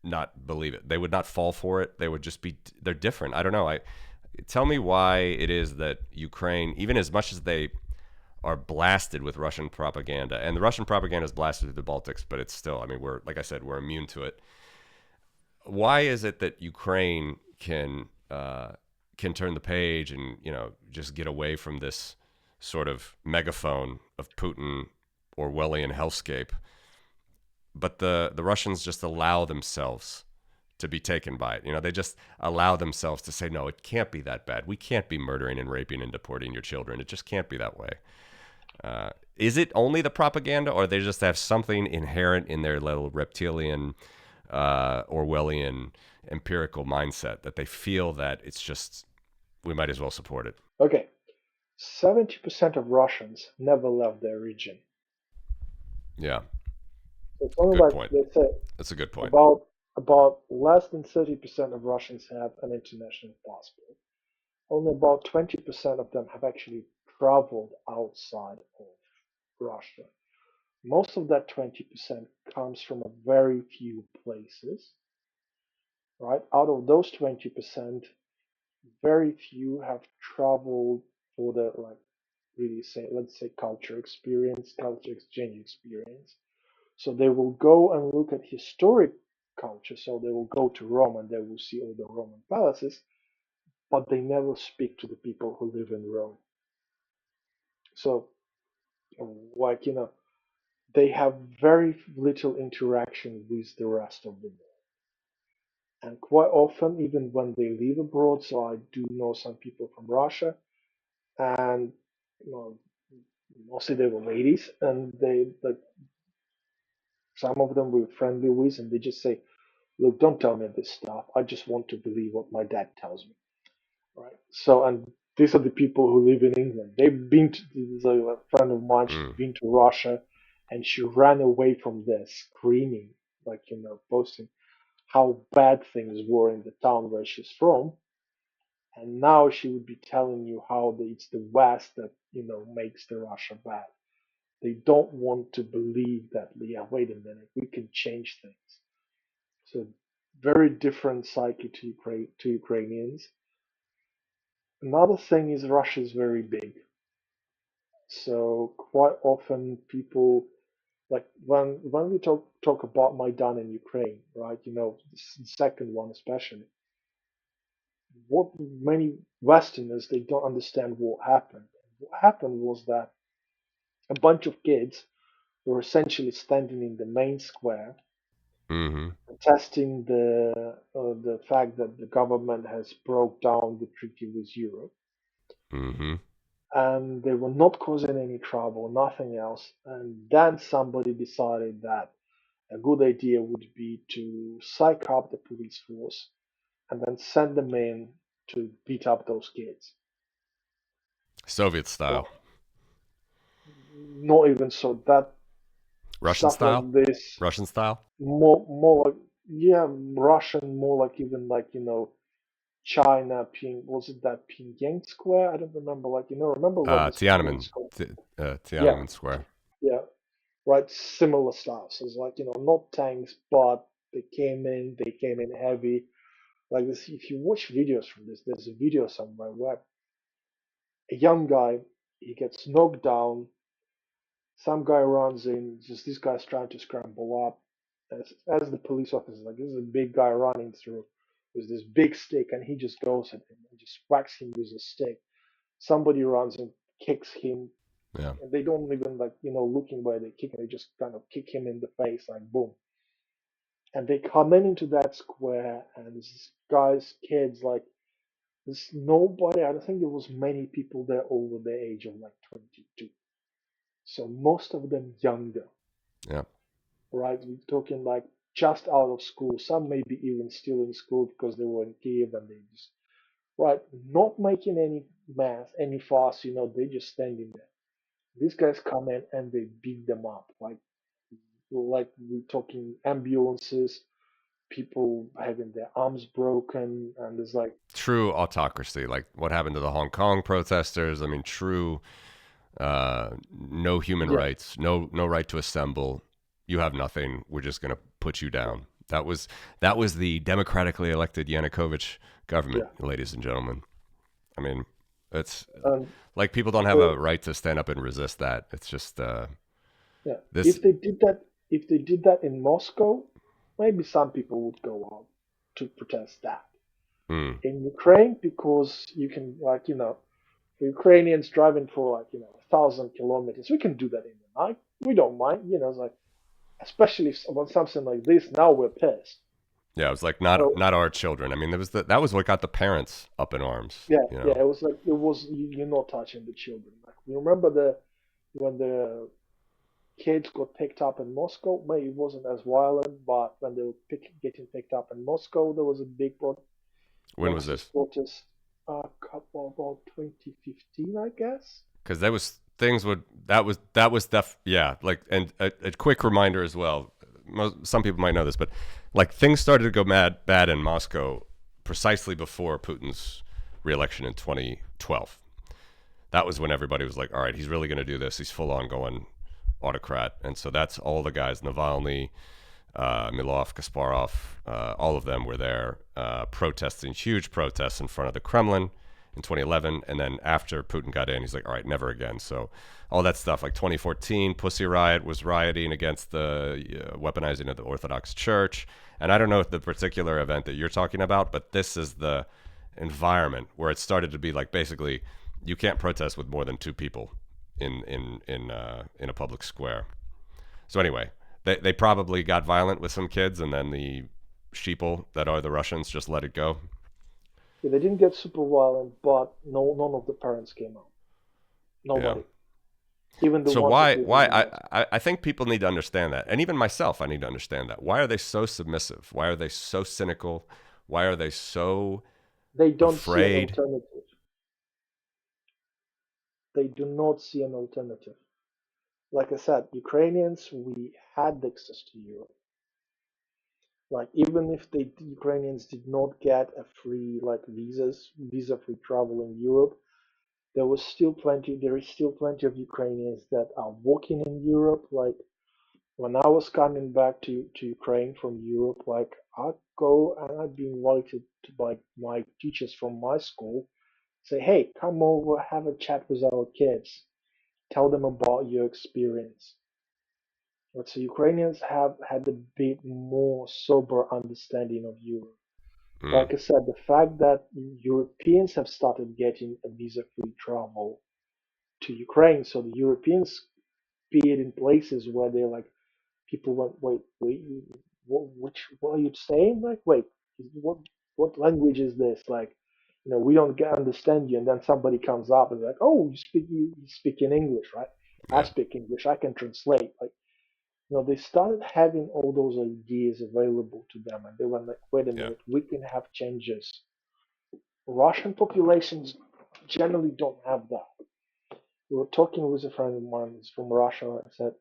not believe it. They would not fall for it. They would just they're different. I don't know. Tell me why it is that Ukraine, even as much as they are blasted with Russian propaganda, and the Russian propaganda is blasted through the Baltics, but it's still, like I said, we're immune to it. Why is it that Ukraine can turn the page and, just get away from this sort of megaphone of Putin Orwellian hellscape, but the Russians just allow themselves to be taken by it? They just allow themselves to say, no, it can't be that bad. We can't be murdering and raping and deporting your children. It just can't be that way. Is it only the propaganda, or they just have something inherent in their little reptilian, Orwellian, empirical mindset that they feel that it's just, we might as well support it? Okay, 70% of Russians never left their region. Yeah. So it's only Good like point. they say That's a good point. about about less than 30% of Russians have an international passport. Only about 20% of them have actually traveled outside of Russia. Most of that 20% comes from a very few places, right? Out of those 20%, very few have traveled for the like really say let's say culture experience, culture exchange experience. So they will go and look at historic culture. So they will go to Rome and they will see all the Roman palaces, but they never speak to the people who live in Rome. So like they have very little interaction with the rest of the world. And quite often, even when they live abroad, so I do know some people from Russia, and you know, mostly they were ladies, and they like some of them were friendly with, and they just say, "Look, don't tell me this stuff. I just want to believe what my dad tells me." Right? So, and these are the people who live in England. They've been to, there's a friend of mine, she's Mm. been to Russia, and she ran away from there screaming, like, posting how bad things were in the town where she's from. And now she would be telling you how it's the West that, makes the Russia bad. They don't want to believe that, yeah, wait a minute, we can change things. So, very different psyche to Ukrainians. Another thing is Russia is very big. So quite often people like when we talk about Maidan in Ukraine, right? The second one especially. What many Westerners they don't understand what happened. What happened was that a bunch of kids were essentially standing in the main square, Mm-hmm. protesting the fact that the government has broke down the treaty with Europe, Mm-hmm. and they were not causing any trouble, nothing else. And then somebody decided that a good idea would be to psych up the police force and then send them in to beat up those kids. Soviet Well, style. not even so. That Russian stuff like style. this, Russian style. more like yeah, Russian, more like even like China, was it that Pyongyang Square? I don't remember. Like remember when the school Tiananmen. was called? Yeah, Tiananmen Square. yeah, right. Similar stuff. So it's like not tanks, but they came in heavy. Like this, if you watch videos from this, there's a video somewhere where a young guy he gets knocked down. Some guy runs in, just this guy's trying to scramble up. As the police officer, like this is a big guy running through with this big stick, and he just goes at him and just whacks him with a stick. Somebody runs and kicks him, Yeah. and they don't even like looking where they kick him. They just kind of kick him in the face, like boom. And they come in into that square, and this guy's kids like there's nobody. I don't think there was many people there over the age of like 22. So most of them younger, Yeah. right? We're talking like just out of school. Some maybe even still in school because they were in Kiev and they just right, not making any mess, any fuss. They just standing there. These guys come in and they beat them up, like we're talking ambulances, people having their arms broken, and there's like True autocracy, like what happened to the Hong Kong protesters. I mean, true, no human yeah, rights, no right to assemble. You have nothing. We're just going to put you down. That was the democratically elected Yanukovych government, yeah, ladies and gentlemen. I mean, it's and like people don't have the a right to stand up and resist that. It's just yeah. this. If they did that in Moscow, maybe some people would go out to protest that. Mm, In Ukraine, because you can for Ukrainians driving for 1,000 kilometers, we can do that in the night. We don't mind, it's like especially about something like this. Now we're pissed. yeah, it was like So not our children. I mean, that was what got the parents up in arms. yeah, You yeah, know, it was like you're not touching the children. Like we remember when the kids got picked up in Moscow. Maybe it wasn't as violent, but when they were getting picked up in Moscow, there was a big when was youngsters this? protest. A couple about 2015, I guess. Because there was things would that was yeah, like, and a quick reminder as well. some people might know this, but like things started to go bad in Moscow precisely before Putin's re-election in 2012. That was when everybody was like, all right, he's really going to do this. He's full on going autocrat. And so that's all the guys, Navalny, Milov, Kasparov, all of them were there protesting, huge protests in front of the Kremlin in 2011. And then after Putin got in, he's like, all right, never again. So all that stuff, like 2014, Pussy Riot was rioting against the weaponizing of the Orthodox Church. And I don't know the particular event that you're talking about, but this is the environment where it started to be like basically you can't protest with more than two people in a public square. So anyway, they probably got violent with some kids, and then the sheeple that are the Russians just let it go. Yeah, they didn't get super violent, but none of the parents came out. Yeah. Nobody. Even the So ones that why live in the I think people need to understand that, and even myself, I need to understand that. Why are they so submissive? Why are they so cynical? Why are they so They don't see an afraid? alternative. They do not see an alternative. Like I said, Ukrainians, we had access to Europe. Like even if the Ukrainians did not get a free like visa-free travel in Europe, there is still plenty of Ukrainians that are working in Europe. Like when I was coming back to Ukraine from Europe, like I'd go and I'd be invited to like my teachers from my school, say, hey, come over, have a chat with our kids, tell them about your experience. But so Ukrainians have had a bit more sober understanding of Europe. Mm, Like I said, the fact that Europeans have started getting a visa-free travel to Ukraine, so the Europeans be it in places where they're like, people went, wait, what are you saying? Like, wait, what, what language is this? Like, we don't understand you. And then somebody comes up and like, oh, you speak in English, right? I yeah, speak English. I can translate. Like, they started having all those ideas available to them, and they were like, wait a yeah, minute, we can have changes. Russian populations generally don't have that. We were talking with a friend of mine who's from Russia,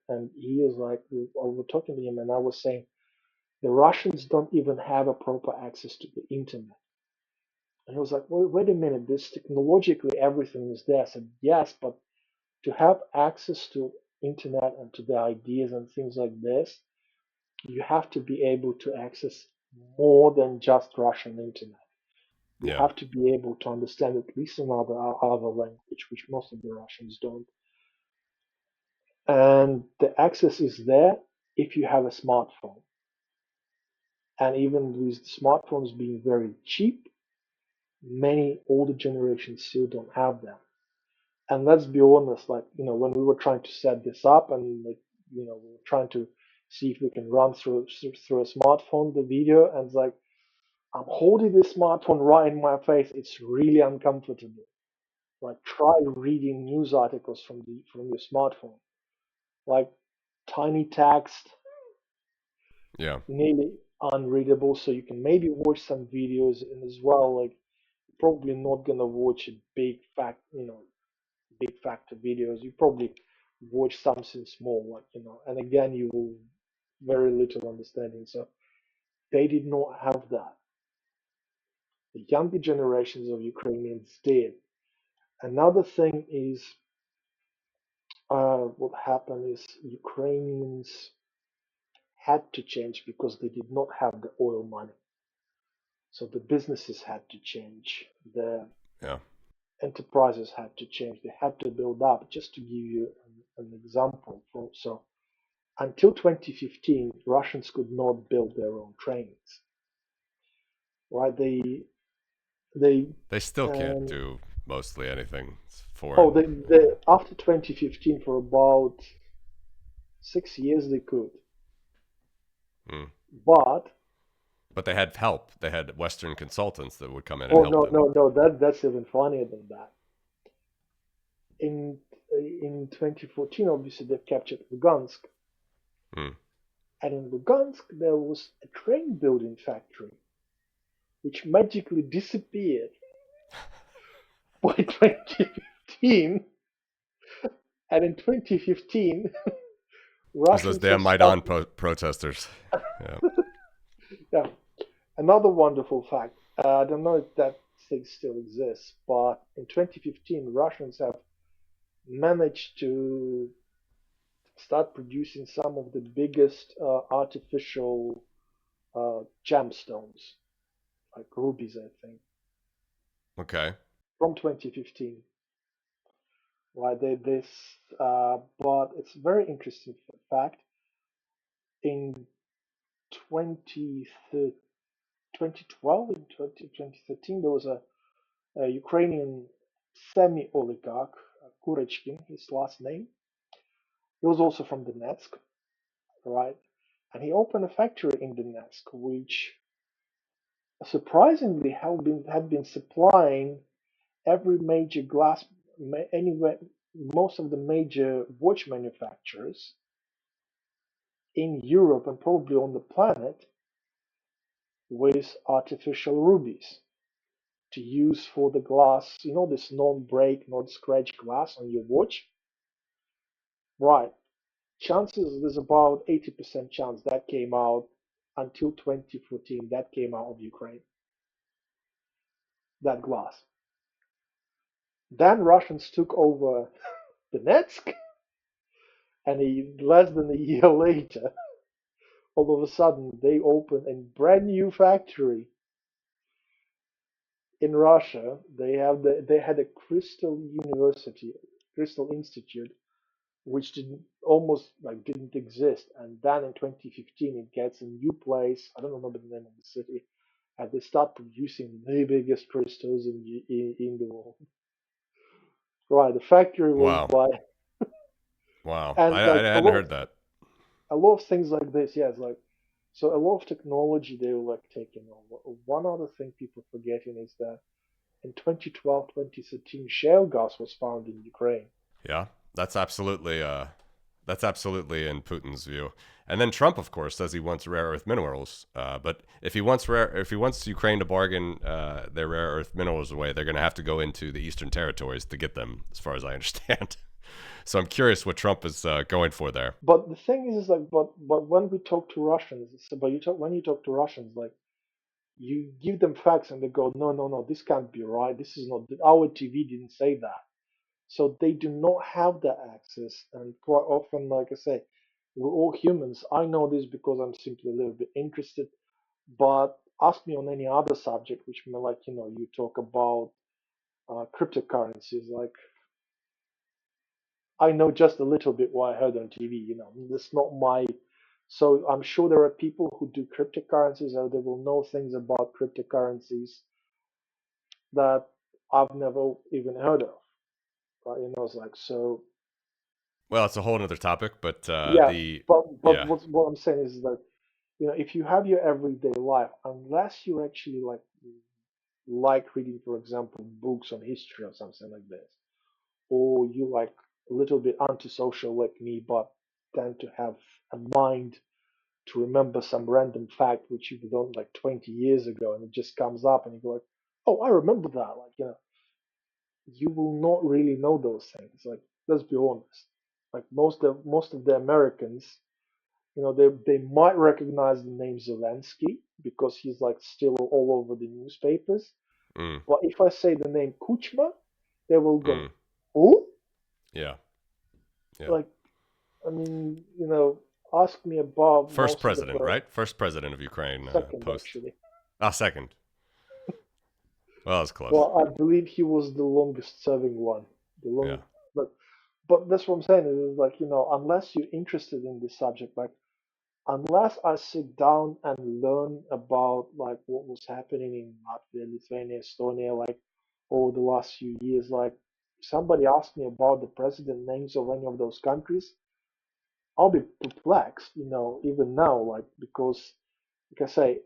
and he was like, we were talking to him, and I was saying, the Russians don't even have a proper access to the internet. And he was like, wait a minute, this technologically everything is there. I said, yes, but to have access to internet and to the ideas and things like this, you have to be able to access more than just Russian internet. You yeah, have to be able to understand at least another language, which most of the Russians don't. And the access is there if you have a smartphone. And even with smartphones being very cheap, many older generations still don't have them. And let's be honest, like, when we were trying to set this up and like, we were trying to see if we can run through a smartphone the video, and it's like, I'm holding this smartphone right in my face. It's really uncomfortable. Like try reading news articles from your smartphone. Like tiny text, yeah, nearly unreadable. So you can maybe watch some videos, and as well, like probably not gonna watch a big factor videos. You probably watch something small, like and again you will very little understanding. So they did not have that. The younger generations of Ukrainians did. Another thing is what happened is Ukrainians had to change because they did not have the oil money. So the businesses had to change, the yeah, enterprises had to change, they had to build up. Just to give you an example, so until 2015, Russians could not build their own trains, right? They they still can't um, do mostly anything. It's oh foreign. they after 2015 for about 6 years they could, Mm. but But they had help. They had Western consultants that would come in and oh help no, them. no, no, that's even funnier than that. In 2014, obviously they've captured Lugansk, Mm. and in Lugansk there was a train building factory which magically disappeared by 2015. And in 2015, There's those Russians have damn Maidan stopped. protesters. Yeah. Yeah, another wonderful fact. I don't know if that thing still exists, but in 2015, Russians have managed to start producing some of the biggest artificial gemstones, like rubies, I think, Okay. from 2015. Right, but it's a very interesting fact. In 2013, 2012, in 2013, there was a Ukrainian semi-oligarch, Kurechkin, his last name. He was also from Donetsk, right? And he opened a factory in Donetsk, which surprisingly had been supplying every major glass, anyway, most of the major watch manufacturers in Europe and probably on the planet with artificial rubies to use for the glass, this non-break, non-scratch glass on your watch. Right. Chances there's about 80% chance that came out until 2014, that came out of Ukraine, that glass. Then Russians took over Donetsk, and less than a year later, all of a sudden they opened a brand new factory in Russia. They had a crystal university, crystal institute, which didn't exist. And then in 2015, it gets a new place. I don't remember the name of the city, and they start producing the biggest crystals in the world. Right, the factory was Wow. like, Wow. and I like hadn't heard that. a lot of things like this. Yes, like so a lot of technology they were like taking over. One other thing people forgetting is that in 2012, 2013, shale gas was found in Ukraine. Yeah. That's absolutely in Putin's view. And then Trump, of course, says he wants rare earth minerals. But if he wants Ukraine to bargain their rare earth minerals away, they're going to have to go into the eastern territories to get them, as far as I understand. So I'm curious what Trump is going for there. But the thing is like, but when we talk to Russians, but when you talk to Russians, like you give them facts and they go, no, no, no, this can't be right. This is not our TV didn't say that. So they do not have that access, and quite often, like I say, we're all humans. I know this because I'm simply a little bit interested. But ask me on any other subject, which may like you talk about cryptocurrencies. Like I know just a little bit what I heard on TV. That's not my. So I'm sure there are people who do cryptocurrencies or they will know things about cryptocurrencies that I've never even heard of. Right? It's like so. Well, it's a whole other topic, but Yeah, the but yeah. what I'm saying is that if you have your everyday life, unless you actually like reading, for example, books on history or something like this, or you like a little bit antisocial like me, but tend to have a mind to remember some random fact which you've done like 20 years ago, and it just comes up, and you go like, "Oh, I remember that." Like you will not really know those things. Like let's be honest. Like most of the Americans, they might recognize the name Zelensky because he's like still all over the newspapers. Mm, But if I say the name Kuchma, they will go, mm, "Who?" yeah. Yeah. Like, I mean, ask me about First most of the president, right? First president of Ukraine second post. actually. Ah, second. Well, that was close. Well, I believe he was the longest serving one. The Yeah. long, but that's what I'm saying. It is like unless you're interested in this subject, like unless I sit down and learn about like what was happening in Latvia, Lithuania, Estonia, like over the last few years, like somebody asked me about the president names of any of those countries, I'll be perplexed, even now, like because, like I say,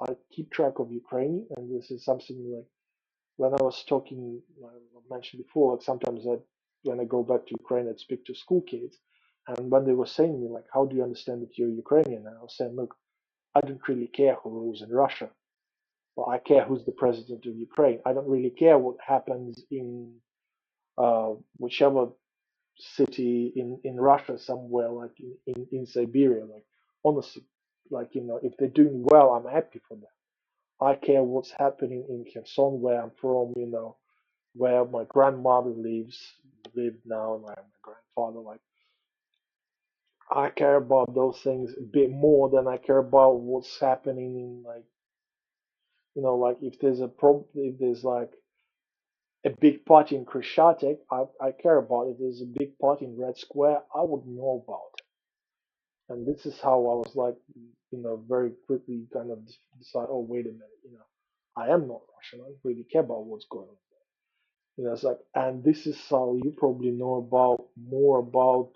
I keep track of Ukraine, and this is something like when I was talking, I mentioned before, like sometimes when I go back to Ukraine, I'd speak to school kids, and when they were saying to me like, "How do you understand that you're Ukrainian?" And I was saying, "Look, I don't really care who rules in Russia, but I care who's the president of Ukraine. I don't really care what happens in whichever." city in Russia somewhere, like in Siberia. Like honestly, like if they're doing well, I'm happy for them. I care what's happening in Kherson, where I'm from. Where my grandmother lived now, and my grandfather. Like I care about those things a bit more than I care about what's happening in like like if there's a problem, if there's like a big party in Krishatek, I care about it. If there's a big party in Red Square, I would know about it. And this is how I was like, very quickly kind of decide, oh, wait a minute, I am not Russian. I don't really care about what's going on. It's like, and this is how you probably know about more about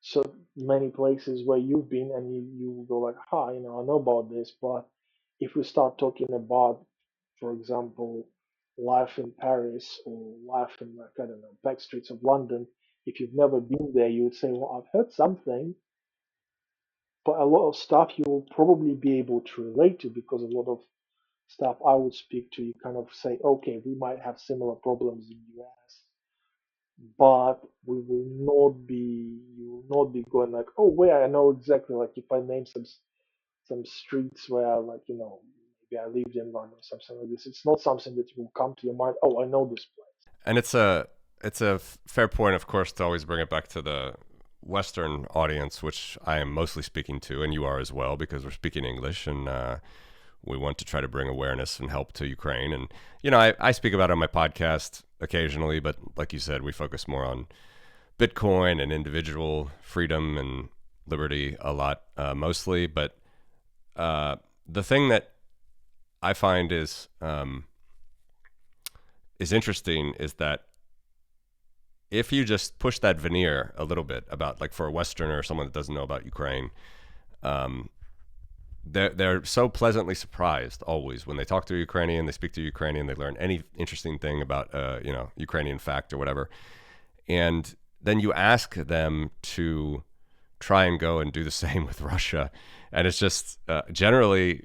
so many places where you've been, and you go like, I know about this, but if we start talking about, for example, life in Paris or life in, like, I don't know, back streets of London, if you've never been there, you would say, well, I've heard something, but a lot of stuff you will probably be able to relate to, because a lot of stuff I would speak to, you kind of say, okay, we might have similar problems in US, but we will not be, you will not be going like, oh, wait, I know exactly, like if I name some streets where, like, maybe I lived in London or something like this, it's not something that will come to your mind, oh, I know this place. And it's a fair point, of course, to always bring it back to the Western audience, which I am mostly speaking to, and you are as well, because we're speaking English, and we want to try to bring awareness and help to Ukraine. And I speak about it on my podcast occasionally, but like you said, we focus more on Bitcoin and individual freedom and liberty a lot, mostly. But the thing that I find is interesting is that if you just push that veneer a little bit about, like, for a Westerner or someone that doesn't know about Ukraine, um, they're so pleasantly surprised always when they talk to a Ukrainian, they speak to a Ukrainian, they learn any interesting thing about Ukrainian fact or whatever, and then you ask them to try and go and do the same with Russia, and it's just generally,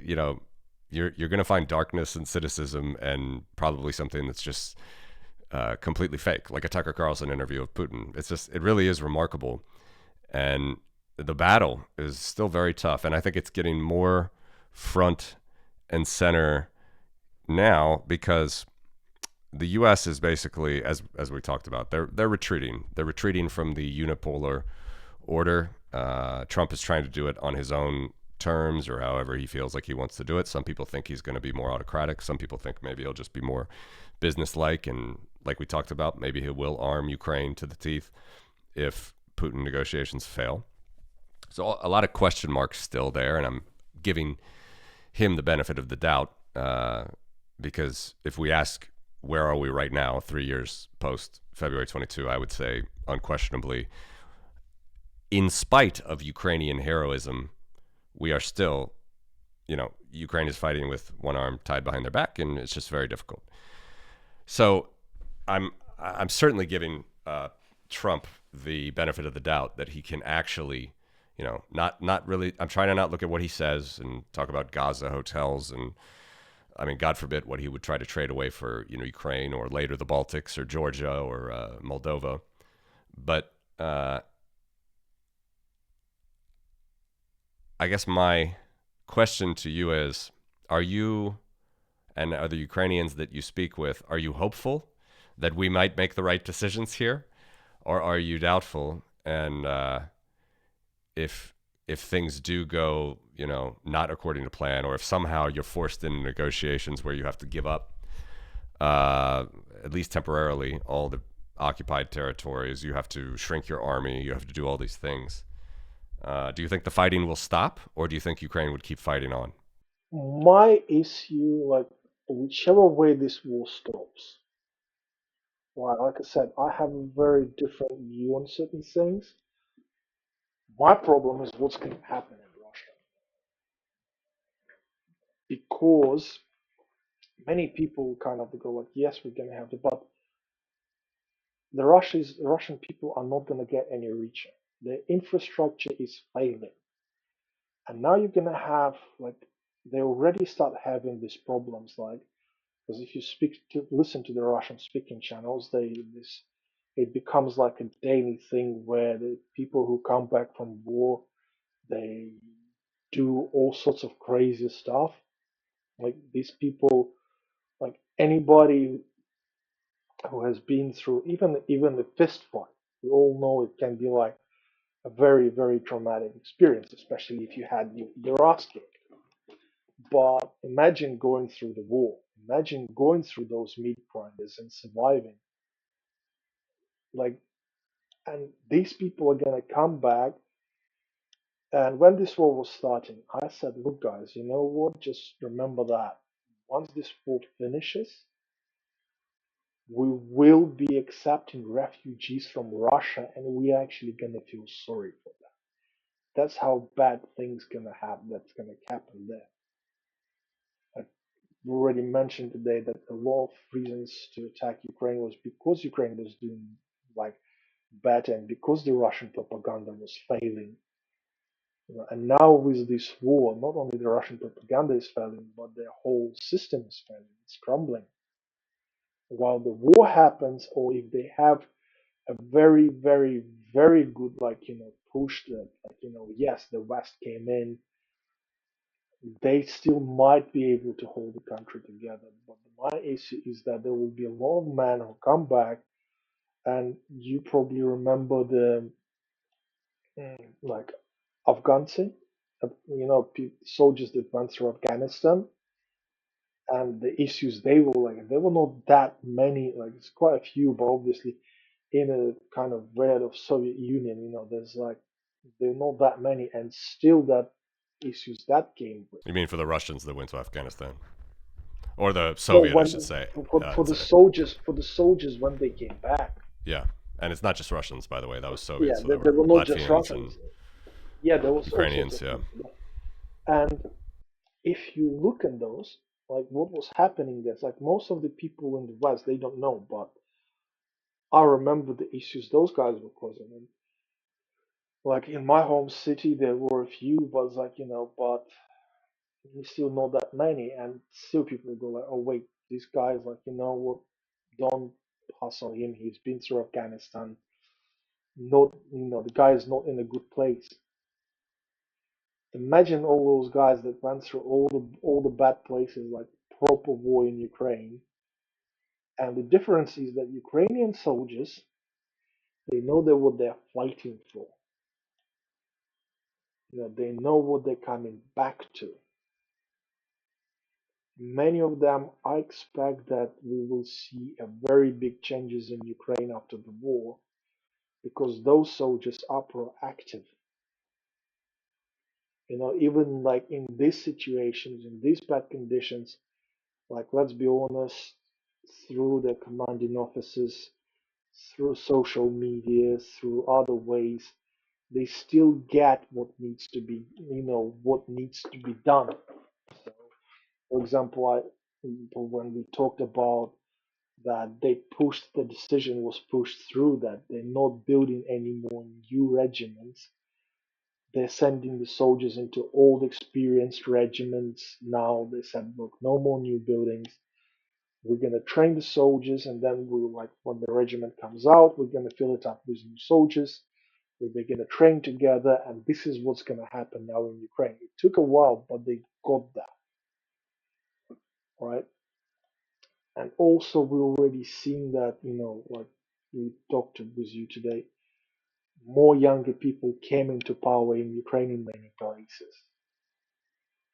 you're going to find darkness and cynicism and probably something that's just completely fake, like a Tucker Carlson interview of Putin. It really is remarkable. And the battle is still very tough. And I think it's getting more front and center now because the U.S. is basically, as we talked about, they're retreating. They're retreating from the unipolar order. Trump is trying to do it on his own terms or however he feels like he wants to do it. Some people think he's going to be more autocratic. Some people think maybe he'll just be more businesslike, and like we talked about, maybe he will arm Ukraine to the teeth if Putin negotiations fail. So a lot of question marks still there, and I'm giving him the benefit of the doubt because if we ask where are we right now, 3 years post February 22, I would say unquestionably, in spite of Ukrainian heroism, we are still, Ukraine is fighting with one arm tied behind their back, and it's just very difficult. So I'm certainly giving Trump the benefit of the doubt that he can actually, not really. I'm trying to not look at what he says and talk about Gaza hotels and, I mean, God forbid what he would try to trade away for, Ukraine or later the Baltics or Georgia or Moldova. But I guess my question to you is, are you and other Ukrainians that you speak with, are you hopeful that we might make the right decisions here? Or are you doubtful? And if things do go, not according to plan, or if somehow you're forced into negotiations where you have to give up, at least temporarily, all the occupied territories, you have to shrink your army, you have to do all these things. Do you think the fighting will stop, or do you think Ukraine would keep fighting on? My issue, like whichever way this war stops, like I said, I have a very different view on certain things. My problem is what's going to happen in Russia, because many people kind of go like, yes, we're going to have to, but Russian people are not going to get any richer. Their infrastructure is failing, and now you're going to have, like, they already start having these problems, like, because if you listen to the Russian speaking channels, they this it becomes like a daily thing where the people who come back from war, they do all sorts of crazy stuff. Like these people, like anybody who has been through even a fist fight, we all know it can be like a very, very traumatic experience, especially if you had your ass kicked. But imagine going through the war. Imagine going through those meat grinders and surviving. Like, and these people are gonna come back. And when this war was starting, I said, look, guys, you know what? Just remember that once this war finishes, we will be accepting refugees from Russia, and we're actually gonna feel sorry for them. That's how bad things gonna happen. That's gonna happen there. Like we already mentioned today that a lot of reasons to attack Ukraine was because Ukraine was doing like better and because the Russian propaganda was failing. You know, and now with this war, not only the Russian propaganda is failing, but their whole system is failing. It's crumbling. While the war happens, or if they have a very, very, very good, like, push that, like, yes, the West came in, they still might be able to hold the country together. But my issue is that there will be a lot of men who come back, and you probably remember the like Afghanistan, soldiers that went through Afghanistan, and the issues they were like. There were not that many, like it's quite a few, but obviously in a kind of red of Soviet Union, there's like there are not that many, and still that issues that came with. You mean for the Russians that went to Afghanistan, or the No, Soviet, I should say? for the soldiers when they came back. Yeah, and it's not just Russians, by the way. That was Yeah, Soviets, so there, there there were were not just Latvians and Russians. Yeah, there was all sorts Ukrainians. of Yeah, people. And if you look at those, like what was happening, there's like most of the people in the West they don't know, but I remember the issues those guys were causing. And like in my home city, there were a few, but it's like but still not that many, and still people go like, oh wait, this guy is like, what? Don't hustle him. He's been through Afghanistan. Not, the guy is not in a good place. Imagine all those guys that went through all the bad places, like proper war in Ukraine. And the difference is that Ukrainian soldiers, they know that what they're fighting for. They know what they're coming back to. Many of them, I expect that we will see a very big changes in Ukraine after the war because those soldiers are proactive. Even like in these situations, in these bad conditions, like let's be honest, through the commanding officers, through social media, through other ways, they still get what needs to be, what needs to be done. So, for example, when we talked about that the decision was pushed through that they're not building any more new regiments. They're sending the soldiers into old experienced regiments. Now they said, look, no more new buildings. We're gonna train the soldiers, and then we'll like when the regiment comes out, we're gonna fill it up with new soldiers. We're gonna train together, and this is what's gonna happen now in Ukraine. It took a while, but they got that, right? And also, we're already seeing that, like we talked with you today, more younger people came into power in Ukraine in many places,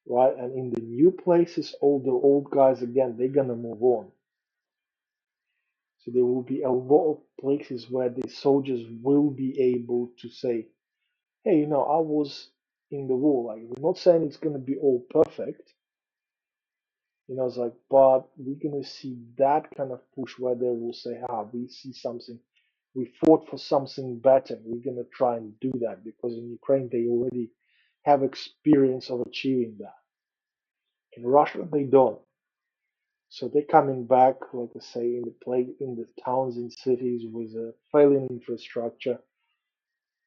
right? And in the new places, all the old guys again, they're gonna move on. So there will be a lot of places where the soldiers will be able to say, hey, I was in the war. Like, we're not saying it's gonna be all perfect, it's like, but we're gonna see that kind of push where they will say, we see something, we fought for something better. We're gonna try and do that because in Ukraine they already have experience of achieving that. In Russia they don't. So they're coming back, like I say, in the towns and cities with a failing infrastructure,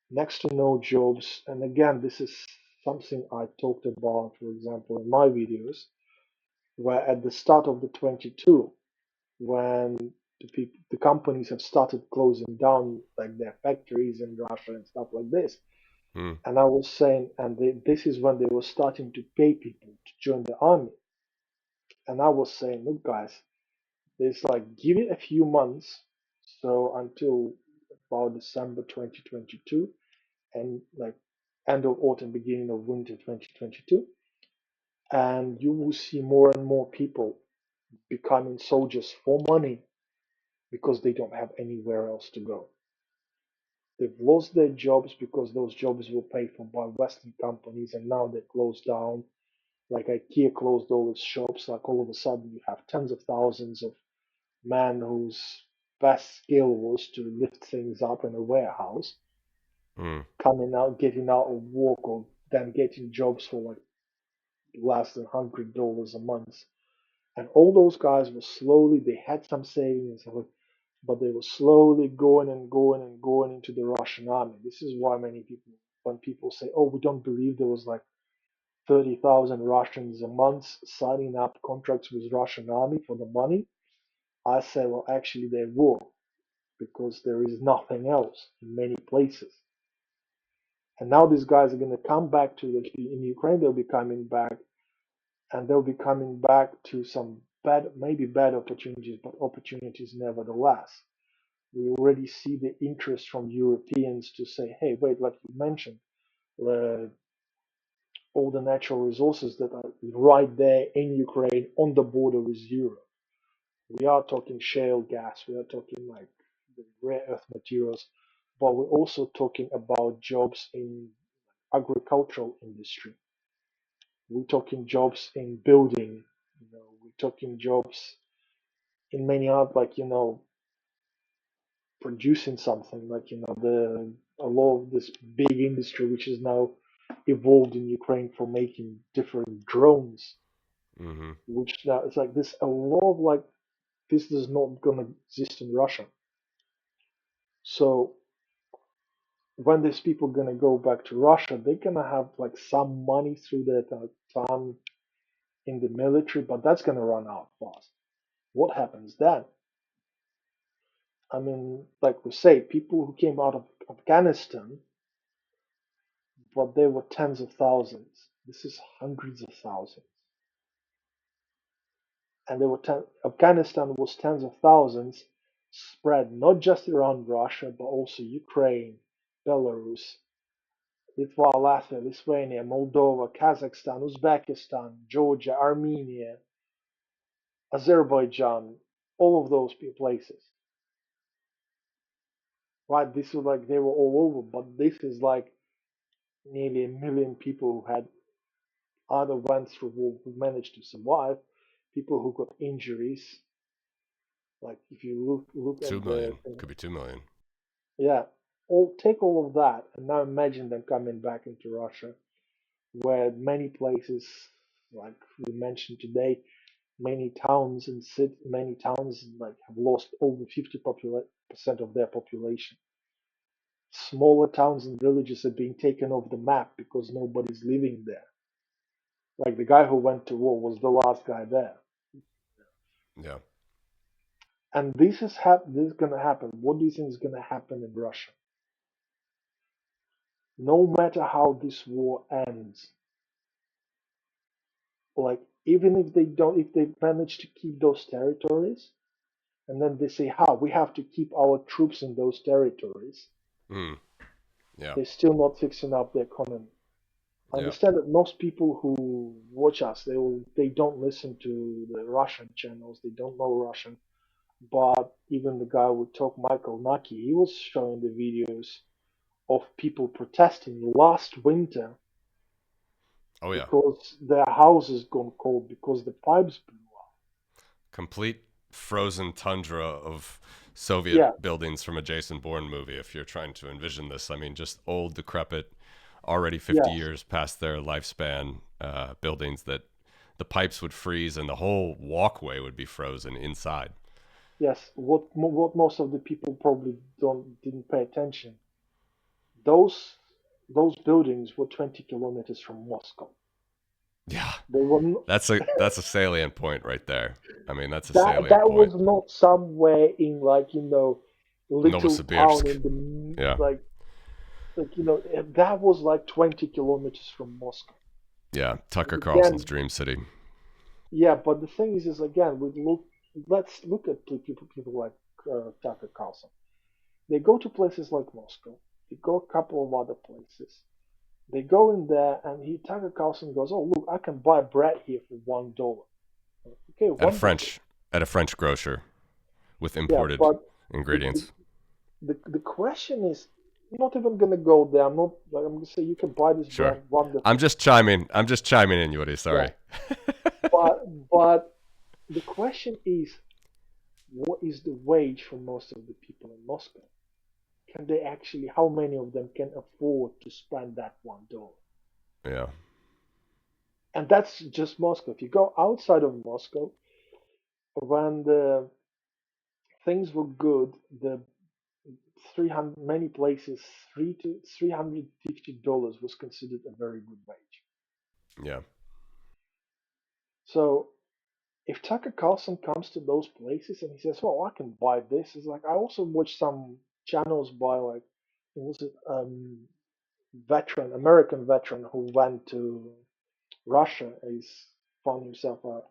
next to no jobs. And again, this is something I talked about, for example, in my videos, where at the start of the 22, when the companies have started closing down like their factories in Russia and stuff like this. Mm. And I was saying, and this is when they were starting to pay people to join the army. And I was saying, look, guys, there's like give it a few months, so until about December 2022, and like end of autumn, beginning of winter 2022, and you will see more and more people becoming soldiers for money because they don't have anywhere else to go. They've lost their jobs because those jobs were paid for by Western companies, and now they're closed down. Like IKEA closed all its shops. Like all of a sudden, you have tens of thousands of men whose best skill was to lift things up in a warehouse, Mm. coming out, getting out of work, or then getting jobs for like less than $100 a month. And all those guys were slowly, they had some savings, but they were slowly going and going and going into the Russian army. This is why many people, when people say, oh, we don't believe there was like 30,000 Russians a month signing up contracts with Russian army for the money, I say, well, actually there were, because there is nothing else in many places. And now these guys are going to come back to in Ukraine, they'll be coming back, and they'll be coming back to some bad, maybe bad opportunities, but opportunities nevertheless. We already see the interest from Europeans to say, hey, wait, like you mentioned, uh, all the natural resources that are right there in Ukraine on the border with Europe. We are talking shale gas, we are talking like the rare earth materials, but we're also talking about jobs in agricultural industry. We're talking jobs in building, we're talking jobs in many other, like, producing something, like, a lot of this big industry which is now evolved in Ukraine for making different drones, Mm-hmm. which now it's like this, a lot of like, this is not gonna exist in Russia. So when these people gonna go back to Russia, they're gonna have like some money through their time in the military, but that's gonna run out fast. What happens then? I mean, like we say, people who came out of Afghanistan, but they were tens of thousands. This is hundreds of thousands. And Afghanistan was tens of thousands spread not just around Russia, but also Ukraine, Belarus, Latvia, Lithuania, Moldova, Kazakhstan, Uzbekistan, Georgia, Armenia, Azerbaijan, all of those places. Right? This was like they were all over, but this is like nearly a million people who had either went through war who managed to survive, people who got injuries. Like if you look Two at the million. Could be 2 million. yeah, take all of that and now imagine them coming back into Russia, where many places, like we mentioned today, many towns like have lost over 50% of their population. Smaller towns and villages are being taken off the map because nobody's living there. Like the guy who went to war was the last guy there. Yeah. And this is gonna happen. What do you think is gonna happen in Russia? No matter how this war ends, like even if they manage to keep those territories, and then they say, "Ha, we have to keep our troops in those territories," Mm. Yeah. they're still not fixing up the economy. I Yeah. understand that most people who watch us, they don't listen to the Russian channels, they don't know Russian. But even the guy we talk, Michael Naki, he was showing the videos of people protesting last winter Oh yeah. because their houses gone cold because the pipes blew up. Complete frozen tundra of Soviet Yeah, buildings from a Jason Bourne movie, if you're trying to envision this. I mean, just old, decrepit, already 50 yes, years past their lifespan buildings that the pipes would freeze and the whole walkway would be frozen inside. yes. What most of the people probably didn't pay attention. Those those buildings were 20 kilometers from Moscow. Yeah, They were not, that's a salient point right there. I mean, that's a that salient that point. was not somewhere in like little town Novosibirsk. in the Yeah, that was like 20 kilometers from Moscow. yeah. Tucker And Carlson's again, dream city. yeah, but the thing is again, let's look at people like Tucker Carlson. They go to places like Moscow. They go a couple of other places. They go in there, and Tucker Carlson goes, "Oh, look, I can buy bread here for $1." Okay, At a wonderful. French at a French grocer with Yeah, imported but the the, ingredients. the question is, I'm not even gonna go there. I'm not like I'm gonna say you can buy this Sure. bread, wonderful. I'm just chiming in, Yuri. Yeah, Sorry. but but the question is, what is the wage for most of the people in Moscow? Can they actually? How many of them can afford to spend that $1? Yeah. And that's just Moscow. If you go outside of Moscow, when the things were good, the 300 many places $350 was considered a very good wage. Yeah. So if Tucker Carlson comes to those places and he says, "Well, I can buy this," it's like I also watch some channels by like was it American veteran who went to Russia. He's found himself a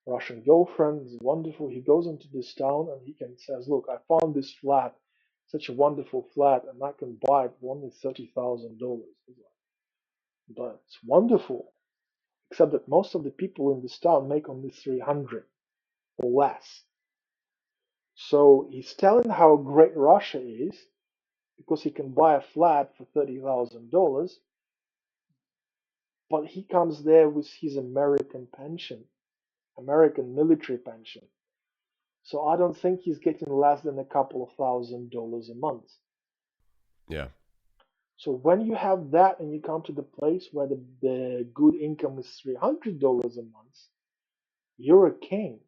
Russian girlfriend. It's wonderful. He goes into this town and he can says, "Look, I found this flat, such a wonderful flat, and I can buy it for only $30,000." But it's wonderful, except that most of the people in this town make only 300 or less. So he's telling how great Russia is because he can buy a flat for $30,000, but he comes there with his American pension, American military pension. So I don't think he's getting less than a couple of $1,000 a month. Yeah. So when you have that and you come to the place where the good income is $300 a month, you're a king,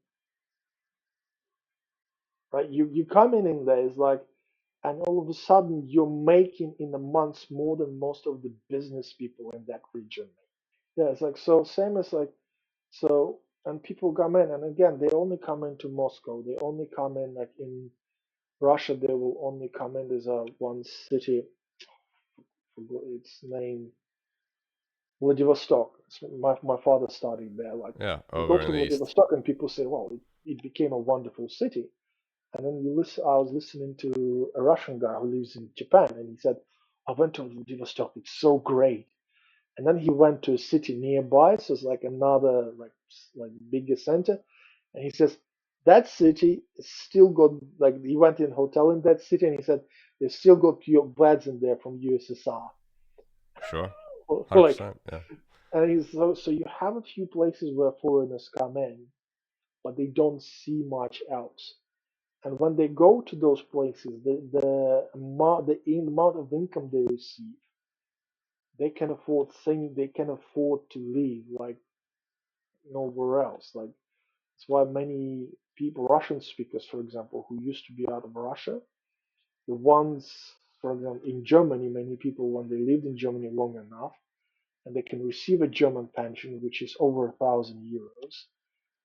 right? You come in there, it's like, and all of a sudden you're making in a month more than most of the business people in that region. Yeah, it's like so same as like so, and people come in, and again they only come into Moscow. They only come in like in Russia. They will only come in. There's a one city, forgot its name, Vladivostok. My father studied there. Like Yeah. you go Over to in the east. Vladivostok, and people say, "Well, it became a wonderful city." And then you listen. I was listening to a Russian guy who lives in Japan, and he said, "I went to Vladivostok. It's so great." And then he went to a city nearby, so it's like another like bigger center, and he says that city is still got like he went in a hotel in that city, and he said they still got your beds in there from USSR. Sure. Like, 100%. Yeah. and he's so you have a few places where foreigners come in, but they don't see much else. And when they go to those places, the amount of income they receive, they can afford to live like nowhere else. Like that's why many people, Russian speakers, for example, who used to be out of Russia, the ones, for example, in Germany, many people when they lived in Germany long enough and they can receive a German pension, which is over €1,000,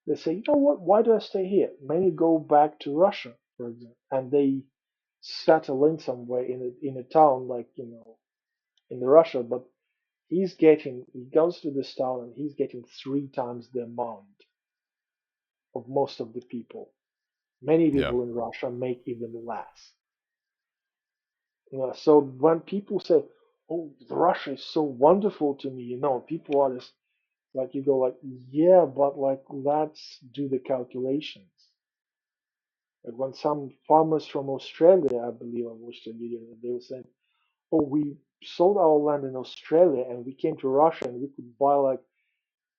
they say, you know what? Why do I stay here? Many go back to Russia, for example, and they settle in somewhere in a town like in Russia, but he goes to this town and he's getting 3 times the amount of most of the people. Many Yeah. people in Russia make even less. So when people say, "Oh, Russia is so wonderful to me," people are just like you go like, "Yeah, but like let's do the calculations." Like when some farmers from Australia, I believe I watched a video, they were saying, "Oh, we sold our land in Australia and we came to Russia and we could buy like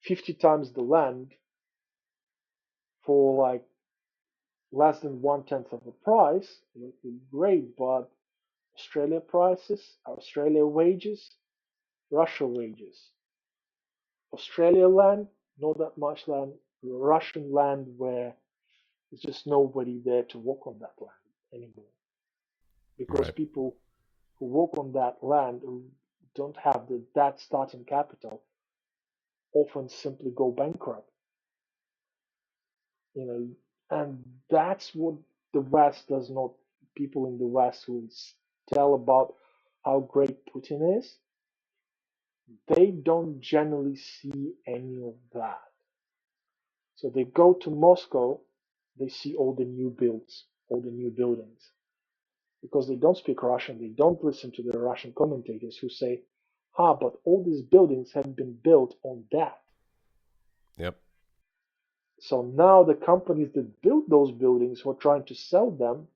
50 times the land for like less than 1/10 of the price." Great, but Australia prices, Australia wages, Russia wages. Australia land, not that much land. Russian land where there's just nobody there to work on that land anymore. Because Right. people who work on that land who don't have that starting capital, often simply go bankrupt, you know, and that's what the West does not, people in the West who tell about how great Putin is, they don't generally see any of that. So they go to Moscow, they see all the new builds, all the new buildings, because they don't speak Russian, they don't listen to the Russian commentators who say, but all these buildings have been built on that. Yep. So now the companies that build those buildings who are trying to sell them,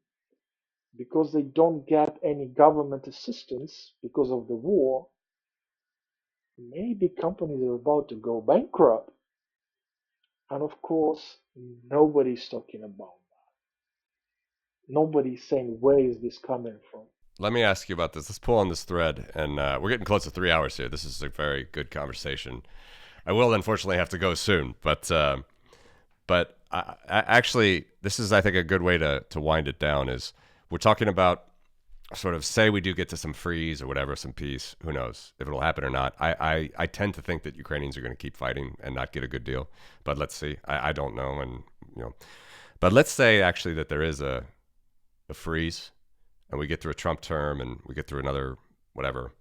because they don't get any government assistance because of the war, maybe companies are about to go bankrupt. And of course, nobody's talking about that. Nobody's saying, where is this coming from? Let me ask you about this. Let's pull on this thread, and we're getting close to 3 hours here. This is a very good conversation. I will unfortunately have to go soon, but actually, this is, I think, a good way to wind it down. Is we're talking about sort of, say we do get to some freeze or whatever, some peace. Who knows if it'll happen or not? I tend to think that Ukrainians are going to keep fighting and not get a good deal, but let's see. I don't know, and but let's say actually that there is a freeze, and we get through a Trump term, and we get through another whatever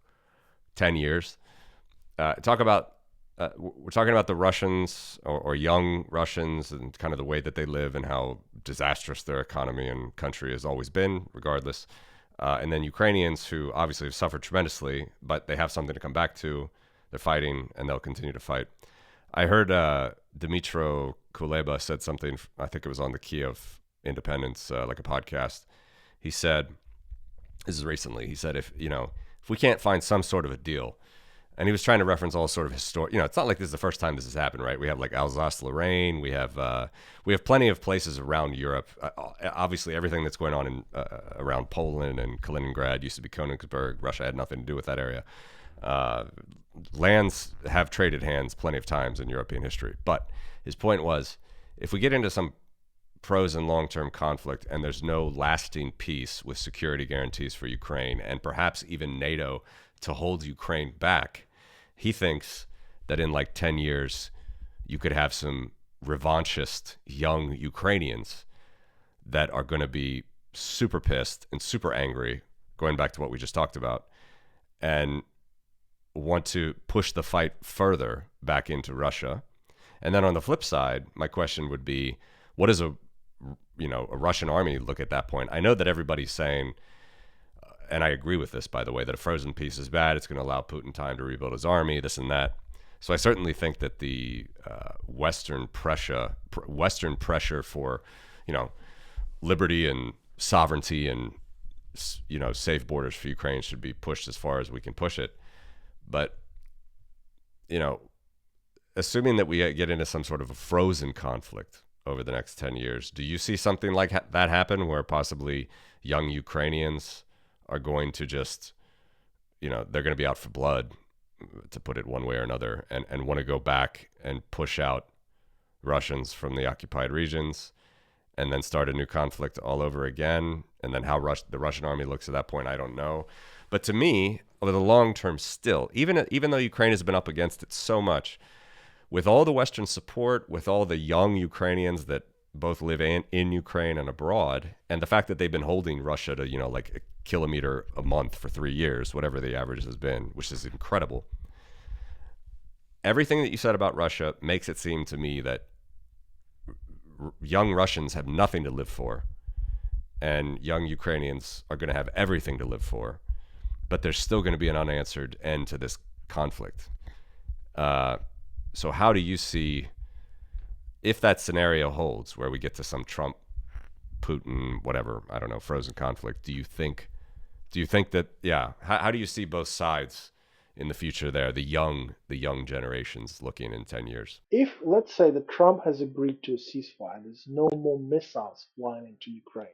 10 years. Talk about we're talking about the Russians or young Russians and kind of the way that they live and how disastrous their economy and country has always been, regardless. And then Ukrainians who obviously have suffered tremendously, but they have something to come back to. They're fighting, and they'll continue to fight. I heard Dmytro Kuleba said something, I think it was on the Kiev Independence, like a podcast. He said, this is recently, he said, if we can't find some sort of a deal, and he was trying to reference all sort of historic, it's not like this is the first time this has happened, right? We have like Alsace-Lorraine, we have plenty of places around Europe. Obviously, everything that's going on in around Poland and Kaliningrad used to be Königsberg. Russia had nothing to do with that area. Lands have traded hands plenty of times in European history. But his point was, if we get into some pros and long-term conflict and there's no lasting peace with security guarantees for Ukraine and perhaps even NATO to hold Ukraine back, he thinks that in like 10 years, you could have some revanchist young Ukrainians that are going to be super pissed and super angry, going back to what we just talked about, and want to push the fight further back into Russia. And then on the flip side, my question would be, what does a Russian army look at that point? I know that everybody's saying, and I agree with this, by the way, that a frozen peace is bad. It's going to allow Putin time to rebuild his army, this and that. So I certainly think that the Western pressure for, liberty and sovereignty and, safe borders for Ukraine should be pushed as far as we can push it. But, assuming that we get into some sort of a frozen conflict over the next 10 years, do you see something like that happen where possibly young Ukrainians are going to just, they're going to be out for blood, to put it one way or another, and want to go back and push out Russians from the occupied regions and then start a new conflict all over again? And then how the Russian army looks at that point, I don't know. But to me, over the long term still, even though Ukraine has been up against it so much, with all the Western support, with all the young Ukrainians that both live in Ukraine and abroad, and the fact that they've been holding Russia to, like a kilometer a month for 3 years, whatever the average has been, which is incredible. Everything that you said about Russia makes it seem to me that young Russians have nothing to live for, and young Ukrainians are going to have everything to live for, but there's still going to be an unanswered end to this conflict. So how do you see, if that scenario holds, where we get to some Trump, Putin, whatever, I don't know, frozen conflict, do you think that, how do you see both sides in the future there, the young generations looking in 10 years? If, let's say, that Trump has agreed to a ceasefire, there's no more missiles flying into Ukraine,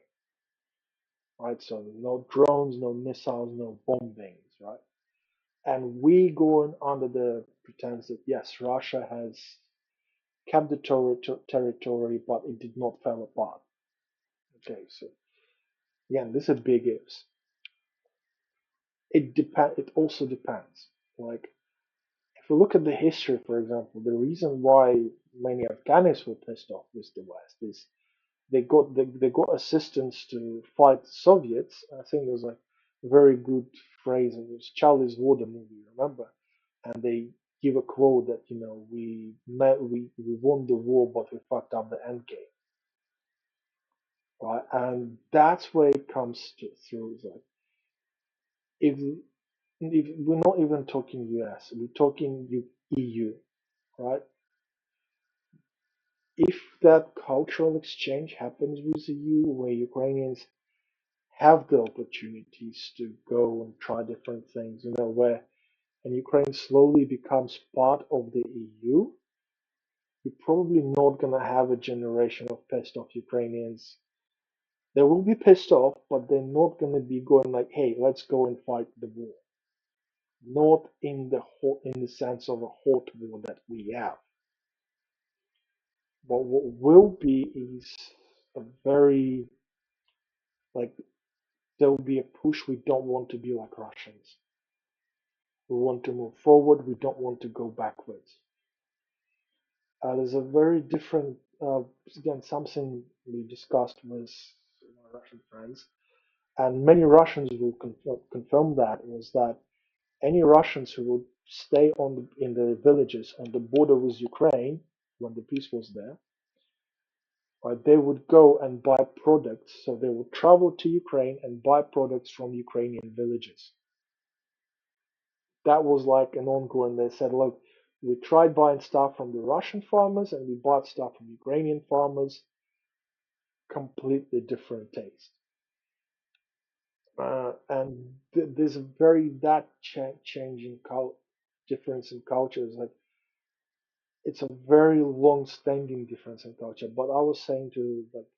right? So no drones, no missiles, no bombings, right? And we going under the pretense that, yes, Russia has kept the territory, but it did not fall apart. Okay, so again, this is big ifs. It also depends. Like, if if you look at the history, for example, the reason why many Afghans were pissed off with the West is they got assistance to fight the Soviets. I think there's like a very good phrase. It was Charlie's War, the movie, remember? And they give a quote that we won the war, but we fucked up the end game, right? And that's where it comes through. It's like if if we're not even talking US, we're talking EU, right? If that cultural exchange happens with the EU, where Ukrainians have the opportunities to go and try different things, where and Ukraine slowly becomes part of the EU, you're probably not gonna have a generation of pissed off Ukrainians. They will be pissed off, but they're not gonna be going like, "Hey, let's go and fight the war." Not in the sense of a hot war that we have. But what will be is a very like there will be a push. We don't want to be like Russians. We want to move forward. We don't want to go backwards. There's a very different, again, something we discussed with my Russian friends, and many Russians will confirm that was that any Russians who would stay in the villages on the border with Ukraine when the peace was there, they would go and buy products. So they would travel to Ukraine and buy products from Ukrainian villages. That was like an ongoing. They said, look, we tried buying stuff from the Russian farmers and we bought stuff from Ukrainian farmers, completely different taste. And there's a very that change in difference in cultures. Like it's a very long-standing difference in culture. But I was saying to like,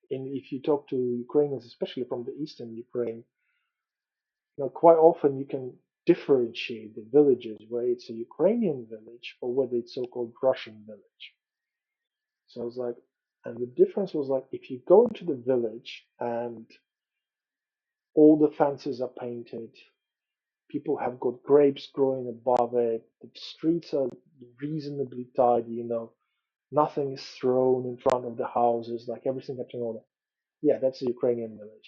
if you talk to Ukrainians, especially from the eastern Ukraine, quite often you can differentiate the villages where it's a Ukrainian village or whether it's so-called Russian village. So I was like, and the difference was like if you go into the village and all the fences are painted, people have got grapes growing above it, the streets are reasonably tidy, nothing is thrown in front of the houses, like everything kept in order. Yeah, that's a Ukrainian village.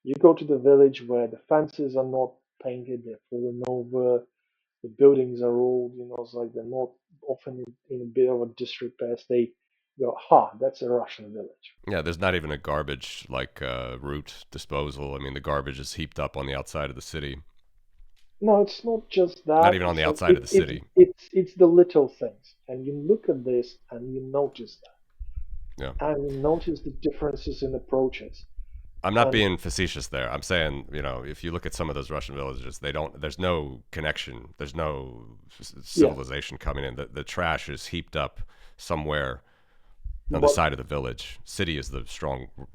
You go to the village where the fences are not painted, they're fallen over, the buildings are old, it's like they're not often in a bit of a disrepair state. You go, that's a Russian village. Yeah, there's not even a garbage like route disposal. I mean, the garbage is heaped up on the outside of the city. No, it's not just Not that. even on It's the like outside of the city. it's the little things, and you look at this and you notice Yeah. that, and you notice the differences in approaches. I'm not And being facetious there. I'm saying, if you look at some of those Russian villages, there's no connection. There's no yeah, civilization coming in. The trash is heaped up somewhere on the but side of the village. City is the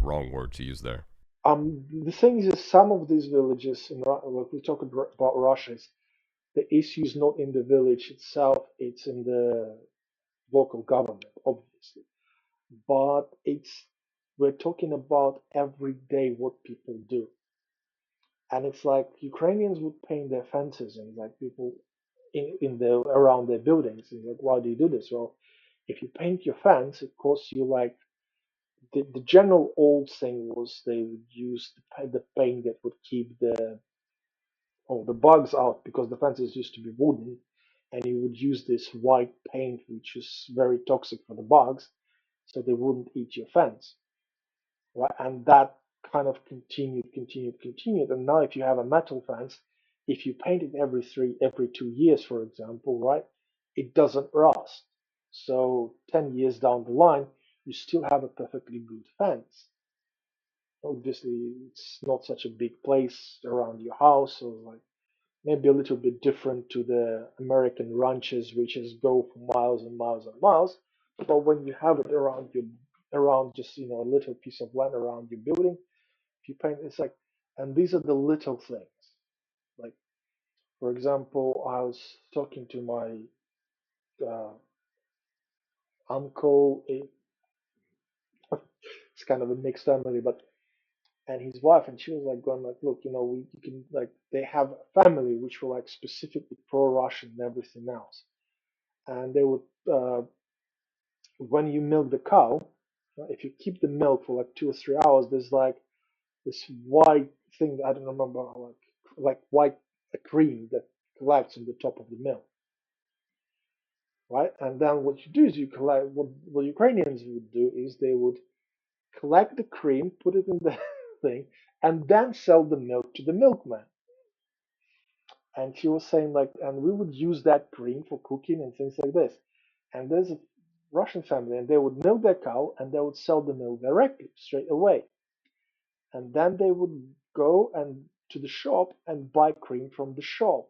wrong word to use there. the thing is, some of these villages, like we talk about Russia, the issue is not in the village itself; it's in the local government, obviously. But we're talking about every day what people do. And it's like Ukrainians would paint their fences and like people in the around their buildings. And like, why do you do this? Well, if you paint your fence, it costs you like the general old thing was they would use the paint that would keep the bugs out because the fences used to be wooden, and you would use this white paint which is very toxic for the bugs, so they wouldn't eat your fence, right? And that kind of continued. And now, if you have a metal fence, if you paint it every 2 years, for example, right, it doesn't rust. So 10 years down the line, you still have a perfectly good fence. Obviously, it's not such a big place around your house, so like maybe a little bit different to the American ranches, which is go for miles and miles and miles. But when you have it around just a little piece of land around your building, if you paint, it's like, and these are the little things. Like for example, I was talking to my uh, uncle. It's kind of a mixed family, but and his wife, and she was like going like, look, we you can like they have a family which were like specifically pro-Russian and everything else. and they would when you milk the cow, if you keep the milk for like 2 or 3 hours, there's like this white thing, I don't remember, like white cream that collects on the top of the milk, right? And then what you do is you collect what Ukrainians would do is they would collect the cream, put it in the thing, and then sell the milk to the milkman. And she was saying like, and we would use that cream for cooking and things like this. And there's a Russian family, and they would milk their cow, and they would sell the milk directly, straight away. And then they would go and to the shop and buy cream from the shop.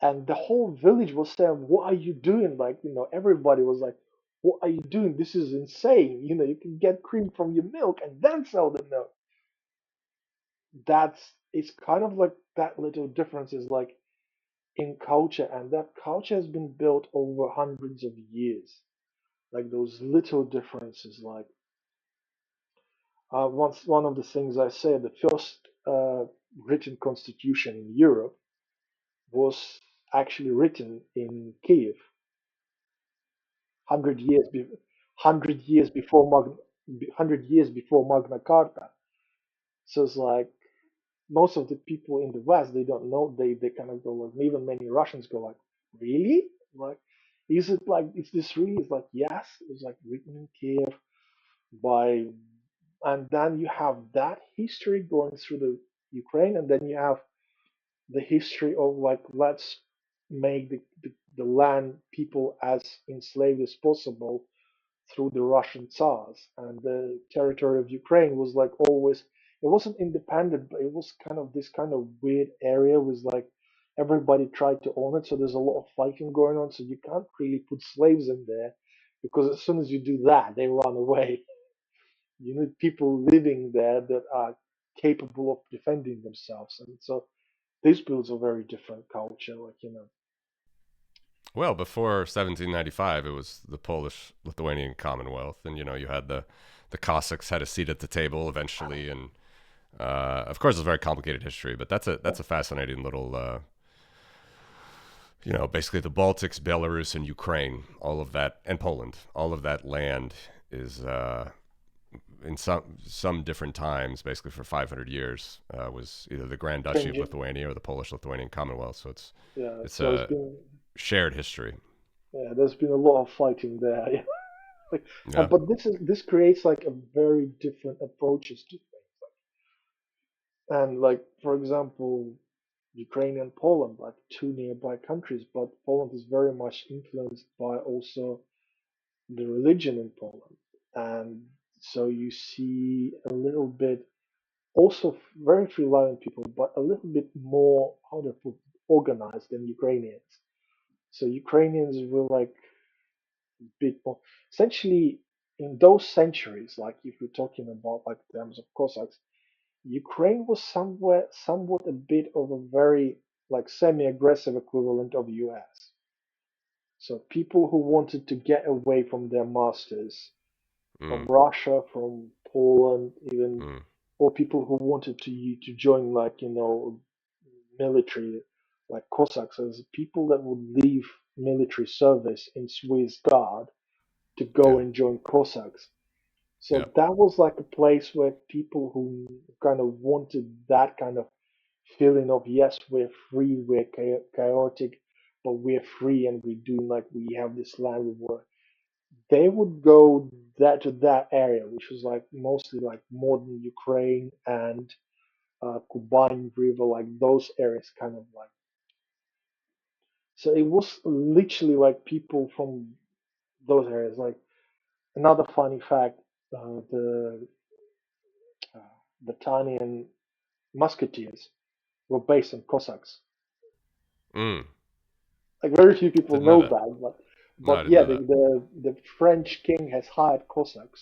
And the whole village was saying, "What are you doing?" Like, everybody was like, "What are you doing? This is insane. You can get cream from your milk and then sell the milk." It's kind of like that little difference is like in culture, and that culture has been built over hundreds of years. Like those little differences, like once one of the things I said, the first written constitution in Europe was actually written in Kiev, 100 years, 100 years before 100 years before Magna Carta. So it's like most of the people in the West, they don't know. They kind of go like, even many Russians go like, really? Like, is it like, is this really? It's like, yes, it was like written in Kiev by, and then you have that history going through the Ukraine, and then you have the history of like, let's make the land people as enslaved as possible through the Russian Tsars. And the territory of Ukraine was like always, it wasn't independent, but it was kind of this kind of weird area with like everybody tried to own it. So there's a lot of fighting going on. So you can't really put slaves in there because as soon as you do that, they run away. You need people living there that are capable of defending themselves. And so this builds a very different culture, like. Well, before 1795, it was the Polish-Lithuanian Commonwealth, and you had the Cossacks had a seat at the table eventually, and of course, it's a very complicated history, but that's a fascinating little, basically the Baltics, Belarus, and Ukraine, all of that, and Poland, all of that land is in some different times, basically for 500 years, was either the Grand Duchy of Changing. Lithuania or the Polish-Lithuanian Commonwealth. So Yeah, it's so it's a been, shared history. yeah, there's been a lot of fighting there. Yeah. Like, Yeah. but this creates like a very different approaches to things. And like for example, Ukraine and Poland, like two nearby countries, but Poland is very much influenced by also the religion in Poland. And so you see a little bit also very free loving people, but a little bit more how to put organized than Ukrainians. So Ukrainians were like a bit more essentially in those centuries, like if you're talking about like terms of Cossacks, Ukraine was somewhat a bit of a very like semi-aggressive equivalent of US. So people who wanted to get away from their masters, from Mm, Russia, from Poland, even, mm, or people who wanted to join like military, like Cossacks, as people that would leave military service in Swiss Guard to go yeah. and join Cossacks. Yeah. So that was like a place where people who kind of wanted that kind of feeling of yes, we're free, we're chaotic, but we're free and we do like we have this land we work. They would go that area, which was like mostly like modern Ukraine and Kuban River, like those areas, kind of like. So it was literally like people from those areas. Like another funny fact, the Battanian musketeers were based on Cossacks. Mm. Like very few people Didn't know know that. that, but No, I didn't yeah, know the, that. the the French king has hired Cossacks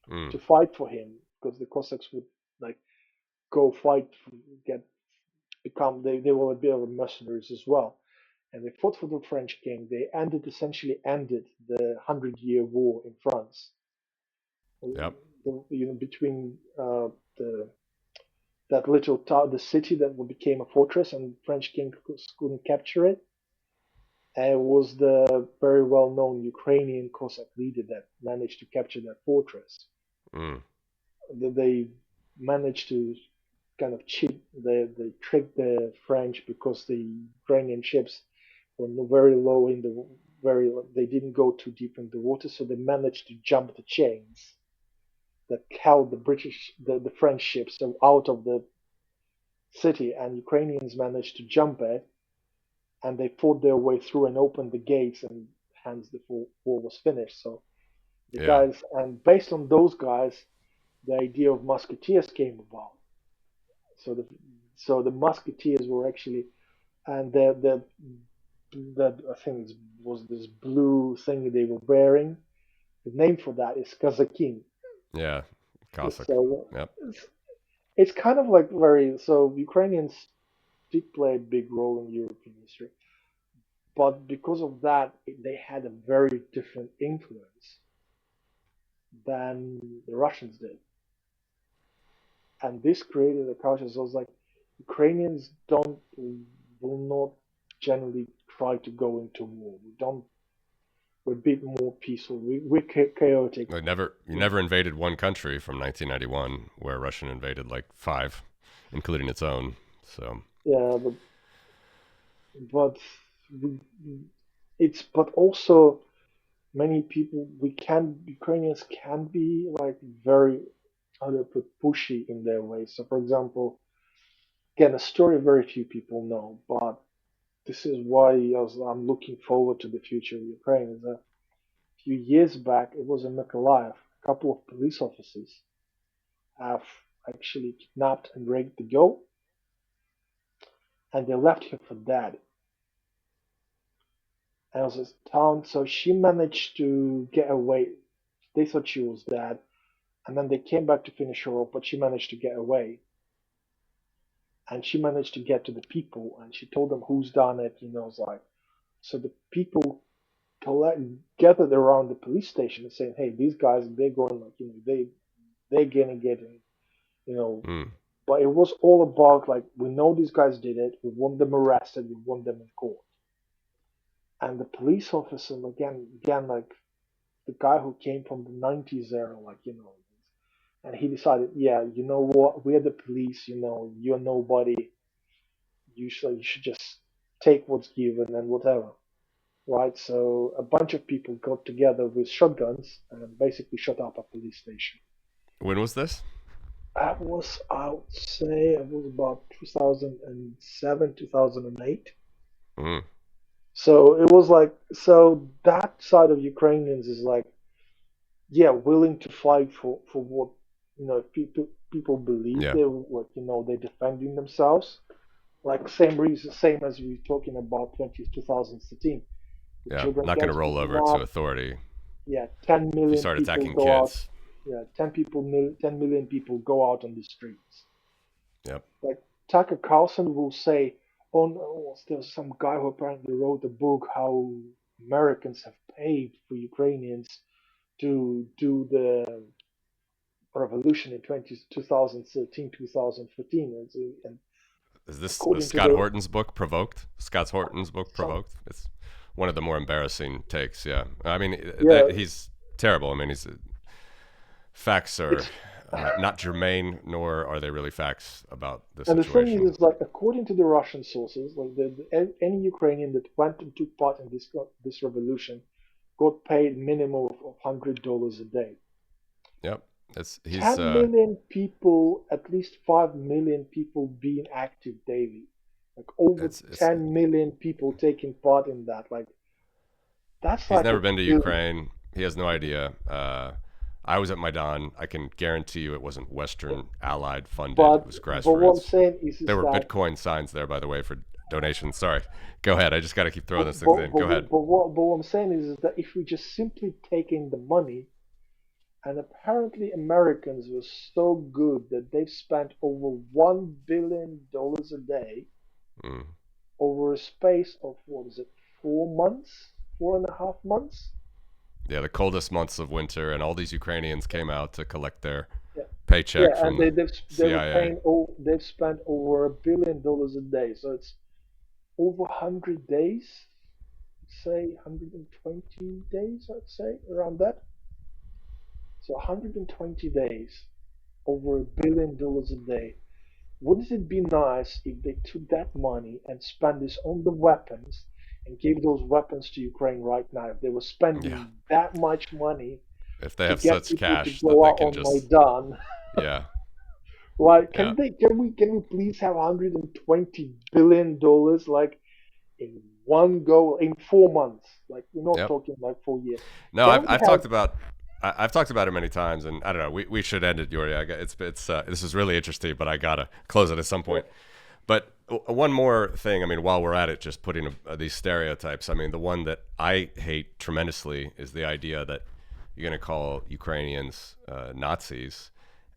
Mm. to fight for him because the Cossacks would like go fight, get become they were a bit of mercenaries as well, and they fought for the French king. They essentially ended the Hundred-Year War in France. Yep. Between the that little town, the city that became a fortress, and French king couldn't capture it. And it was the very well-known Ukrainian Cossack leader that managed to capture that fortress. Mm. They managed to kind of cheat, they tricked the French because the Ukrainian ships were very low in the very, they didn't go too deep in the water, so they managed to jump the chains that held the French ships out of the city, and Ukrainians managed to jump it, and they fought their way through and opened the gates, and hence the war was finished. So the Yeah. guys, and based on those guys, the idea of musketeers came about. So the musketeers were actually, and the I think it was this blue thing they were wearing. The name for that is Kazakhin. Yeah. Cossack. So Yep. it's kind of like very, so Ukrainians did play a big role in European history, but because of that, they had a very different influence than the Russians did, and this created a culture. So it's like Ukrainians don't will not generally try to go into war. We don't. We're a bit more peaceful. We're chaotic. You never invaded one country from 1991, where Russian invaded like five, including its own. So Yeah, but we, but also many people, we can, Ukrainians can be like very, how to put, pushy in their ways. So for example, again, a story very few people know, but this is why I'm looking forward to the future of Ukraine. Is that a few years back, it was in Mykolaiv, a couple of police officers have actually kidnapped and raped the girl, and they left her for dead. And it was a town, so she managed to get away. They thought she was dead, and then they came back to finish her off, but she managed to get away. And she managed to get to the people, and she told them who's done it. It's like, so the people collect, gathered around the police station and saying, "Hey, these guys, they're going like, they're gonna get in, you know." mm. But it was all about like, we know these guys did it. We want them arrested. We want them in court. And the police officer, again, like the guy who came from the '90s era, like and he decided, yeah, you know what, we're the police, you're nobody. You should just take what's given and whatever, right? So a bunch of people got together with shotguns and basically shut up a police station. When was this? That was, I would say, it was about 2007, 2008. Mm. So it was like, so that side of Ukrainians is like, yeah, willing to fight for what people believe Yeah. they what they're defending themselves. Like same reason, same as we were talking about 2013. The Yeah. children Not going to gangs roll picking over to up. authority Yeah, 10 if you million start people attacking go out. kids. Yeah, 10 million people go out on the streets. Yep. Like Tucker Carlson will say, "Oh no, there's some guy who apparently wrote a book how Americans have paid for Ukrainians to do the revolution in 2013, 2015." And Is this according to Scott the Horton's book, Provoked? Scott Horton's book, some, Provoked? It's one of the more embarrassing takes. Yeah. I mean, yeah, he's terrible. I mean, facts are it's not germane, nor are they really facts about the and the thing situation. is like according to the Russian sources, like any Ukrainian that went and took part in this revolution got paid minimum of $100 a day. Yep. He's 10 million people, at least 5 million people being active daily. Like over it's 10 million people taking part in that. Like that's he's like a never been to billion. Ukraine. He has no idea. I was at Maidan. I can guarantee you it wasn't Yeah. Western Allied funded. It But was what I'm grassroots. saying is There were that Bitcoin signs there, by the way, for donations. Sorry. Go ahead. I just got to keep throwing but, those things but, in. but, Go ahead. what I'm saying is that if we just simply take in the money, and apparently Americans were so good that they've spent over $1 billion a day Mm. over a space of, what is it, 4 months, 4.5 months. Yeah, the coldest months of winter, and all these Ukrainians came out to collect their Yeah, paycheck yeah, and from the they were CIA. paying. Oh, they've spent over $1 billion a day, so it's over 100 days. say 120 days, I'd say, around that. So 120 days, over $1 billion a day. Wouldn't it be nice if they took that money and spent this on the weapons and gave those weapons to Ukraine right now? If they were Yeah. spending that much money If they to have get such people to cash that go they out can on just, Maidan, yeah, right? yeah, Can we please have $120 billion like in one go in 4 months? Like we're not yep. talking like 4 years. No, Can I've we I've have talked about I've talked about it many times, and I don't know. We should end it, Yuri. This is really interesting, but I gotta close it at some point. But one more thing. I mean, while we're at it, just putting these stereotypes. I mean, the one that I hate tremendously is the idea that you're going to call Ukrainians Nazis.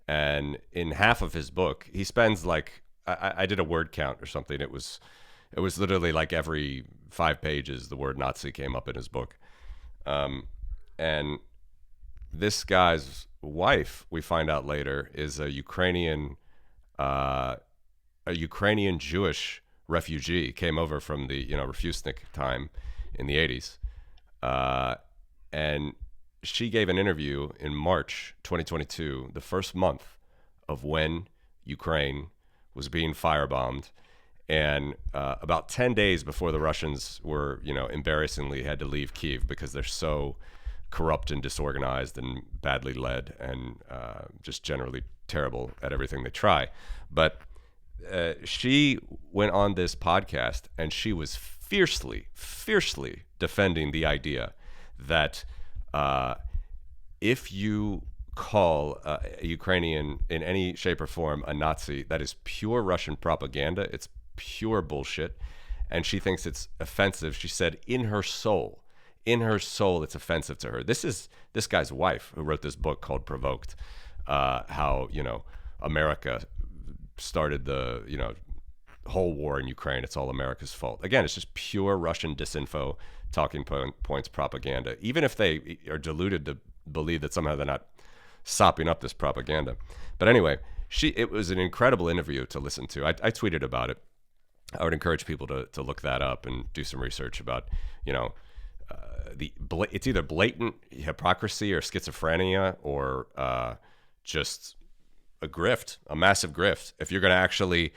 And in half of his book, he spends like I did a word count or something. It was literally like every 5 pages the word Nazi came up in his book. Um, and this guy's wife, we find out later, is uh, a Ukrainian Jewish refugee. Came over from the Refusnik time in the 80s, uh, and she gave an interview in March 2022, the first month of when Ukraine was being firebombed, and about 10 days before the Russians were, embarrassingly had to leave Kiev because they're so corrupt and disorganized and badly led and just generally terrible at everything they try. But she went on this podcast and she was fiercely, fiercely defending the idea that uh, if you call a Ukrainian in any shape or form a Nazi, that is pure Russian propaganda. It's pure bullshit. And she thinks it's offensive. She said in her soul, it's offensive to her. This is this guy's wife who wrote this book called Provoked, how, America started the, whole war in Ukraine. It's all America's fault. Again, it's just pure Russian disinfo, points propaganda. Even if they are deluded to believe that somehow they're not sopping up this propaganda. But anyway, it was an incredible interview to listen to. I tweeted about it. I would encourage people to look that up and do some research about, it's either blatant hypocrisy or schizophrenia or just a grift, a massive grift. If you're going to actually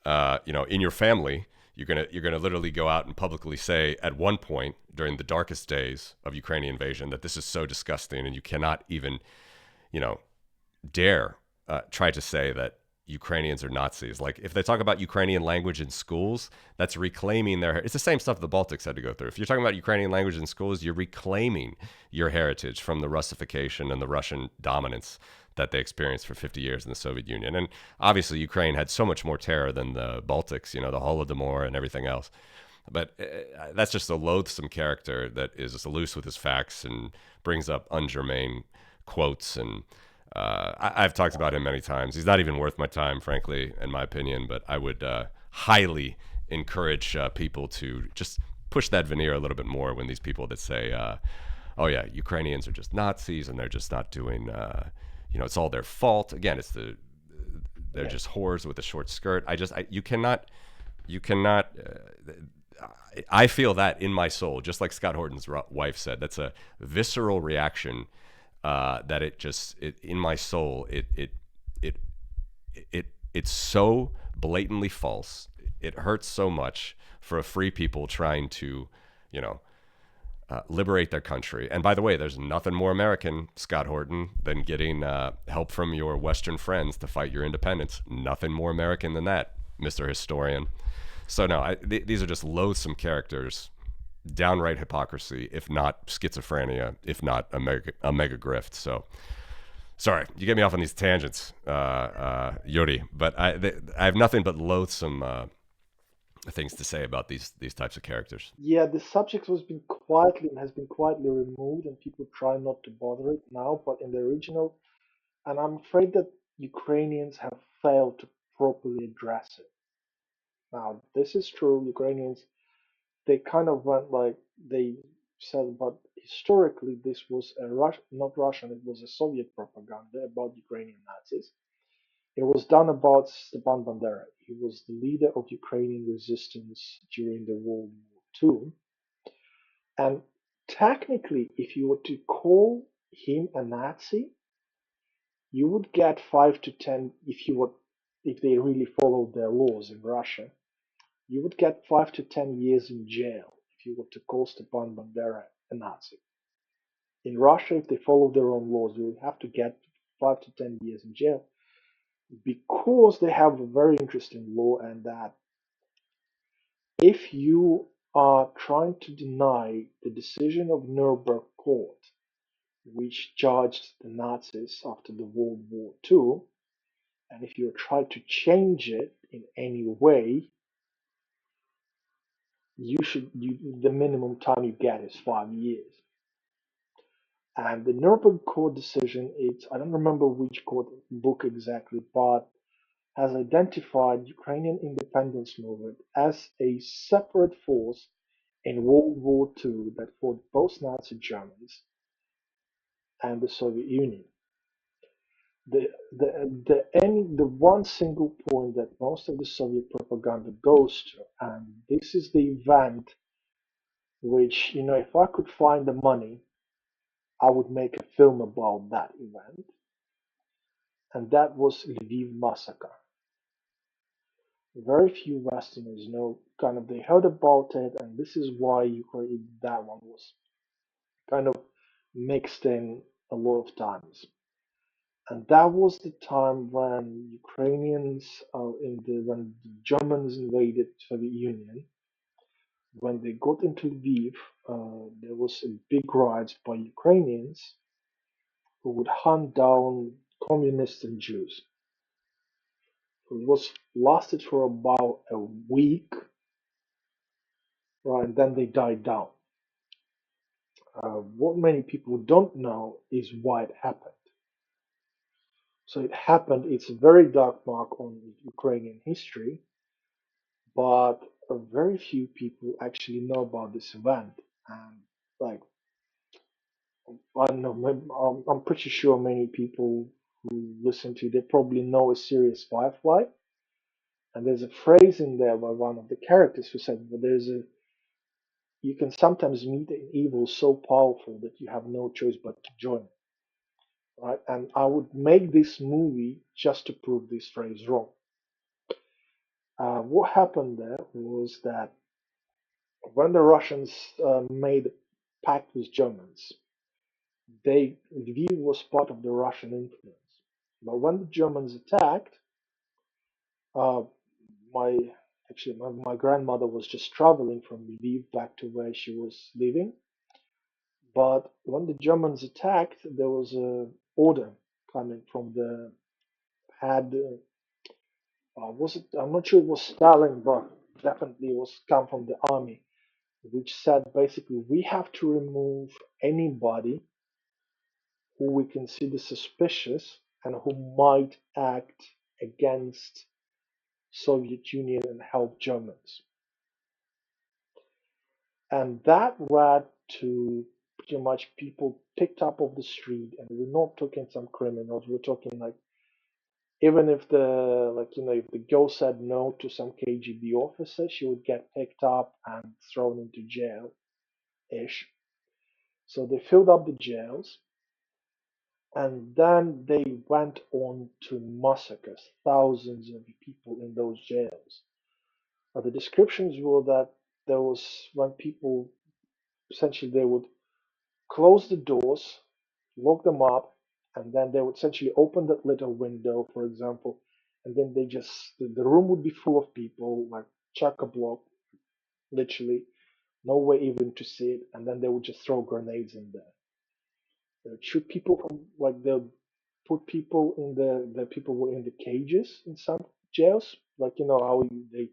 in your family, you're gonna literally go out and publicly say at one point during the darkest days of Ukrainian invasion that this is so disgusting, and you cannot even, dare try to say that Ukrainians are Nazis. Like if they talk about Ukrainian language in schools, that's reclaiming their. It's the same stuff the Baltics had to go through. If you're talking about Ukrainian language in schools, you're reclaiming your heritage from the Russification and the Russian dominance that they experienced for 50 years in the Soviet Union. And obviously Ukraine had so much more terror than the Baltics, the Holodomor and everything else. But that's just a loathsome character that is loose with his facts and brings up ungermane quotes. And I've talked about him many times. He's not even worth my time, frankly, in my opinion. But I would highly encourage people to just push that veneer a little bit more when these people that say, oh, yeah, Ukrainians are just Nazis and they're just not doing it's all their fault. Again, they're just whores with a short skirt. You cannot. I feel that in my soul, just like Scott Horton's wife said. That's a visceral reaction that in my soul, it's so blatantly false. It hurts so much for a free people trying to, liberate their country. And by the way, there's nothing more American, Scott Horton, than getting help from your Western friends to fight your independence. Nothing more American than that, Mr. Historian. So no, these are just loathsome characters, downright hypocrisy, if not schizophrenia, if not a mega grift. So sorry, you get me off on these tangents, Yuri, but I have nothing but loathsome things to say about these types of characters. Yeah, the subject has been quietly removed, and people try not to bother it now. But in the original, and I'm afraid that Ukrainians have failed to properly address it. Now, this is true. Ukrainians, they kind of went like they said, but historically, this was not Russian. It was a Soviet propaganda about Ukrainian Nazis. It was done about Stepan Bandera. He was the leader of Ukrainian resistance during the World War II. And technically, if you were to call him a Nazi, you would get 5 to 10 if they really followed their laws in Russia. You would get 5 to 10 years in jail if you were to call Stepan Bandera a Nazi. In Russia, if they follow their own laws, you would have to get 5 to 10 years in jail because they have a very interesting law, and that if you are trying to deny the decision of Nuremberg Court, which charged the Nazis after the World War II, and if you try to change it in any way, the minimum time you get is 5 years. And the Nuremberg Court decision, I don't remember which court book exactly, but has identified Ukrainian independence movement as a separate force in World War II that fought both Nazi Germans and the Soviet Union. The one single point that most of the Soviet propaganda goes to, and this is the event which, if I could find the money, I would make a film about that event, and that was Lviv massacre. Very few Westerners know, they heard about it, and this is why that one was kind of mixed in a lot of times. And that was the time when Ukrainians, when the Germans invaded Soviet Union, when they got into Lviv, there was a big riots by Ukrainians who would hunt down communists and Jews. It was lasted for about a week, right? And then they died down. What many people don't know is why it happened. So it happened. It's a very dark mark on Ukrainian history, but very few people actually know about this event. And like, I don't know, I'm pretty sure many people who listen to they probably know a series Firefly, and there's a phrase in there by one of the characters who said, "Well, you can sometimes meet an evil so powerful that you have no choice but to join it." Right? And I would make this movie just to prove this phrase wrong. What happened there was that when the Russians made a pact with Germans, Lviv was part of the Russian influence. But when the Germans attacked, uh, my my grandmother was just traveling from Lviv back to where she was living. But when the Germans attacked, there was a order coming from the had was it? I'm not sure it was Stalin, but definitely it was come from the army, which said basically we have to remove anybody who we consider suspicious and who might act against Soviet Union and help Germans. And that led to pretty much people picked up off the street, and we're not talking some criminals, we're talking like even if if the girl said no to some KGB officer, she would get picked up and thrown into jail ish. So they filled up the jails, and then they went on to massacres thousands of people in those jails. The descriptions were that there was when people essentially they would close the doors, lock them up, and then they would essentially open that little window, for example, and then the room would be full of people, like chock a block, literally, no way even to see it, and then they would just throw grenades in there. They would shoot people from like they'll put people in the people were in the cages in some jails, like how they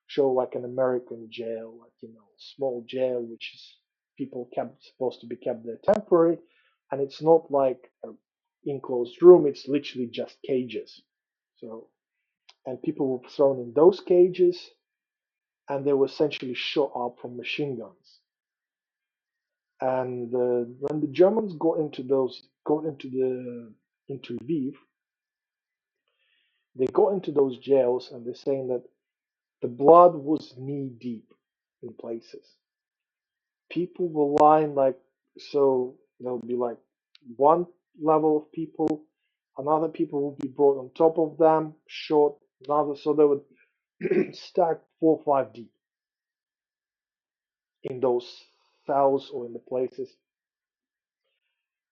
show like an American jail, like small jail, which is people kept supposed to be kept there temporary, and it's not like an enclosed room; it's literally just cages. So, and people were thrown in those cages, and they were essentially shot up from machine guns. And when the Germans got into Lviv, they got into those jails, and they're saying that the blood was knee deep in places. people will line like, so there'll be like one level of people, another people will be brought on top of them, short, another, so they would stack 4 or 5 deep in those cells or in the places.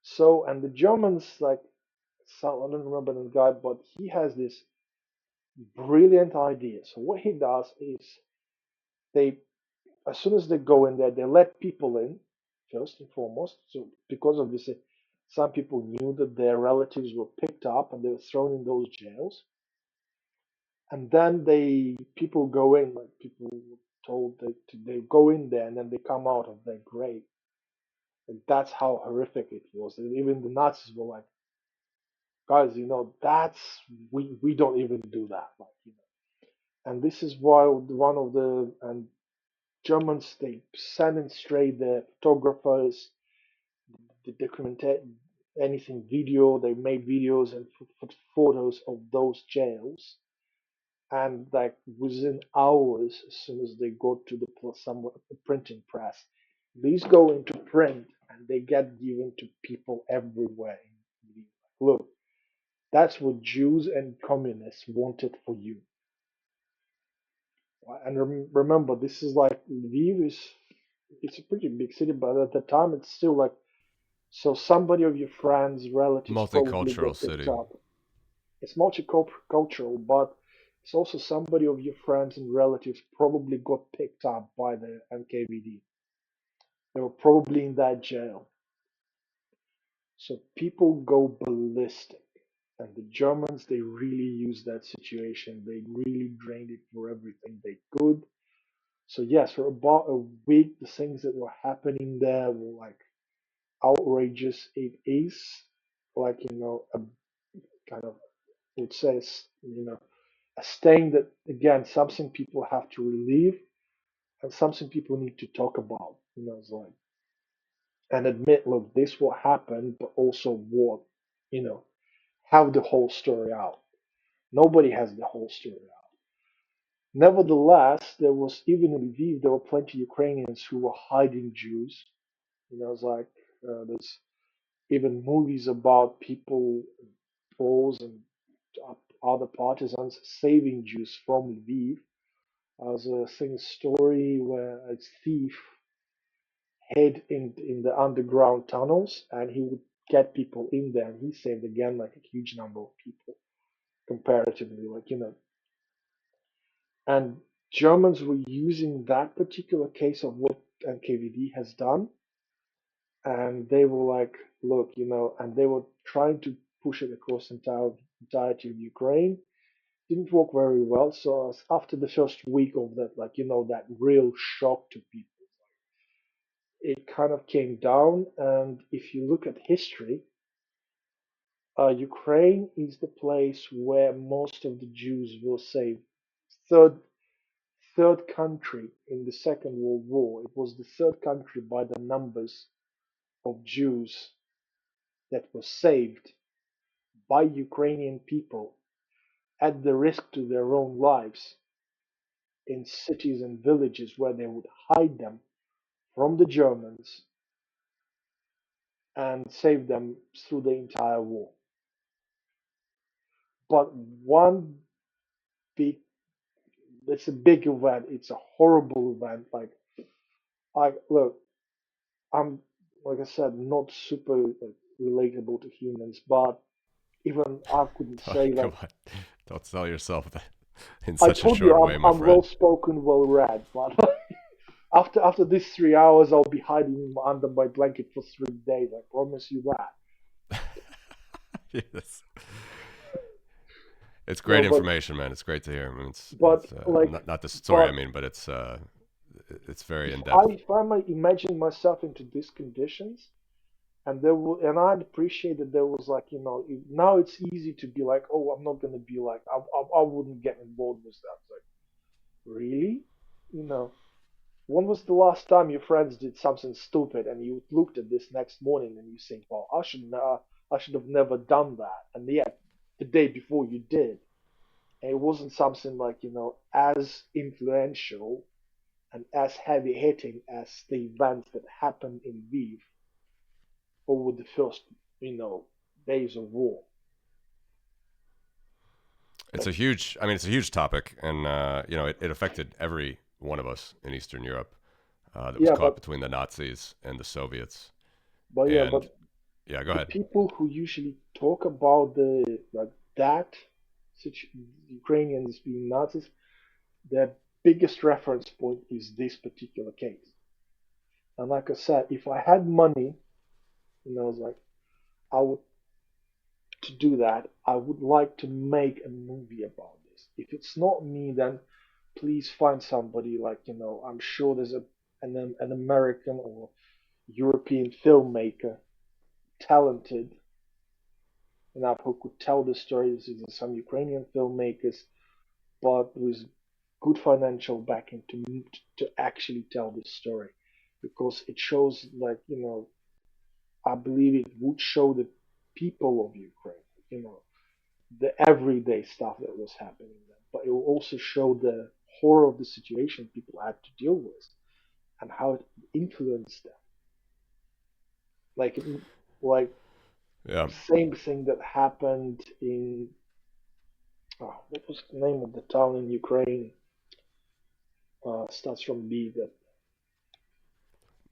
So, and the Germans, like, so I don't remember the guy, but he has this brilliant idea. So what he does is they, as soon as they go in there, they let people in first and foremost. So because of this, some people knew that their relatives were picked up and they were thrown in those jails. And then people go in, like people were told that they go in there and then they come out of their grave. And that's how horrific it was. And even the Nazis were like, guys, that's we don't even do that. And this is why one of the and Germans, they send in straight the photographers, the document anything video. They made videos and put photos of those jails, and like within hours, as soon as they go to the printing press, these go into print and they get given to people everywhere. Look, that's what Jews and communists wanted for you. And remember, this is like Lviv it's a pretty big city, but at the time it's still like, so somebody of your friends, relatives probably Multicultural got picked city. up. It's multicultural, but it's also somebody of your friends and relatives probably got picked up by the NKVD. They were probably in that jail. So people go ballistic. And the Germans, they really used that situation. They really drained it for everything they could. So yes, for about a week, the things that were happening there were like outrageous. It is like, a kind of, it says, a stain that, again, something people have to relieve and something people need to talk about. It's like, and admit, look, this what happened, but also what, you know, have the whole story out. Nobody has the whole story out. Nevertheless, there was, even in Lviv, there were plenty of Ukrainians who were hiding Jews. It's like, there's even movies about people, Poles and other partisans saving Jews from Lviv. I was seeing a story where a thief hid in the underground tunnels and he would get people in there and he saved again like a huge number of people comparatively, like, and Germans were using that particular case of what NKVD has done, and they were like, look, and they were trying to push it across the entirety of Ukraine. Didn't work very well. So after the first week of that, like, that real shock to people, it kind of came down. And if you look at history, Ukraine is the place where most of the Jews were saved. Third, third country in the Second World War. It was the third country by the numbers of Jews that were saved by Ukrainian people at the risk to their own lives in cities and villages where they would hide them from the Germans and save them through the entire war. But one big, it's a big event. It's a horrible event. Like, look, I'm, like I said, not super like relatable to humans, but even I couldn't Oh, say come like, on. Don't sell yourself that in I such a told you short way, I'm my I'm well friend. spoken, well read, but after these 3 hours, I'll be hiding under my blanket for 3 days. I promise you that. Yes. It's No, great information, man. It's great to hear. I mean, but it's like, not the story. I but mean, but it's very if in I depth. if I might imagine myself into these conditions, and I'd appreciate that there was like, now it's easy to be like, oh, I'm not gonna be like, I wouldn't get involved with that. It's like, really, you know. When was the last time your friends did something stupid and you looked at this next morning and you think, well, I should have never done that, and yet the day before you did, and it wasn't something like, as influential and as heavy hitting as the events that happened in Lviv over the first, days of war. It's Like, a huge. I mean, it's a huge topic, and it affected every one of us in Eastern Europe that was yeah, caught between the Nazis and the Soviets. but And yeah, go the ahead. people who usually talk about the like that Ukrainians being Nazis, their biggest reference point is this particular case. And like I said, if I had money, it's like I would to do that. I would like to make a movie about this. If it's not me, then please find somebody like I'm sure there's an American or European filmmaker talented enough who could tell the story. There's some Ukrainian filmmakers, but with good financial backing to actually tell this story, because it shows like I believe it would show the people of Ukraine, the everyday stuff that was happening then, but it will also show the horror of the situation people had to deal with and how it influenced them. Like, like Yeah, same thing that happened in what was the name of the town in Ukraine? Starts from B. That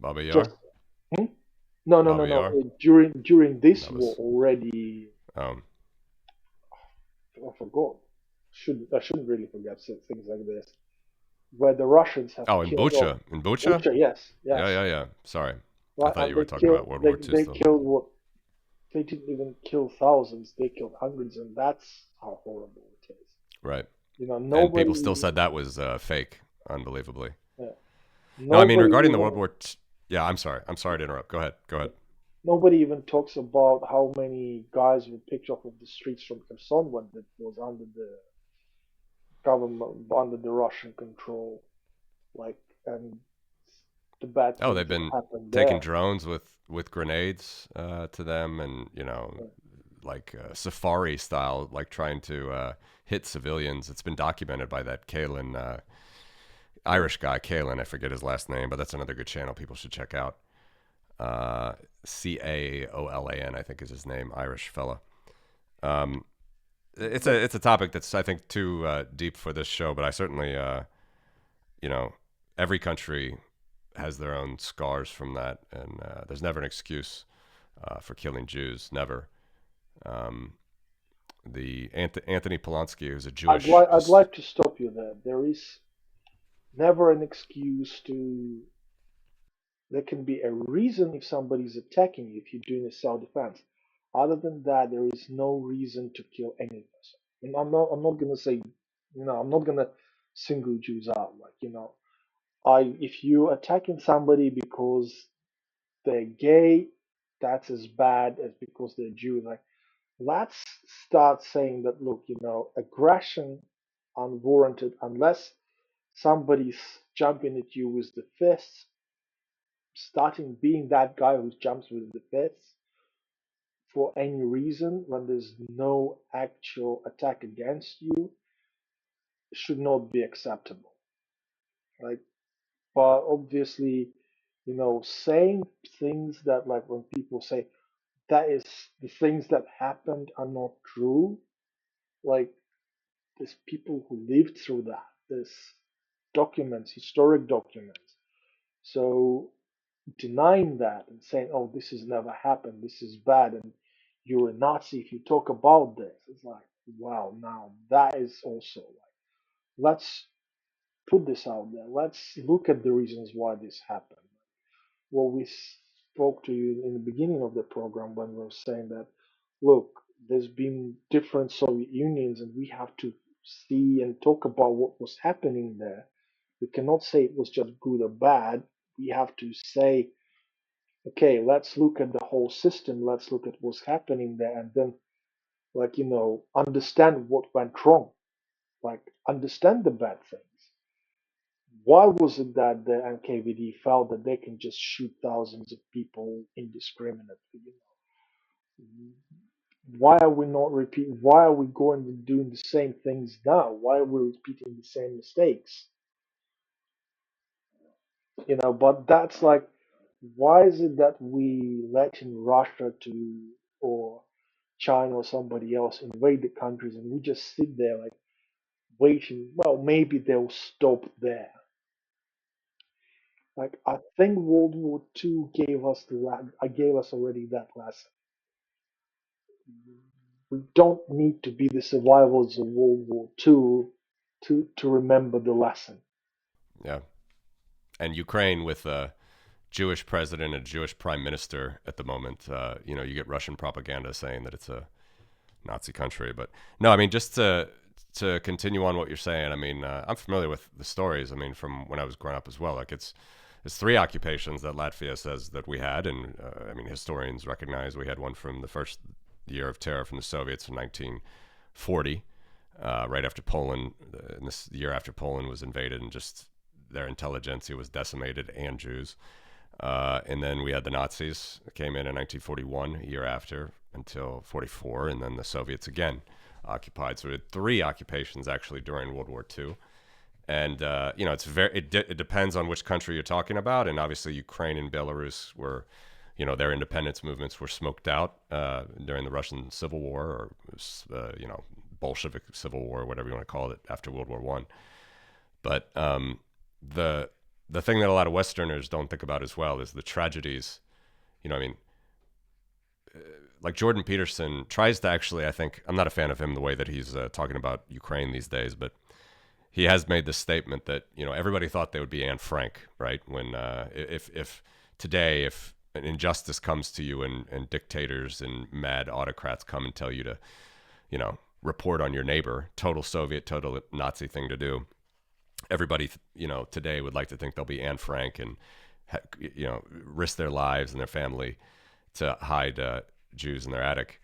Baba just Yar. hmm? No, no, no, Baba no. Yar. During this That war was. already, Um, I forgot. I shouldn't really forget things like this. Where the Russians have oh, in killed off Bucha. In Bucha. Bucha, yes, Yeah, yes, yeah, yeah. Sorry, I right, thought and you were they talking killed about World they War II they still. killed what they didn't even kill thousands. They killed hundreds, and that's how horrible it is. Right. And Nobody people still even said that was fake, unbelievably. yeah, No, I mean nobody regarding the even World War. Yeah, I'm sorry. I'm sorry to interrupt. Go ahead. Go ahead. nobody even talks about how many guys were picked off of the streets from Kherson when it was under the government, under the Russian control. Like, and the bad Oh, things they've that been happened taking there. drones with grenades to them, and like safari style, like trying to hit civilians. It's been documented by that Kalen, Yeah. Irish guy, Kalen. I forget his last name, but that's another good channel people should check out. Caolan, I think is his name, Irish fella. Um, it's a But it's a topic that's I think too deep for this show, but I certainly you know every country has their own scars from that, and there's never an excuse for killing Jews. Never. Um, the Anthony Polanski, who's a Jewish, I'd like to stop you there. There is never an excuse to. There can be a reason if somebody's attacking you if you're doing a self-defense. Other than that, there is no reason to kill any of us. And I'm not gonna say, I'm not gonna single Jews out. Like, if you're attacking somebody because they're gay, that's as bad as because they're Jew. Like, let's start saying that, look, aggression unwarranted unless somebody's jumping at you with the fists, starting being that guy who jumps with the fists for any reason when there's no actual attack against you should not be acceptable. Right? But obviously, saying things that, like, when people say that is the things that happened are not true, like, there's people who lived through that. There's documents, historic documents. So denying that and saying, "Oh, this has never happened. This is bad," and you're a Nazi if you talk about this, it's like, wow. Now that is also like, let's put this out there. Let's look at the reasons why this happened. Well, we spoke to you in the beginning of the program when we were saying that, look, there's been different Soviet Unions, and we have to see and talk about what was happening there. We cannot say it was just good or bad. We have to say, okay, let's look at the whole system. Let's look at what's happening there, and then, like, understand what went wrong. Like, understand the bad things. Why was it that the NKVD felt that they can just shoot thousands of people indiscriminately? Why are we not repeating? Why are we going and doing the same things now? Why are we repeating the same mistakes? But that's like, why is it that we letting Russia to or China or somebody else invade the countries and we just sit there like waiting? Well, maybe they'll stop there. Like I think World War II gave us already that lesson. We don't need to be the survivors of World War II to remember the lesson. Yeah. And Ukraine with a Jewish president and a Jewish prime minister at the moment, you get Russian propaganda saying that it's a Nazi country. But no, I mean, just to continue on what you're saying, I mean, I'm familiar with the stories. I mean, from when I was growing up as well. Like it's three occupations that Latvia says that we had, and I mean, historians recognize we had one from the first year of terror from the Soviets in 1940, right after Poland, in this year after Poland was invaded, and just their intelligentsia was decimated, and Jews. And then we had the Nazis that came in 1941, a year after, until 44, and then the Soviets again occupied. So we had three occupations actually during World War II. And it depends on which country you're talking about, and obviously Ukraine and Belarus were, their independence movements were smoked out during the Russian Civil War, or Bolshevik Civil War, whatever you want to call it, after World War One. But the thing that a lot of Westerners don't think about as well is the tragedies. Like Jordan Peterson tries to actually, I think, I'm not a fan of him the way that he's talking about Ukraine these days, but he has made this statement that, everybody thought they would be Anne Frank, right? When if today, if an injustice comes to you and dictators and mad autocrats come and tell you to, report on your neighbor, total Soviet, total Nazi thing to do. Everybody, today would like to think they'll be Anne Frank and, risk their lives and their family to hide Jews in their attic.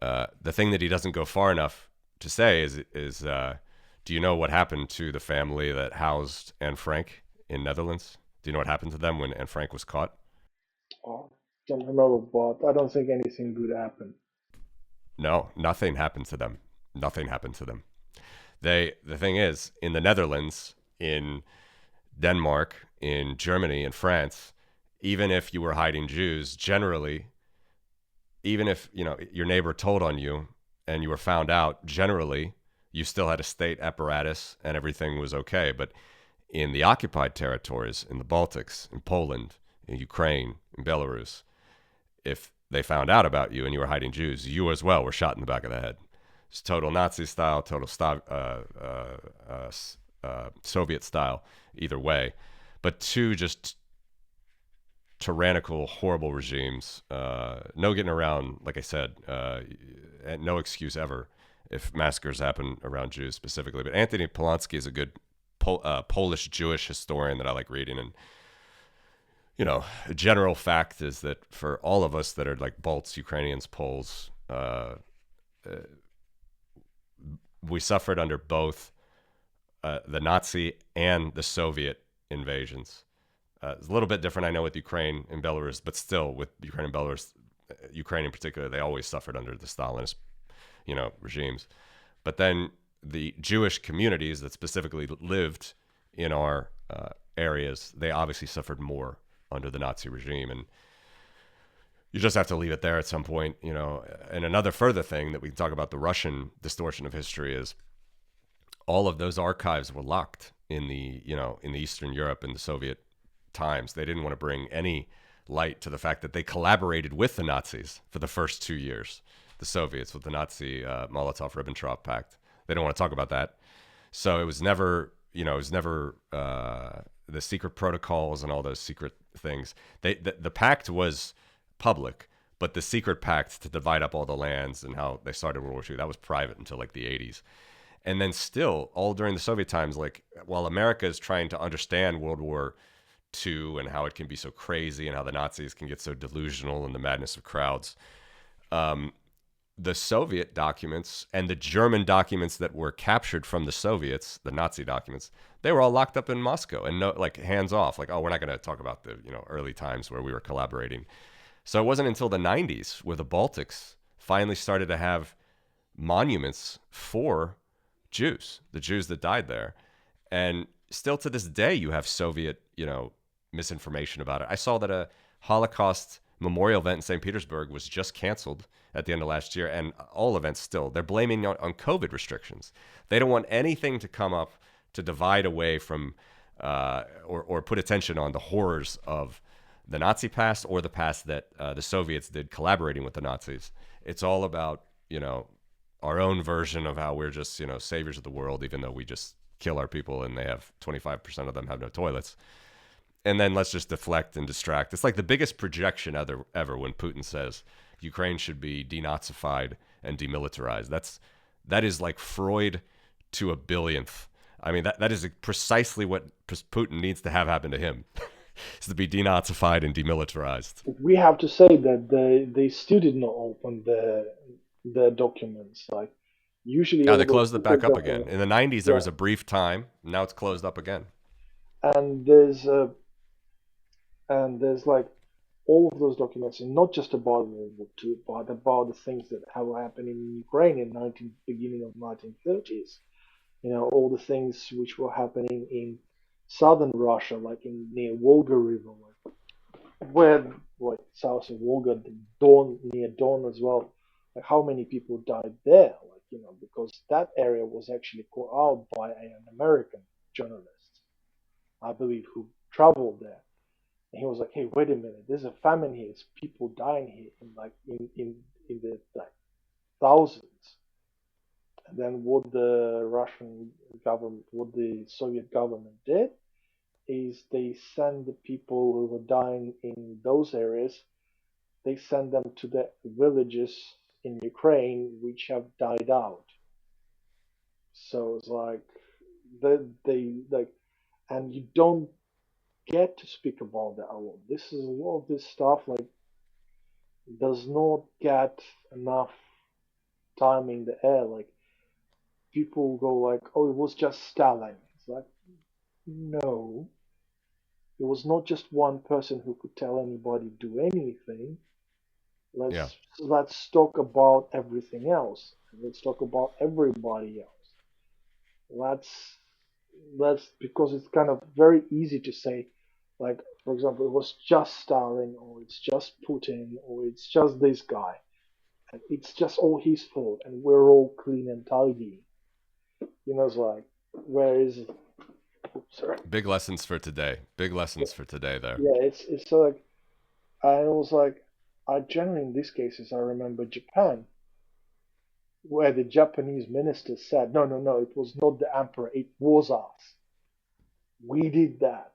The thing that he doesn't go far enough to say is do you know what happened to the family that housed Anne Frank in Netherlands? Do you know what happened to them when Anne Frank was caught? Oh, don't remember, but I don't think anything good happened. No, nothing happened to them. Nothing happened to them. The thing is, in the Netherlands, in Denmark, in Germany, in France, even if you were hiding Jews, generally, even if your neighbor told on you and you were found out, generally you still had a state apparatus and everything was okay. But in the occupied territories, in the Baltics, in Poland, in Ukraine, in Belarus, if they found out about you and you were hiding Jews, you as well were shot in the back of the head. It's total Nazi style, total Soviet style, either way. But two just tyrannical, horrible regimes. No getting around, like I said, and no excuse ever if massacres happen around Jews specifically. But Anthony Polonsky is a good Polish Jewish historian that I like reading. And, a general fact is that for all of us that are like Balts, Ukrainians, Poles, we suffered under both the Nazi and the Soviet invasions. It's a little bit different, I know, with Ukraine and Belarus, but still with Ukraine and Belarus, Ukraine in particular, they always suffered under the Stalinist, regimes. But then the Jewish communities that specifically lived in our areas, they obviously suffered more under the Nazi regime. And you just have to leave it there at some point, And another further thing that we can talk about the Russian distortion of history is all of those archives were locked in the Eastern Europe and the Soviet times. They didn't want to bring any light to the fact that they collaborated with the Nazis for the first 2 years, the Soviets, with the Nazi Molotov-Ribbentrop Pact. They don't want to talk about that. So it was never, the secret protocols and all those secret things. The pact was public, but the secret pact to divide up all the lands and how they started World War II, that was private until like the 80s. And then still, all during the Soviet times, like while America is trying to understand World War II and how it can be so crazy and how the Nazis can get so delusional in the madness of crowds, the Soviet documents and the German documents that were captured from the Soviets, the Nazi documents, they were all locked up in Moscow and hands off. Like, oh, we're not going to talk about the early times where we were collaborating. So it wasn't until the 90s where the Baltics finally started to have monuments for Jews, the Jews that died there. And still to this day, you have Soviet, misinformation about it. I saw that a Holocaust memorial event in St. Petersburg was just canceled at the end of last year, and all events still. They're blaming on COVID restrictions. They don't want anything to come up to divide away from or put attention on the horrors of the Nazi past or the past that the Soviets did collaborating with the Nazis. It's all about, our own version of how we're just, saviors of the world, even though we just kill our people and they have 25% of them have no toilets. And then let's just deflect and distract. It's like the biggest projection ever when Putin says Ukraine should be denazified and demilitarized. That is like Freud to a billionth. I mean, that is precisely what Putin needs to have happen to him, is to be denazified and demilitarized. We have to say that they still did not open the documents. Like usually, Now they closed it back up again. In the 90s, there was a brief time. Now it's closed up again. And there's like all of those documents, and not just about World War II, but about the things that have happened in Ukraine in beginning of 1930s. All the things which were happening in southern Russia, like near Volga River, where like south of Volga, Don near Don as well. Like how many people died there? Because that area was actually caught out by an American journalist, I believe, who traveled there. And he was like, "Hey, wait a minute! There's a famine here. It's people dying here in the like thousands." And then what the Russian government, what the Soviet government did, is they send the people who were dying in those areas, they send them to the villages in Ukraine which have died out. So it's like they like, and you don't get to speak about that a lot. This is a lot of this stuff like does not get enough time in the air. Like people go like, "Oh, it was just Stalin." It's like, no, it was not just one person who could tell anybody do anything. Yeah. Let's talk about everything else. Let's talk about everybody else. Let's let's because it's kind of very easy to say, like for example, it was just Stalin, or it's just Putin, or it's just this guy, and it's just all his fault, and we're all clean and tidy. It's like, where is it? Oops, sorry. Big lessons for today. Big lessons for today there. Yeah, it's like I was like, I generally in these cases I remember Japan, where the Japanese minister said, no, no, no, it was not the emperor, it was us. We did that.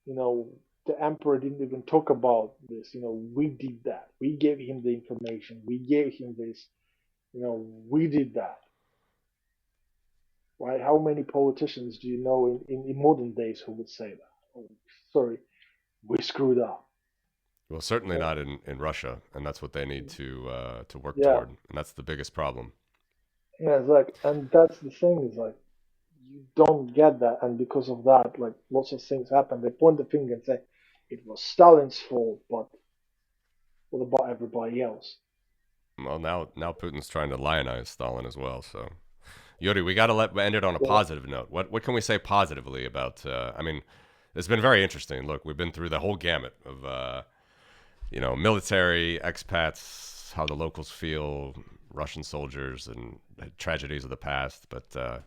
You know, the emperor didn't even talk about this. We did that. We gave him the information. We gave him this. We did that. Right? How many politicians do you know in modern days who would say that? Oh, sorry, we screwed up. Well, certainly not in Russia, and that's what they need to work Yeah, toward, and that's the biggest problem. yeah, it's like, and that's the thing is like, you don't get that, and because of that, like lots of things happen. They point the finger and say it was Stalin's fault, but what about everybody else? Well, now Putin's trying to lionize Stalin as well. So, Yuri, we got to end it on a Yeah, positive note. What can we say positively about? I mean, it's been very interesting. Look, we've been through the whole gamut of military, expats, how the locals feel, Russian soldiers, and tragedies of the past. But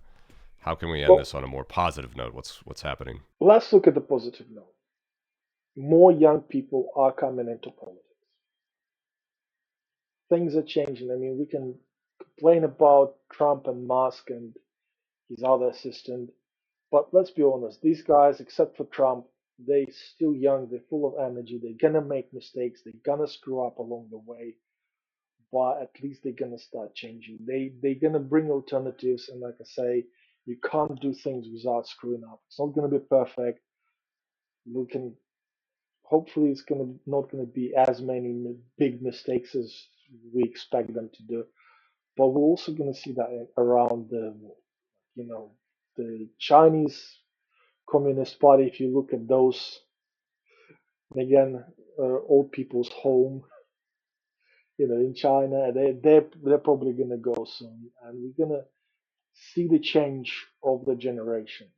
how can we end well, this on a more positive note? What's happening? let's look at the positive note. More young people are coming into politics. Things are changing. I mean, we can complain about Trump and Musk and his other assistant, but let's be honest, these guys, except for Trump, they still young, they're full of energy, they're gonna make mistakes, they're gonna screw up along the way, but at least they're gonna start changing. They're gonna bring alternatives, and like I say, you can't do things without screwing up. It's not gonna be perfect. We can hopefully it's gonna not gonna be as many big mistakes as we expect them to do, but we're also gonna see that around the world. You know, the Chinese Communist Party. If you look at those again, old people's home, in China, they're probably gonna go soon, and we're gonna see the change of the generations.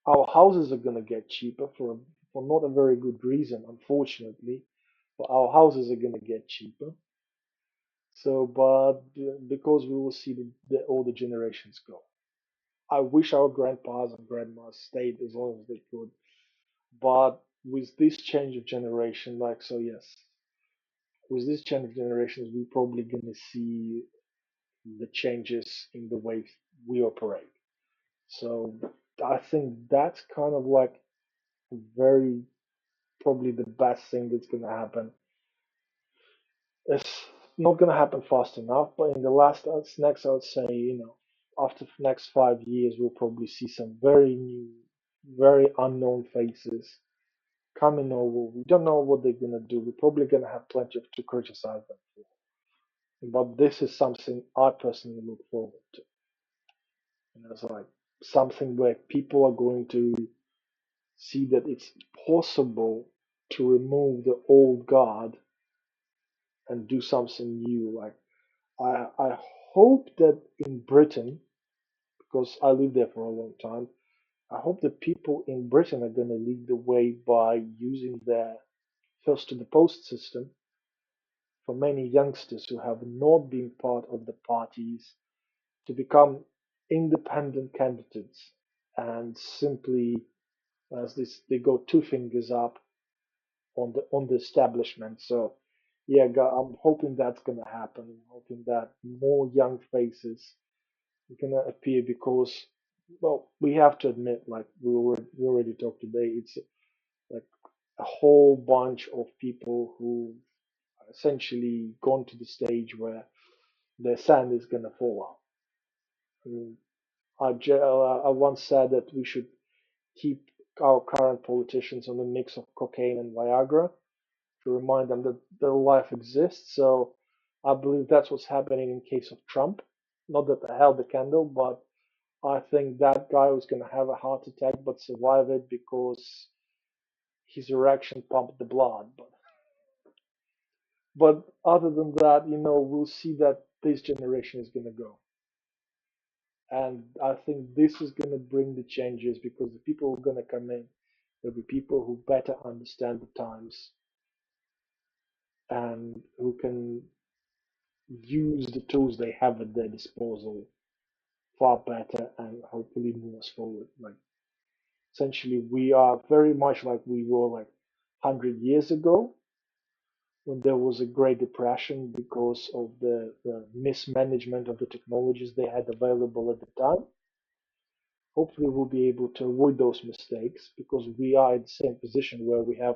our houses are gonna get cheaper for not a very good reason, unfortunately. But our houses are gonna get cheaper. So, but because we will see the older generations go. I wish our grandpas and grandmas stayed as long as they could. But with this change of generation, like so, yes, with this change of generations, we're probably gonna see the changes in the way we operate. So I think that's kind of like very probably the best thing that's gonna happen. It's not gonna happen fast enough, but in the next, I would say, after the next 5 years, we'll probably see some very new, very unknown faces coming over. We don't know what they're gonna do. We're probably gonna have plenty of to criticize them for. But this is something I personally look forward to. It's like something where people are going to see that it's possible to remove the old guard and do something new. Like I hope that in Britain, because I lived there for a long time, I hope that people in Britain are going to lead the way by using their first to the post system for many youngsters who have not been part of the parties to become independent candidates and simply as this they go two fingers up on the establishment. So yeah, I'm hoping that's gonna happen. I'm hoping that more young faces are gonna appear because, well, we have to admit, like we already talked today, it's like a whole bunch of people who essentially gone to the stage where their sand is gonna fall out. I mean, I once said that we should keep our current politicians on a mix of cocaine and Viagra to remind them that their life exists. So I believe that's what's happening in case of Trump. Not that I held the candle, but I think that guy was going to have a heart attack but survive it because his erection pumped the blood. But other than that, we'll see that this generation is going to go. And I think this is going to bring the changes because the people who are going to come in, there'll be people who better understand the times and who can use the tools they have at their disposal far better and hopefully move us forward. Like essentially, we are very much like we were like 100 years ago when there was a Great Depression because of the mismanagement of the technologies they had available at the time. Hopefully, we'll be able to avoid those mistakes because we are in the same position where we have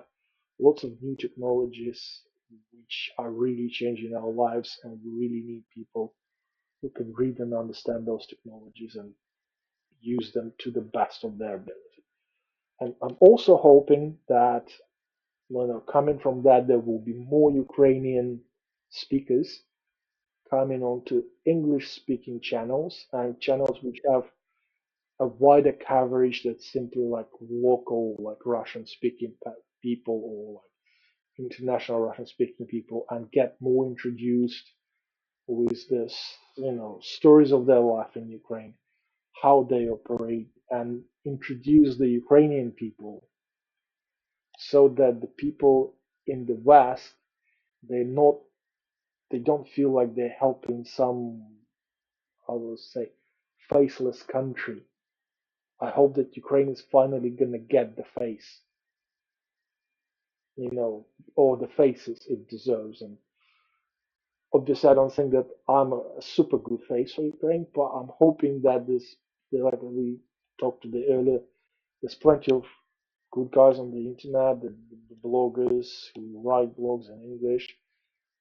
lots of new technologies which are really changing our lives, and we really need people who can read and understand those technologies and use them to the best of their ability. And I'm also hoping that coming from that, there will be more Ukrainian speakers coming onto English speaking channels and channels which have a wider coverage that's simply like local, like Russian speaking people or like international Russian speaking people and get more introduced with this, stories of their life in Ukraine, how they operate, and introduce the Ukrainian people so that the people in the West they not they don't feel like they're helping some, I will say, faceless country. I hope that Ukraine is finally gonna get the face, or the faces it deserves. And obviously, I don't think that I'm a super good face for Ukraine, but I'm hoping that like we talked today earlier, there's plenty of good guys on the internet, the bloggers who write blogs in English.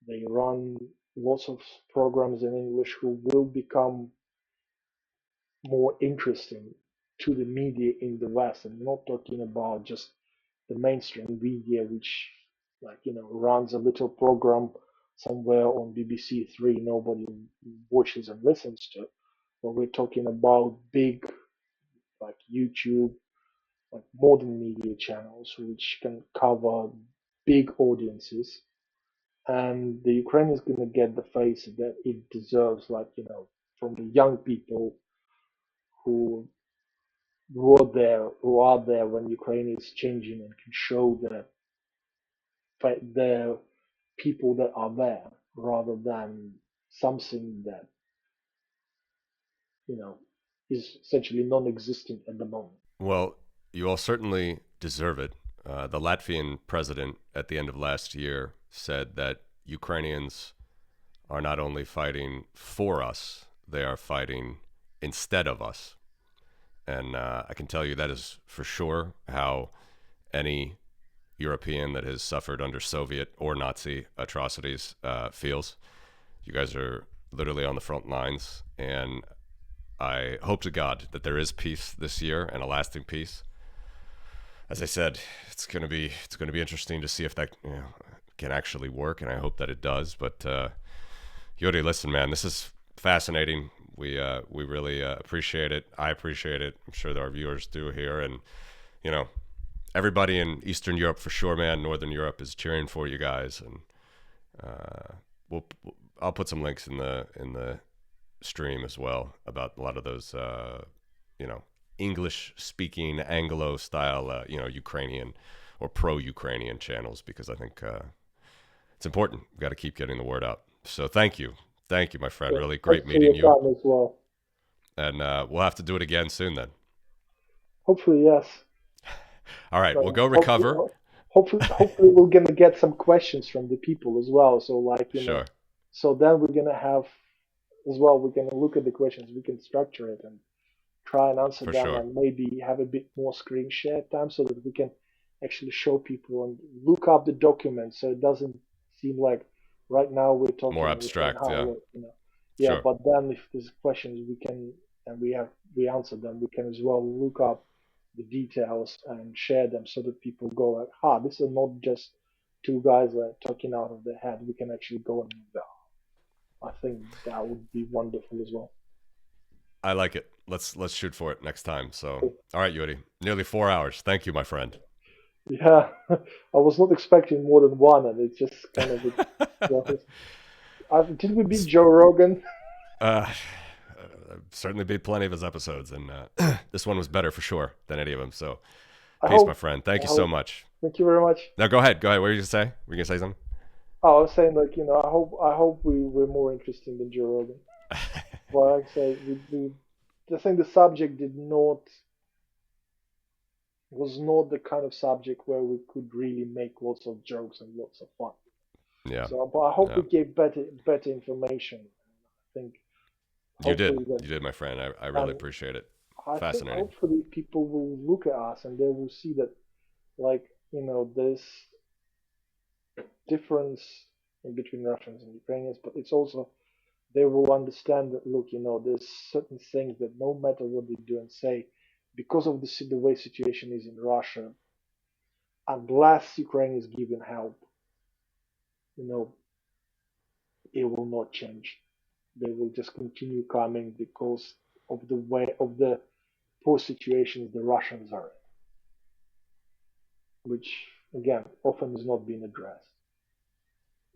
They run lots of programs in English who will become more interesting to the media in the West. I'm not talking about just the mainstream media, which runs a little program somewhere on BBC Three nobody watches and listens to. But we're talking about big like YouTube, like modern media channels which can cover big audiences. And the Ukraine is going to get the face that it deserves, like, from the young people who who are there when Ukraine is changing and can show the people that are there rather than something that is essentially non-existent at the moment. Well, you all certainly deserve it. The Latvian president at the end of last year said that Ukrainians are not only fighting for us, they are fighting instead of us. And I can tell you that is for sure how any European that has suffered under Soviet or Nazi atrocities feels. You guys are literally on the front lines, and I hope to God that there is peace this year and a lasting peace. As I said, it's going to be interesting to see if that can actually work, and I hope that it does. But Yuri, listen, man, this is fascinating. We really appreciate it. I appreciate it. I'm sure that our viewers do here, and everybody in Eastern Europe for sure, man. Northern Europe is cheering for you guys, and I'll put some links in the stream as well about a lot of those English speaking Anglo style Ukrainian or pro-Ukrainian channels, because I think it's important. We've got to keep getting the word out. So thank you, my friend. Really great meeting you. As well. And we'll have to do it again soon then. Hopefully, yes. All right, we'll go recover. Hopefully we're gonna get some questions from the people as well. So sure. So then we're gonna have as well. We're gonna look at the questions. We can structure it and try and answer them, and maybe have a bit more screen share time so that we can actually show people and look up the documents, so it doesn't seem like right now we're talking more abstract. Yeah, sure. But then if there's questions, we can, and we answer them. We can as well look up the details and share them so that people go like, this is not just two guys talking out of their head. We can actually go and move that. I think that would be wonderful as well. I like it. Let's shoot for it next time. So, all right, Yuri, nearly 4 hours. Thank you, my friend. Yeah, I was not expecting more than one, and it's just kind of. Did we beat Joe Rogan? I've certainly beat plenty of his episodes, and this one was better for sure than any of them. So, peace, my friend. Thank you so much. Thank you very much. Now, go ahead. What were you going to say? Were you going to say something? I was saying, I hope we were more interesting than Joe Rogan. Well, like I say, I think the subject was not the kind of subject where we could really make lots of jokes and lots of fun. Yeah. So, but I hope we gave better information. I think you did, my friend. I really appreciate it. Fascinating. I think hopefully people will look at us and they will see that, there's difference in between Russians and Ukrainians, but it's also they will understand that, look, there's certain things that no matter what they do and say, because of the way situation is in Russia, unless Ukraine is given help, it will not change. They will just continue coming because of the way of the poor situations the Russians are in, which again often is not being addressed.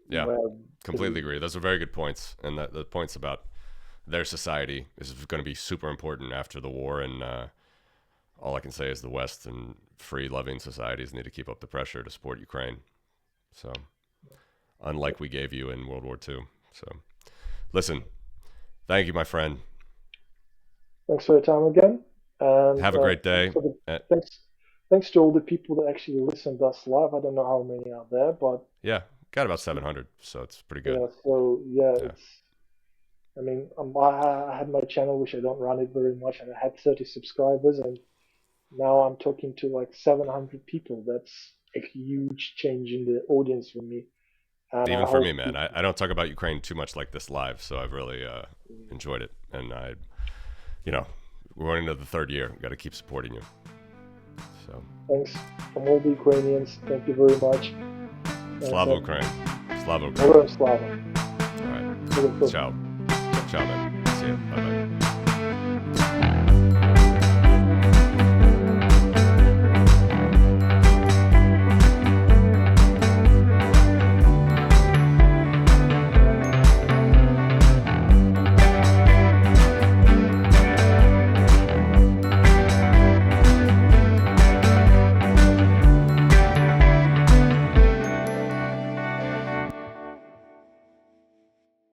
Yeah, completely agree. Those are very good points, and the points about their society is going to be super important after the war. And all I can say is the West and free, loving societies need to keep up the pressure to support Ukraine. So, unlike we gave you in World War II. So, listen, thank you, my friend. Thanks for your time again. And have a great day. Thanks to all the people that actually listened to us live. I don't know how many are there, but yeah. Got about 700, so it's pretty good. Yeah, so it's. I mean, I had my channel, which I don't run it very much, and I had 30 subscribers, and now I'm talking to like 700 people. That's a huge change in the audience for me. And even for me, man, I don't talk about Ukraine too much like this live, so I've really enjoyed it, and we're going into the third year. We got to keep supporting you. So thanks from all the Ukrainians. Thank you very much. Slava Ukraine. Slava Ukraine. Slava. All right. Ciao. Ciao, man. See you. Bye-bye.